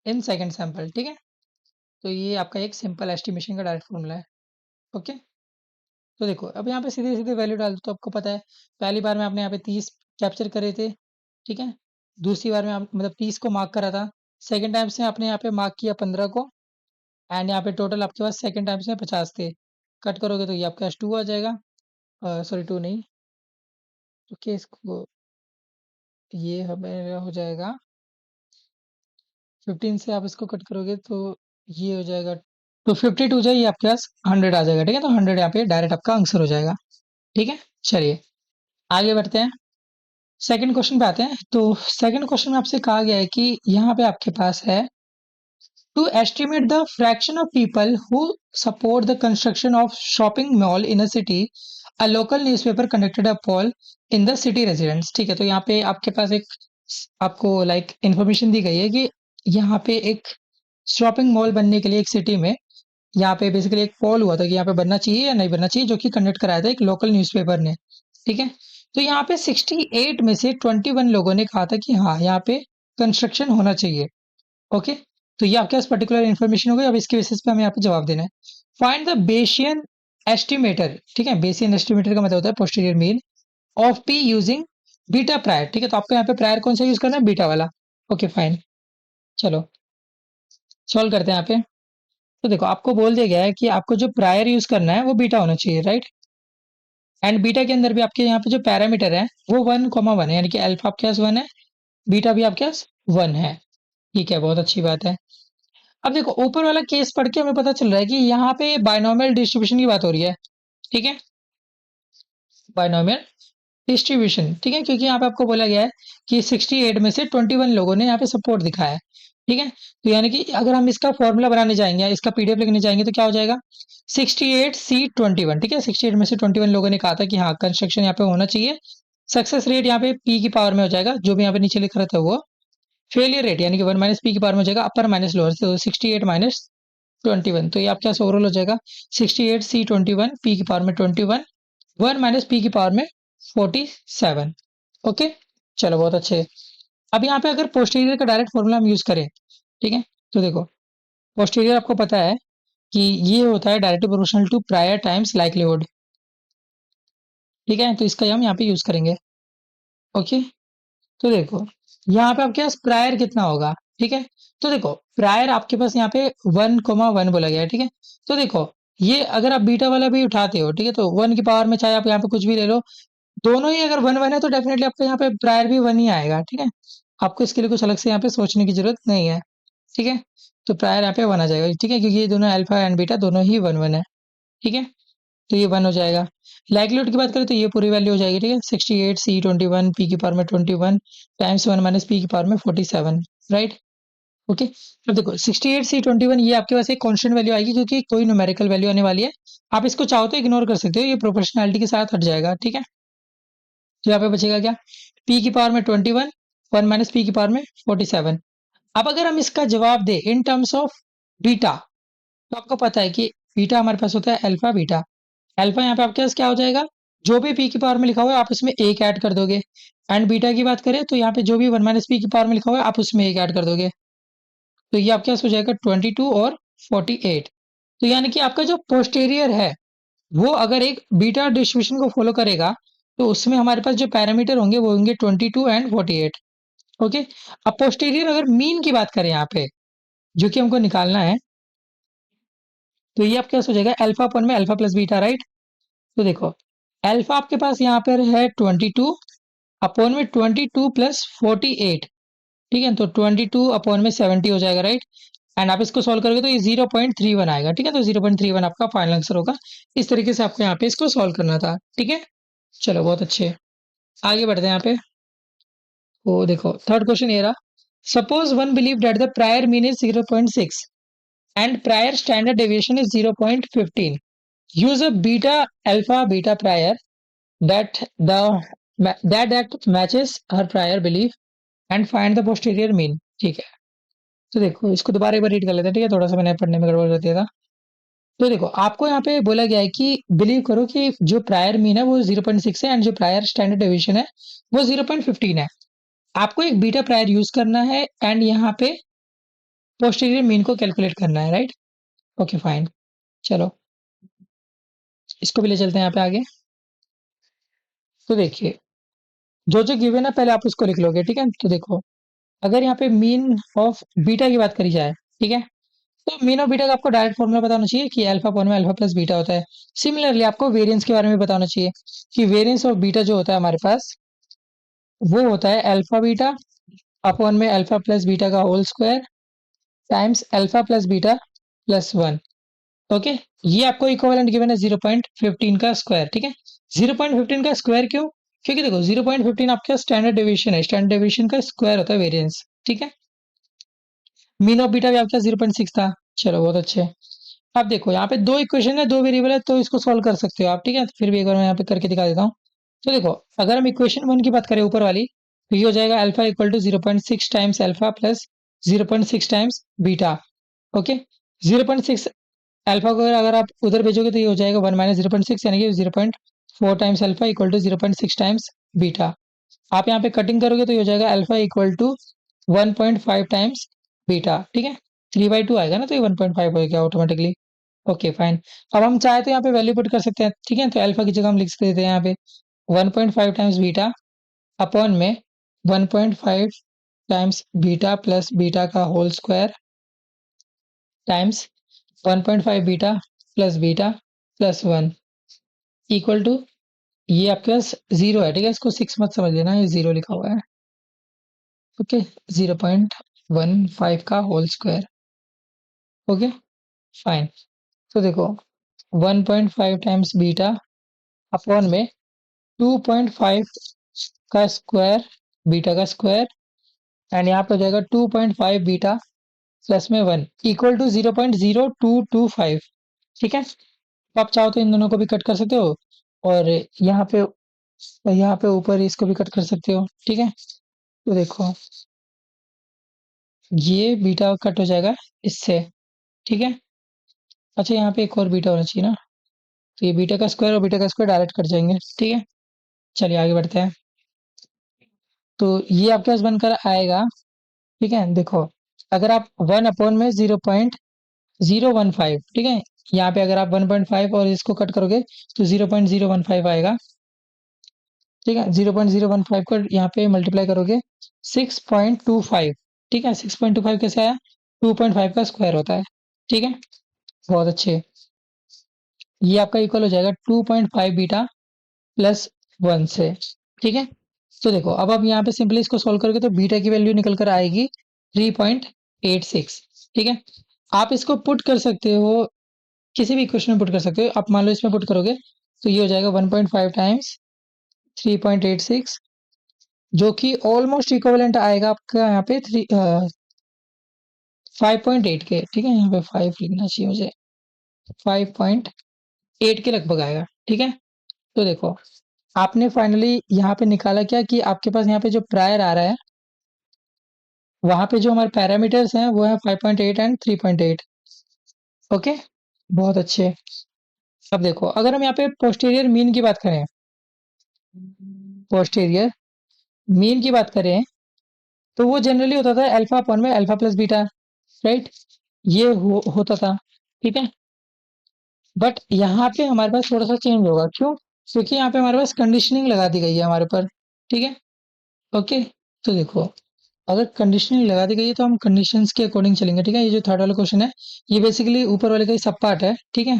in second sample. ठीक है, तो ये आपका एक सिंपल एस्टिमेशन का डायरेक्ट फॉर्मूला है। ओके, तो देखो अब यहाँ पे सीधे सीधे वैल्यू डाल दो। तो आपको पता है पहली बार में आपने यहाँ पे 30 कैप्चर करे थे। ठीक है, दूसरी बार में आप मतलब 30 को मार्क करा था, सेकंड टाइम से आपने यहाँ पे मार्क किया 15 को, एंड यहाँ पे टोटल आपके पास सेकंड टाइम से 50 थे। कट करोगे तो ये आपके पास 2 आ जाएगा, सॉरी 2 नहीं, ओके, इसको ये हमें हो जाएगा 15 से आप इसको कट करोगे तो ये हो जाएगा, तो 52 जो है ये आपके पास 100 आ जाएगा। ठीक है, तो 100 यहाँ पे डायरेक्ट आपका आंसर हो जाएगा। ठीक है, चलिए आगे बढ़ते हैं, सेकंड क्वेश्चन पे आते हैं। तो सेकंड क्वेश्चन में आपसे कहा गया है कि यहाँ पे आपके पास है to estimate the fraction of people who support the construction of shopping mall in a city, a local newspaper conducted a poll in the city residents। ठीक है, तो यहाँ पे आपके पास एक आपको लाइक इंफॉर्मेशन दी गई है कि यहाँ पे एक शॉपिंग मॉल बनने के लिए एक सिटी में यहाँ पे बेसिकली एक पोल हुआ था कि यहाँ पे बनना चाहिए या नहीं बनना चाहिए, जो कि कंडक्ट कराया था एक लोकल न्यूज़पेपर ने। ठीक है, तो यहाँ पे 68 में से 21 लोगों ने कहा था कि हाँ यहाँ पे कंस्ट्रक्शन होना चाहिए। ओके, तो ये आपके पास पर्टिकुलर इन्फॉर्मेशन हो गई। अब इसके बेसिस पे हमें यहाँ पे जवाब देना है। फाइंड द बेशियन एस्टिमेटर, ठीक है, बेसियन एस्टिमेटर का मतलब होता है posterior mean of P using beta prior, ठीक है, तो आपको यहाँ पे प्रायर कौन सा यूज करना है, बीटा वाला। ओके फाइन, चलो सॉल्व करते हैं यहाँ पे। तो देखो आपको बोल दिया गया है कि आपको जो प्रायर यूज करना है वो बीटा होना चाहिए, राइट। एंड बीटा के अंदर भी आपके यहाँ पे जो पैरामीटर है वो 1,1 है, यानी कि अल्फा आपके पास 1 है, बीटा भी आपके पास 1 है। ठीक है, बहुत अच्छी बात है। अब देखो ऊपर वाला केस पढ़ के हमें पता चल रहा है कि यहाँ पे बाइनोमियल डिस्ट्रीब्यूशन की बात हो रही है, ठीक है, बाइनोमियल डिस्ट्रीब्यूशन, ठीक है, क्योंकि यहाँ पे आपको बोला गया है कि 68 में से 21 लोगों ने यहाँ पे सपोर्ट दिखाया है, ठीक है, तो यानी कि अगर हम इसका फॉर्मूला बनाने जाएंगे या इसका पीडीएफ लिखने जाएंगे तो क्या हो जाएगा, 68C21, ठीक है, 68 में से 21 लोगों ने कहा था कि हाँ कंस्ट्रक्शन यहाँ पे होना चाहिए। सक्सेस रेट यहाँ पे पी की पावर में हो जाएगा, जो भी यहाँ पे नीचे लिख रहा था वो। फेलियर रेट यानी कि 1 माइनस पी की पावर में हो जाएगा, अपर माइनस लोअर, तो 68 माइनस 21, तो ये आपके पास ओवरऑल हो जाएगा 68C21 पी की पावर में 21, 1 माइनस पी की पावर में 47। ओके, चलो बहुत अच्छे। अब यहाँ पे अगर पोस्टीरियर का डायरेक्ट फॉर्मूला हम यूज करें, ठीक है, तो देखो पोस्टीरियर आपको पता है कि ये होता है directly proportional to prior times likelihood, ठीक है, तो इसका हम यहाँ पे यूज करेंगे। ओके, तो देखो यहाँ पे आपके पास प्रायर कितना होगा, ठीक है, तो देखो प्रायर आपके पास यहाँ पे 1,1 बोला गया है, ठीक है, तो देखो ये अगर आप बीटा वाला भी उठाते हो, ठीक है, तो 1 की पावर में चाहे आप यहाँ पे कुछ भी ले लो, दोनों ही अगर 1,1 है तो डेफिनेटली आपको यहाँ पे प्रायर भी 1 ही आएगा, ठीक है, आपको इसके लिए कुछ अलग से यहाँ पे सोचने की जरूरत नहीं है, ठीक है, तो प्रायर यहाँ पे 1 आ जाएगा, ठीक है, क्योंकि ये दोनों अल्फा एंड बीटा दोनों ही 1,1 है, ठीक है, तो ये 1 हो जाएगा। लाइक्लीहुड की बात करें तो ये पूरी वैल्यू हो जाएगी, ठीक है, 68C21 पी की पावर में 21 टाइम्स 1 माइनस पी की पावर में 47, राइट। ओके, अब देखो 68C21 ये आपके पास एक कांस्टेंट वैल्यू आएगी क्योंकि कोई न्यूमेरिकल वैल्यू आने वाली है, आप इसको चाहो तो इग्नोर कर सकते हो, ये प्रोपोर्शनैलिटी के साथ हट जाएगा, ठीक है, तो यहाँ पे बचेगा क्या, पी की पावर में 21, 1 माइनस पी की पावर में 47। अब अगर हम इसका जवाब दें इन टर्म्स ऑफ बीटा, तो आपको पता है कि बीटा हमारे पास होता है अल्फा बीटा, अल्फा यहाँ पे आपके पास क्या हो जाएगा, जो भी पी की पावर में लिखा हुआ है आप इसमें एक ऐड कर दोगे, एंड बीटा की बात करें तो यहाँ पे जो भी 1 माइनस पी की पावर में लिखा हुआ है आप उसमें एक ऐड कर दोगे, तो ये आपके पास हो जाएगा 22 और 48। तो यानी कि आपका जो पोस्टेरियर है वो अगर एक बीटा डिस्ट्रीब्यूशन को फॉलो करेगा तो उसमें हमारे पास जो पैरामीटर होंगे वो होंगे 22 एंड 48। ओके, अब पोस्टेरियर अगर मीन की बात करें यहाँ पे जो कि हमको निकालना है, तो ये आपके पास हो जाएगा अल्फा अपन में अल्फा प्लस बीटा, राइट। तो देखो अल्फा आपके पास यहाँ पर है 22 अपॉन में 22 प्लस 48, ठीक है, तो 22 अपॉन में 70 हो जाएगा, राइट। एंड आप इसको सॉल्व करोगे तो ये 0.31 आएगा, ठीक है, तो 0.31 आपका फाइनल आंसर होगा। इस तरीके से आपको यहाँ पे इसको सॉल्व करना था, ठीक है, चलो बहुत अच्छे, आगे बढ़ते हैं यहाँ पे। वो देखो थर्ड क्वेश्चन ये रहा, suppose one believe that the prior mean is 0.6 and prior standard deviation is 0.15, use a beta alpha beta prior that the that matches her prior belief and find the posterior mean, ठीक है, तो देखो इसको दोबारा एक बार रीड कर लेते हैं, ठीक है, थोड़ा सा मैंने पढ़ने में गड़बड़ कर दिया था। तो देखो आपको यहाँ पे बोला गया है कि बिलीव करो कि जो प्रायर मीन है वो 0.6 है एंड जो प्रायर स्टैंडर्ड डेविएशन है वो 0.15 है, आपको एक बीटा प्रायर यूज करना है एंड यहाँ पे पोस्टीरियर मीन को कैलकुलेट करना है, राइट। ओके फाइन, चलो इसको भी ले चलते हैं यहाँ पे आगे। तो देखिए जो गिवन है पहले आप उसको लिख लोगे, ठीक है, तो देखो अगर यहाँ पे मीन ऑफ बीटा की बात करी जाए, ठीक है, तो मीन ऑफ बीटा का आपको डायरेक्ट फॉर्मूला बताना चाहिए कि अल्फा अपॉन में अल्फा प्लस बीटा होता है। सिमिलरली आपको वेरिएंस के बारे में बताना चाहिए कि वेरिएंस ऑफ बीटा जो होता है हमारे पास वो होता है अल्फा बीटा अपॉन में अल्फा प्लस बीटा का whole square times alpha plus beta plus 1। Okay, ये आपको इक्विवेलेंट गिवन है 0.15 का स्क्वायर, ठीक है, 0.15 का स्क्वायर क्यों, क्योंकि देखो 0.15 आपका स्टैंडर्ड डेविएशन है, स्टैंडर्ड डेविएशन का स्क्वायर होता है वेरिएंस, ठीक है, मीन ऑफ बीटा भी आपका 0.6 था, चलो बहुत अच्छे। अब देखो यहाँ पे दो इक्वेशन है, दो वेरिएबल है, तो इसको सॉल्व कर सकते हो आप, ठीक है, तो फिर भी एक बार मैं यहाँ पे करके दिखा देता हूँ। तो देखो अगर हम इक्वेशन 1 की बात करें ऊपर वाली, तो ये हो जाएगा alpha equal to 0.6 times alpha plus 0.6 times beta. Okay, 0.6 alpha को अगर आप उधर भेजोगे तो ये हो जाएगा 1 माइनस 0.6 यानी कि 0.4 times alpha equal to 0.6 times beta. आप यहाँ पे कटिंग करोगे तो ये हो जाएगा alpha equal to 1.5 times beta, ठीक है, 3/2 आएगा ना, तो ये 1.5 हो गया ऑटोमेटिकली। Okay fine. अब हम चाहे तो यहाँ पे वैल्यू पुट कर सकते हैं, ठीक है। तो अल्फा की जगह हम लिख देते हैं यहाँ पे 1.5 टाइम्स बीटा अपॉन में 1.5 टाइम्स बीटा प्लस बीटा का whole square times 1.5 beta plus beta plus 1 equal to, ये आपके पास जीरो है, ठीक है। इसको 6 मत समझ लेना, ये जीरो लिखा हुआ है। ओके, 0.15 का होल स्क्वायर। Okay fine. तो देखो 1.5 टाइम्स बीटा अपॉन में 2.5 का स्क्वायर, बीटा का स्क्वायर, एंड यहाँ पे हो जाएगा 2.5 बीटा प्लस में 1 इक्वल टू 0.0225, ठीक है। तो आप चाहो तो इन दोनों को भी कट कर सकते हो, और यहाँ पे ऊपर इसको भी कट कर सकते हो, ठीक है। तो देखो ये बीटा कट हो जाएगा इससे, ठीक है। अच्छा, यहाँ पे एक और बीटा होना चाहिए ना, तो ये बीटा का स्क्वायर और बीटा का स्क्वायर डायरेक्ट कट जाएंगे, ठीक है। चलिए आगे बढ़ते हैं। तो ये आपके पास बनकर आएगा, ठीक है। देखो अगर आप 1 अपॉन में 0.015, ठीक है, यहाँ पे अगर आप 1.5 और इसको कट करोगे तो 0.015 आएगा, ठीक है। 0.015 को यहाँ पे मल्टीप्लाई करोगे 6.25, ठीक है। 6.25 कैसे आया, 2.5 का स्क्वायर होता है, ठीक है। बहुत अच्छे। ये आपका इक्वल हो जाएगा 2.5 बीटा प्लस 1 से, ठीक है। तो देखो अब आप यहाँ पे सिंपली इसको सोल्व करोगे तो बीटा की वैल्यू निकल कर आएगी 3.86, ठीक है। आप इसको पुट कर सकते हो, किसी भी इक्वेशन में पुट कर सकते हो। आप मान लो इसमें पुट करोगे तो ये हो जाएगा 1.5 टाइम्स 3.86, जो कि ऑलमोस्ट इक्विवेलेंट आएगा आपका यहाँ पे 5.8 के, ठीक है। यहाँ पे 5 लिखना चाहिए मुझे, 5.8 के लगभग आएगा, ठीक है। तो देखो आपने फाइनली यहाँ पे निकाला क्या कि आपके पास यहाँ पे जो प्रायर आ रहा है, वहां पे जो हमारे पैरामीटर्स हैं वो है 5.8 एंड 3.8। ओके, बहुत अच्छे। अब देखो अगर हम यहाँ पे पोस्टीरियर मीन की बात करें, पोस्टीरियर मीन की बात करें तो वो जनरली होता था अल्फा अपॉन में अल्फा प्लस बीटा, राइट। ये होता था, ठीक है। बट यहाँ पे हमारे पास थोड़ा सा चेंज होगा, क्यों? क्योंकि यहाँ पे हमारे पास कंडीशनिंग लगा दी गई है हमारे ऊपर, ठीक है। ओके, तो देखो अगर कंडीशनिंग लगा दी गई है तो हम कंडीशंस के अकॉर्डिंग चलेंगे, ठीक है। ये जो थर्ड वाला क्वेश्चन है ये बेसिकली ऊपर वाले का ही सब पार्ट है, ठीक है।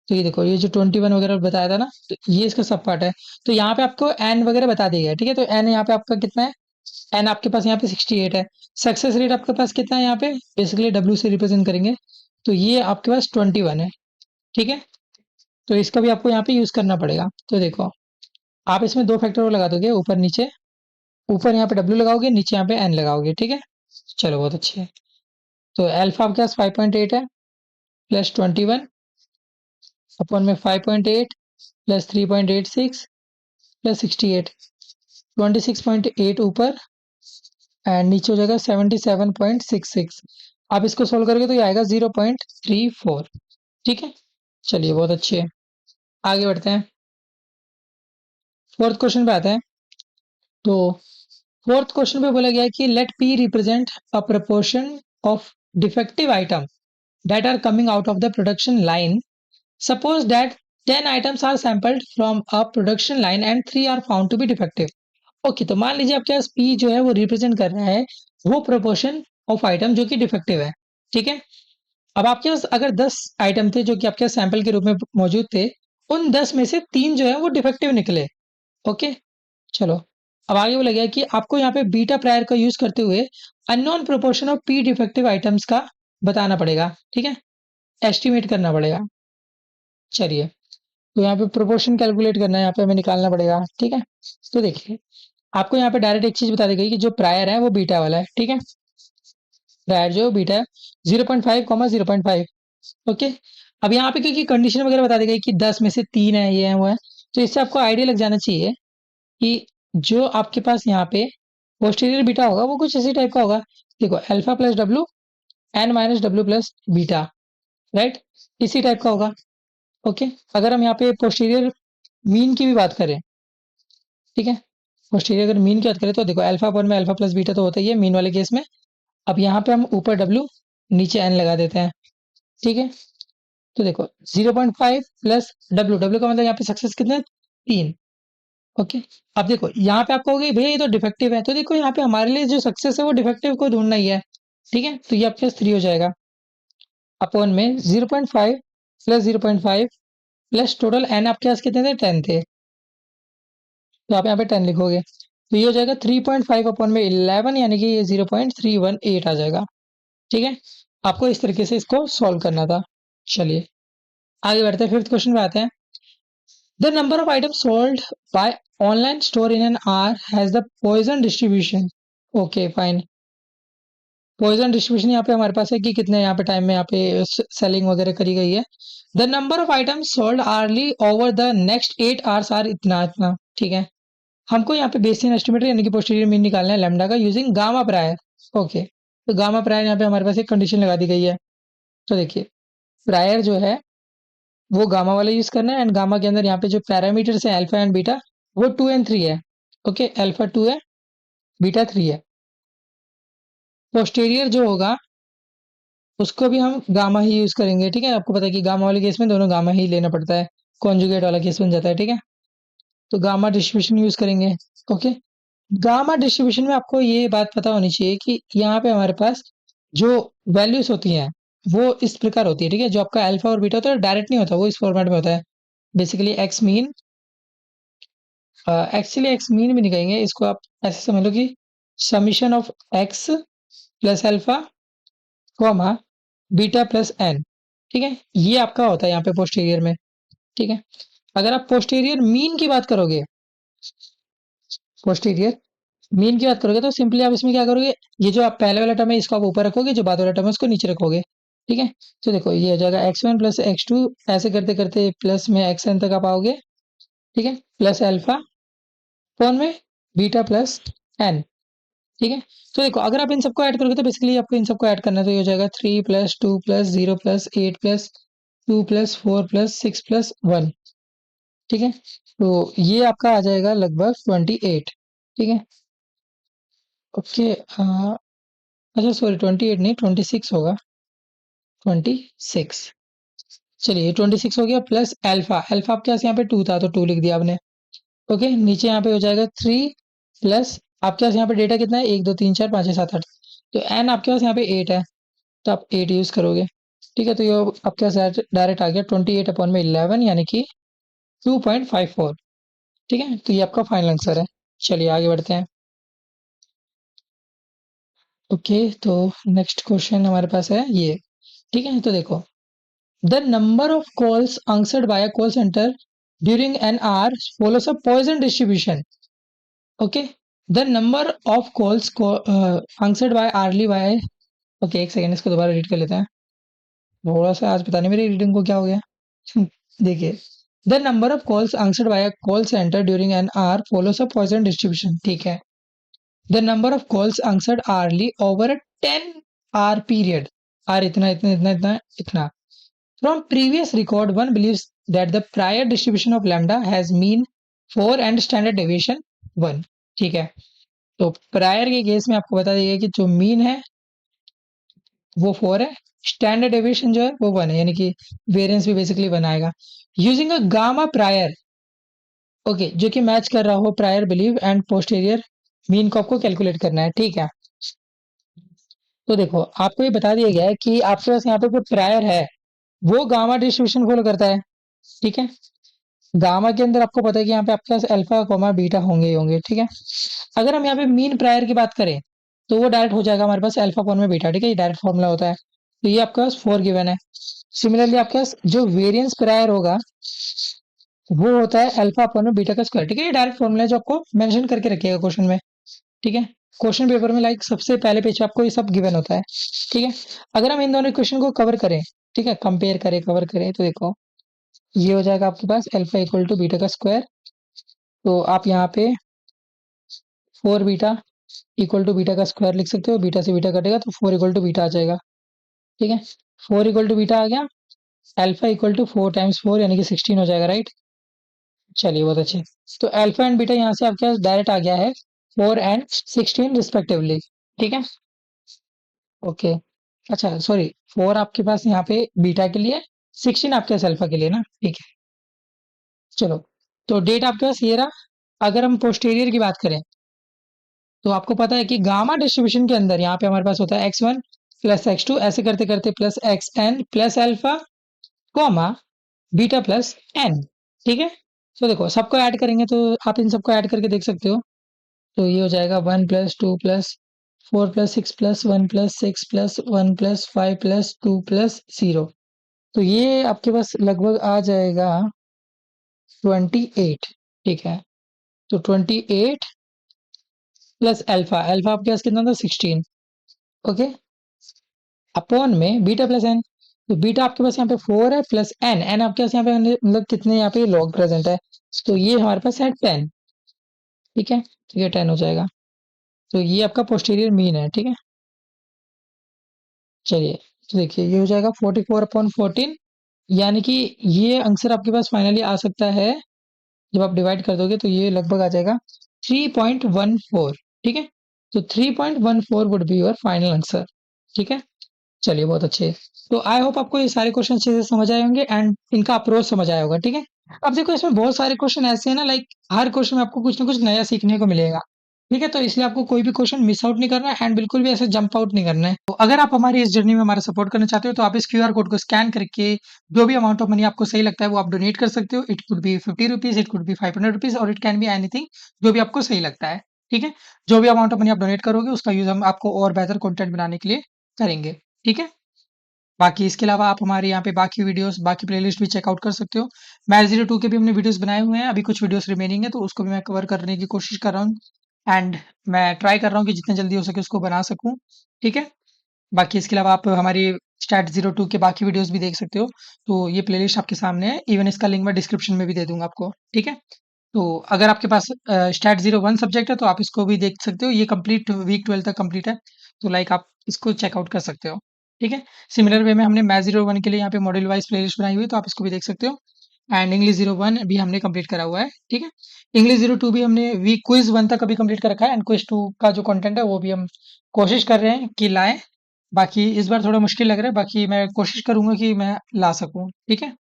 तो ये देखो ये जो 21 वगैरह बताया था ना, तो ये इसका सब पार्ट है। तो यहाँ पे आपको एन वगैरह बता दिया है, ठीक है। तो एन यहाँ पे आपका कितना है, एन आपके पास यहाँ पे 68 है। सक्सेस रेट आपके पास कितना है यहाँ पे, बेसिकली डब्ल्यू से रिप्रेजेंट करेंगे, तो ये आपके पास 21 है, ठीक है। तो इसका भी आपको यहाँ पे यूज करना पड़ेगा। तो देखो आप इसमें दो फैक्टर और लगा दोगे, ऊपर नीचे, ऊपर यहाँ पे डब्ल्यू लगाओगे, नीचे यहाँ पे एन लगाओगे, ठीक है। चलो बहुत अच्छे है। तो अल्फा आपके पास 5.8 है प्लस 21 अपॉन में 5.8 प्लस 3.86 प्लस 68, 26.8 ऊपर एंड नीचे हो जाएगा 77.66। आप इसको सोल्व करोगे तो ये आएगा 0.34, ठीक है। चलिए बहुत अच्छे है। आगे बढ़ते हैं, फोर्थ क्वेश्चन पे आते हैं। तो फोर्थ क्वेश्चन पे बोला गया है कि let P represent a proportion of defective item that are coming out of the production line. Suppose that 10 items are sampled from a production line and 3 are found to be defective. Okay, तो मान लीजिए आपके पास P जो है वो रिप्रेजेंट कर रहा है वो प्रोपोर्शन ऑफ आइटम जो कि डिफेक्टिव है, ठीक है। अब आपके पास अगर 10 आइटम थे जो कि आपके सैंपल के रूप में मौजूद थे, उन 10 में से 3 जो है वो डिफेक्टिव निकले। ओके, चलो अब आगे बोला गया कि आपको यहाँ पे बीटा प्रायर का यूज करते हुए unknown proportion of P defective items का बताना पड़ेगा, ठीक है, एस्टिमेट करना पड़ेगा। चलिए, तो यहाँ पे प्रोपोर्शन कैलकुलेट करना है, यहाँ पे हमें निकालना पड़ेगा, ठीक है। तो देखिए आपको यहाँ पे डायरेक्ट एक चीज बता दी गई कि जो प्रायर है वो बीटा वाला है, ठीक है। प्रायर जो बीटा है 0.5, 0.5। अब यहाँ पे क्योंकि कंडीशन वगैरह बता दी गई कि 10 में से 3 है, ये है वो है, तो इससे आपको आइडिया लग जाना चाहिए कि जो आपके पास यहाँ पे पोस्टीरियर बीटा होगा वो कुछ इसी टाइप का होगा। देखो alpha plus W N minus W plus beta, right, इसी टाइप का होगा। ओके, अगर हम यहाँ पे पोस्टीरियर मीन की भी बात करें, ठीक है, पोस्टीरियर अगर मीन की बात करें तो देखो अल्फा पर में अल्फा प्लस बीटा तो होता ही है मीन वाले केस में। अब यहाँ पे हम ऊपर डब्ल्यू नीचे एन लगा देते हैं, ठीक है। तो देखो 0.5 प्लस डब्ल्यू, डब्ल्यू का मतलब यहाँ पे सक्सेस कितने, 3। ओके, अब देखो यहाँ पे आप कहोगे भैया ये तो डिफेक्टिव है, तो देखो यहाँ पे हमारे लिए जो सक्सेस है वो डिफेक्टिव को ढूंढना ही है। ठीक है, तो ये आपके पास 3 हो जाएगा अपॉन में 0.5 प्लस 0.5 प्लस टोटल एन आपके पास कितने थे, 10 थे, तो आप यहाँ पे 10 लिखोगे, तो ये हो जाएगा 3.5 अपॉन में 11, यानी कि ये 0.318 आ जाएगा। ठीक है, आपको इस तरीके से इसको सॉल्व करना था। चलिए आगे बढ़ते हैं, फिफ्थ क्वेश्चन पे आते हैं। The number of item sold by online store in an hour has the poison distribution. Okay fine, Poisson distribution यहाँ पे हमारे पास है कि कितने यहाँ पे टाइम में यहाँ पे सेलिंग वगैरह करी गई है। The number of item sold early over the next 8 hours are इतना इतना। ठीक है, हमको यहाँ पे बेसिक एस्टिमेटर यानी कि पोस्टीरियर मीन निकालना है लैम्डा का यूजिंग गामा प्रायर। ओके, तो गामा प्रायर यहाँ पे हमारे पास एक कंडीशन लगा दी गई है। तो देखिए प्रायर जो है वो गामा वाला यूज करना है, एंड गामा के अंदर यहाँ पे जो पैरामीटर्स है अल्फा एंड बीटा वो 2 एंड 3 है। ओके, अल्फा 2 है, बीटा 3 है। पोस्टीरियर जो होगा उसको भी हम गामा ही यूज करेंगे। ठीक है, आपको पता है कि गामा वाले केस में दोनों गामा ही लेना पड़ता है, कॉन्जुगेट वाला केस बन जाता है। ठीक है, तो गामा डिस्ट्रीब्यूशन यूज करेंगे। ओके, गामा डिस्ट्रीब्यूशन में आपको ये बात पता होनी चाहिए कि यहाँ पे हमारे पास जो वैल्यूज होती हैं वो इस प्रकार होती है। ठीक है, जो आपका अल्फा और बीटा होता है डायरेक्ट नहीं होता, वो इस फॉर्मेट में होता है। Basically X mean, actually X mean भी नहीं कहेंगे इसको, आप ऐसे समझ लो कि summation of X plus alpha comma beta plus N. ठीक है, ये आपका होता है यहाँ पे पोस्टीरियर में। ठीक है, अगर आप पोस्टीरियर मीन की बात करोगे, पोस्टीरियर मीन की बात करोगे तो सिंपली आप इसमें क्या करोगे, ये जो आप पहले वाला टर्म है इसको आप ऊपर रखोगे, जो बाद वाला टर्म है उसको नीचे रखोगे। ठीक है, तो देखो ये हो जाएगा x1 प्लस x2, ऐसे करते करते प्लस में xn तक आप आओगे। ठीक है, प्लस अल्फा अपॉन में बीटा प्लस एन। ठीक है, तो देखो अगर आप इन सबको ऐड करोगे तो बेसिकली आपको इन सबको ऐड करना है, तो ये हो जाएगा 3 plus 2 plus 0 plus 8 plus 2 plus 4 plus 6 plus 1। ठीक है, तो ये आपका आ जाएगा लगभग 28। ठीक है, ओके, हाँ, अच्छा सॉरी 28 नहीं 26 होगा, 26। चलिए 26 हो गया, प्लस अल्फा, अल्फा आपके पास यहाँ पे 2 था तो 2 लिख दिया आपने। ओके, नीचे यहाँ पे हो जाएगा 3 प्लस आपके पास यहाँ पे डेटा कितना है, 1 2 3 4 5 6 7 8, तो एन आपके पास यहाँ पे 8 है, तो आप 8 यूज करोगे। ठीक है, तो ये आपके पास डायरेक्ट आ गया 28 अपॉन में 11, यानी कि 2.54। ठीक है, तो ये आपका फाइनल आंसर है। चलिए आगे बढ़ते हैं। ओके, तो नेक्स्ट क्वेश्चन हमारे पास है ये। ठीक है, तो देखो the number of calls answered by a call centre during an hour follows a poisson distribution. Okay, the number of calls answered by early by, okay एक सेकेंड इसको दोबारा रीड कर लेते हैं, थोड़ा सा आज पता नहीं मेरी रीडिंग को क्या हो गया। देखिए the number of calls answered by a call centre during an hour follows a poisson distribution. ठीक है, the number of calls answered early over a 10 hour period are इतना इतना इतना इतना इतना। From previous record, one believes that the prior distribution of lambda has mean 4 and standard deviation 1। ठीक है, तो प्रायर के केस में आपको बता दिया कि जो मीन है वो 4 है, स्टैंडर्ड डेविएशन जो है वो 1 है, यानी कि वेरिएंस भी बेसिकली 1 आएगा। Using a gamma prior, okay, जो कि मैच कर रहा हो prior believe and posterior mean को आपको कैलकुलेट करना है। ठीक है, तो देखो आपको ये बता दिया गया है कि आपके पास यहाँ पे जो प्रायर है वो गामा डिस्ट्रीब्यूशन फॉलो करता है। ठीक है, गामा के अंदर आपको पता है कि यहाँ पे आपके पास अल्फा कोमा बीटा होंगे ही होंगे। ठीक है, अगर हम यहाँ पे मीन प्रायर की बात करें तो वो डायरेक्ट हो जाएगा हमारे पास अल्फा अपॉन में बीटा। ठीक है, ये डायरेक्ट फॉर्मूला होता है, तो ये आपके पास 4 गिवन है। सिमिलरली आपके पास जो वेरिएंस प्रायर होगा वो होता है अल्फा अपॉन में बीटा का स्क्वायर। ठीक है, ये डायरेक्ट फॉर्मूला है जो आपको मेंशन करके रखिएगा क्वेश्चन में। ठीक है, क्वेश्चन पेपर में लाइक सबसे पहले पेज पे आपको ये सब गिवन होता है। ठीक है, अगर हम इन दोनों क्वेश्चन को कवर करें, ठीक है, कंपेयर करें कवर करें, तो देखो ये हो जाएगा आपके पास अल्फा इक्वल टू बीटा का स्क्वायर, तो आप यहाँ पे 4 बीटा इक्वल टू बीटा का स्क्वायर लिख सकते हो, बीटा से बीटा कटेगा तो 4 इक्वल टू बीटा आ जाएगा। ठीक है, 4 इक्वल टू बीटा आ गया, अल्फा इक्वल टू 4 टाइम्स 4 यानी कि 16 हो जाएगा, राइट। चलिए बहुत अच्छे, तो अल्फा एंड बीटा यहाँ से आपके पास डायरेक्ट आ गया है 4 एंड 16 रिस्पेक्टिवली। ठीक है, ओके, अच्छा सॉरी 4 आपके पास यहाँ पे बीटा के लिए 16 आपके पास अल्फा के लिए ना, ठीक है। चलो, तो डेट आपके पास ये रहा। अगर हम पोस्टीरियर की बात करें, तो आपको पता है कि गामा डिस्ट्रीब्यूशन के अंदर यहाँ पे हमारे पास होता है x1 प्लस x2, ऐसे करते करते plus xn plus alpha comma beta plus n, ठीक है। तो देखो सबको ऐड करेंगे तो आप इन सबको ऐड करके देख सकते हो। तो ये हो जाएगा 1+2+4+6+1+6+1+5+2+0। तो ये आपके पास लगभग आ जाएगा 28, ठीक है। तो 28 प्लस अल्फा, अल्फा आपके पास कितना था 16, ओके, अपॉन में बीटा प्लस एन। तो बीटा आपके पास यहाँ पे 4 है प्लस एन, एन आपके पास यहाँ पे मतलब कितने यहाँ पे लॉग प्रेजेंट है, तो ये हमारे पास है 10, ठीक है। तो ये 10 हो जाएगा। तो ये आपका पोस्टीरियर मीन है, ठीक है। चलिए, तो देखिए ये हो जाएगा 44/14, यानी कि ये आंसर आपके पास फाइनली आ सकता है। जब आप डिवाइड कर दोगे तो ये लगभग आ जाएगा 3.14, ठीक है। तो 3.14 would be your final answer, ठीक है। चलिए, बहुत अच्छे। तो आई होप आपको ये सारे क्वेश्चन अच्छे से समझ आए होंगे एंड इनका अप्रोच समझ आया होगा, ठीक है। अब देखो इसमें बहुत सारे क्वेश्चन ऐसे हैं ना, लाइक हर क्वेश्चन में आपको कुछ ना कुछ नया सीखने को मिलेगा, ठीक है। तो इसलिए आपको कोई भी क्वेश्चन मिस आउट नहीं करना है एंड बिल्कुल भी ऐसे जंप आउट नहीं करना है। तो अगर आप हमारी इस जर्नी में हमारा सपोर्ट करना चाहते हो तो आप इस क्यूआर कोड को स्कैन करके जो भी अमाउंट ऑफ मनी आपको सही लगता है वो आप डोनेट कर सकते हो। It could be 50 rupees, it could be 500 rupees, और इट कैन बी एनीथिंग, जो भी आपको सही लगता है, ठीक है। जो भी अमाउंट ऑफ मनी आप डोनेट करोगे उसका यूज हम आपको और बेहतर कंटेंट बनाने के लिए करेंगे, ठीक है। बाकी इसके अलावा आप हमारे यहाँ पे बाकी वीडियोस, बाकी प्लेलिस्ट भी चेकआउट कर सकते हो। मैच 02 के भी हमने वीडियोस बनाए हुए हैं, अभी कुछ वीडियोस रिमेनिंग है तो उसको भी मैं कवर करने की कोशिश कर रहा हूँ एंड मैं ट्राई कर रहा हूँ कि जितना जल्दी हो सके उसको बना सकूँ, ठीक है। बाकी इसके अलावा आप हमारी स्टैट 02 के बाकी वीडियोस भी देख सकते हो। तो ये प्लेलिस्ट आपके सामने है, इवन इसका लिंक मैं डिस्क्रिप्शन में भी दे दूंगा आपको, ठीक है। तो अगर आपके पास स्टैट 01 सब्जेक्ट है तो आप इसको भी देख सकते हो, ये कंप्लीट वीक 12 तक कंप्लीट है। तो लाइक आप इसको चेकआउट कर सकते हो, ठीक है। सिमिलर वे में हमने मैथ 01 के लिए यहाँ पे मॉड्यूल वाइज प्लेलिस्ट बनाई हुई है तो आप इसको भी देख सकते हो। एंड इंग्लिश 01 भी हमने कंप्लीट करा हुआ है, ठीक है। इंग्लिश 02 भी हमने वीक क्विज 1 तक अभी कंप्लीट कर रखा है एंड क्विज 2 का जो कंटेंट है वो भी हम कोशिश कर रहे हैं कि लाएं। बाकी इस बार थोड़ा मुश्किल लग रहा है, बाकी मैं कोशिश करूंगा कि मैं ला सकूं, ठीक है।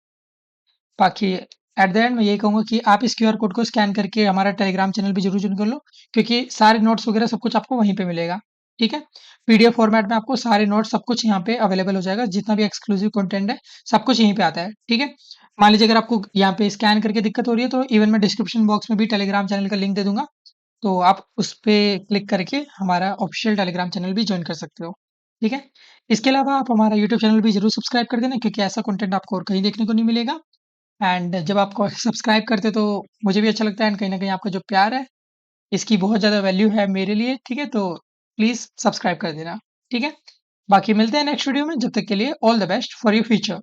बाकी एट द एंड मैं यही कहूंगा कि आप इस क्यूआर कोड को स्कैन करके हमारा टेलीग्राम चैनल भी जरूर ज्वाइन कर लो, क्योंकि सारे नोट्स वगैरह सब कुछ आपको वहीं पे मिलेगा, ठीक है। पीडीएफ फॉर्मेट में आपको सारे नोट्स सब कुछ यहाँ पे अवेलेबल हो जाएगा, जितना भी एक्सक्लूसिव कंटेंट है सब कुछ यहीं पे आता है, ठीक है। मान लीजिए अगर आपको यहाँ पे स्कैन करके दिक्कत हो रही है तो इवन मैं डिस्क्रिप्शन बॉक्स में भी टेलीग्राम चैनल का लिंक दे दूंगा, तो आप उस पे क्लिक करके हमारा ऑफिशियल टेलीग्राम चैनल भी ज्वाइन कर सकते हो, ठीक है। इसके अलावा आप हमारा यूट्यूब चैनल भी जरूर सब्सक्राइब कर देना, क्योंकि ऐसा कंटेंट आपको और कहीं देखने को नहीं मिलेगा। एंड जब आप सब्सक्राइब करते तो मुझे भी अच्छा लगता है एंड कहीं न कहीं आपका जो प्यार है, इसकी बहुत ज़्यादा वैल्यू है मेरे लिए, ठीक है? तो प्लीज़ सब्सक्राइब कर देना, ठीक है? बाकी मिलते हैं नेक्स्ट वीडियो में, जब तक के लिए all the best for your future.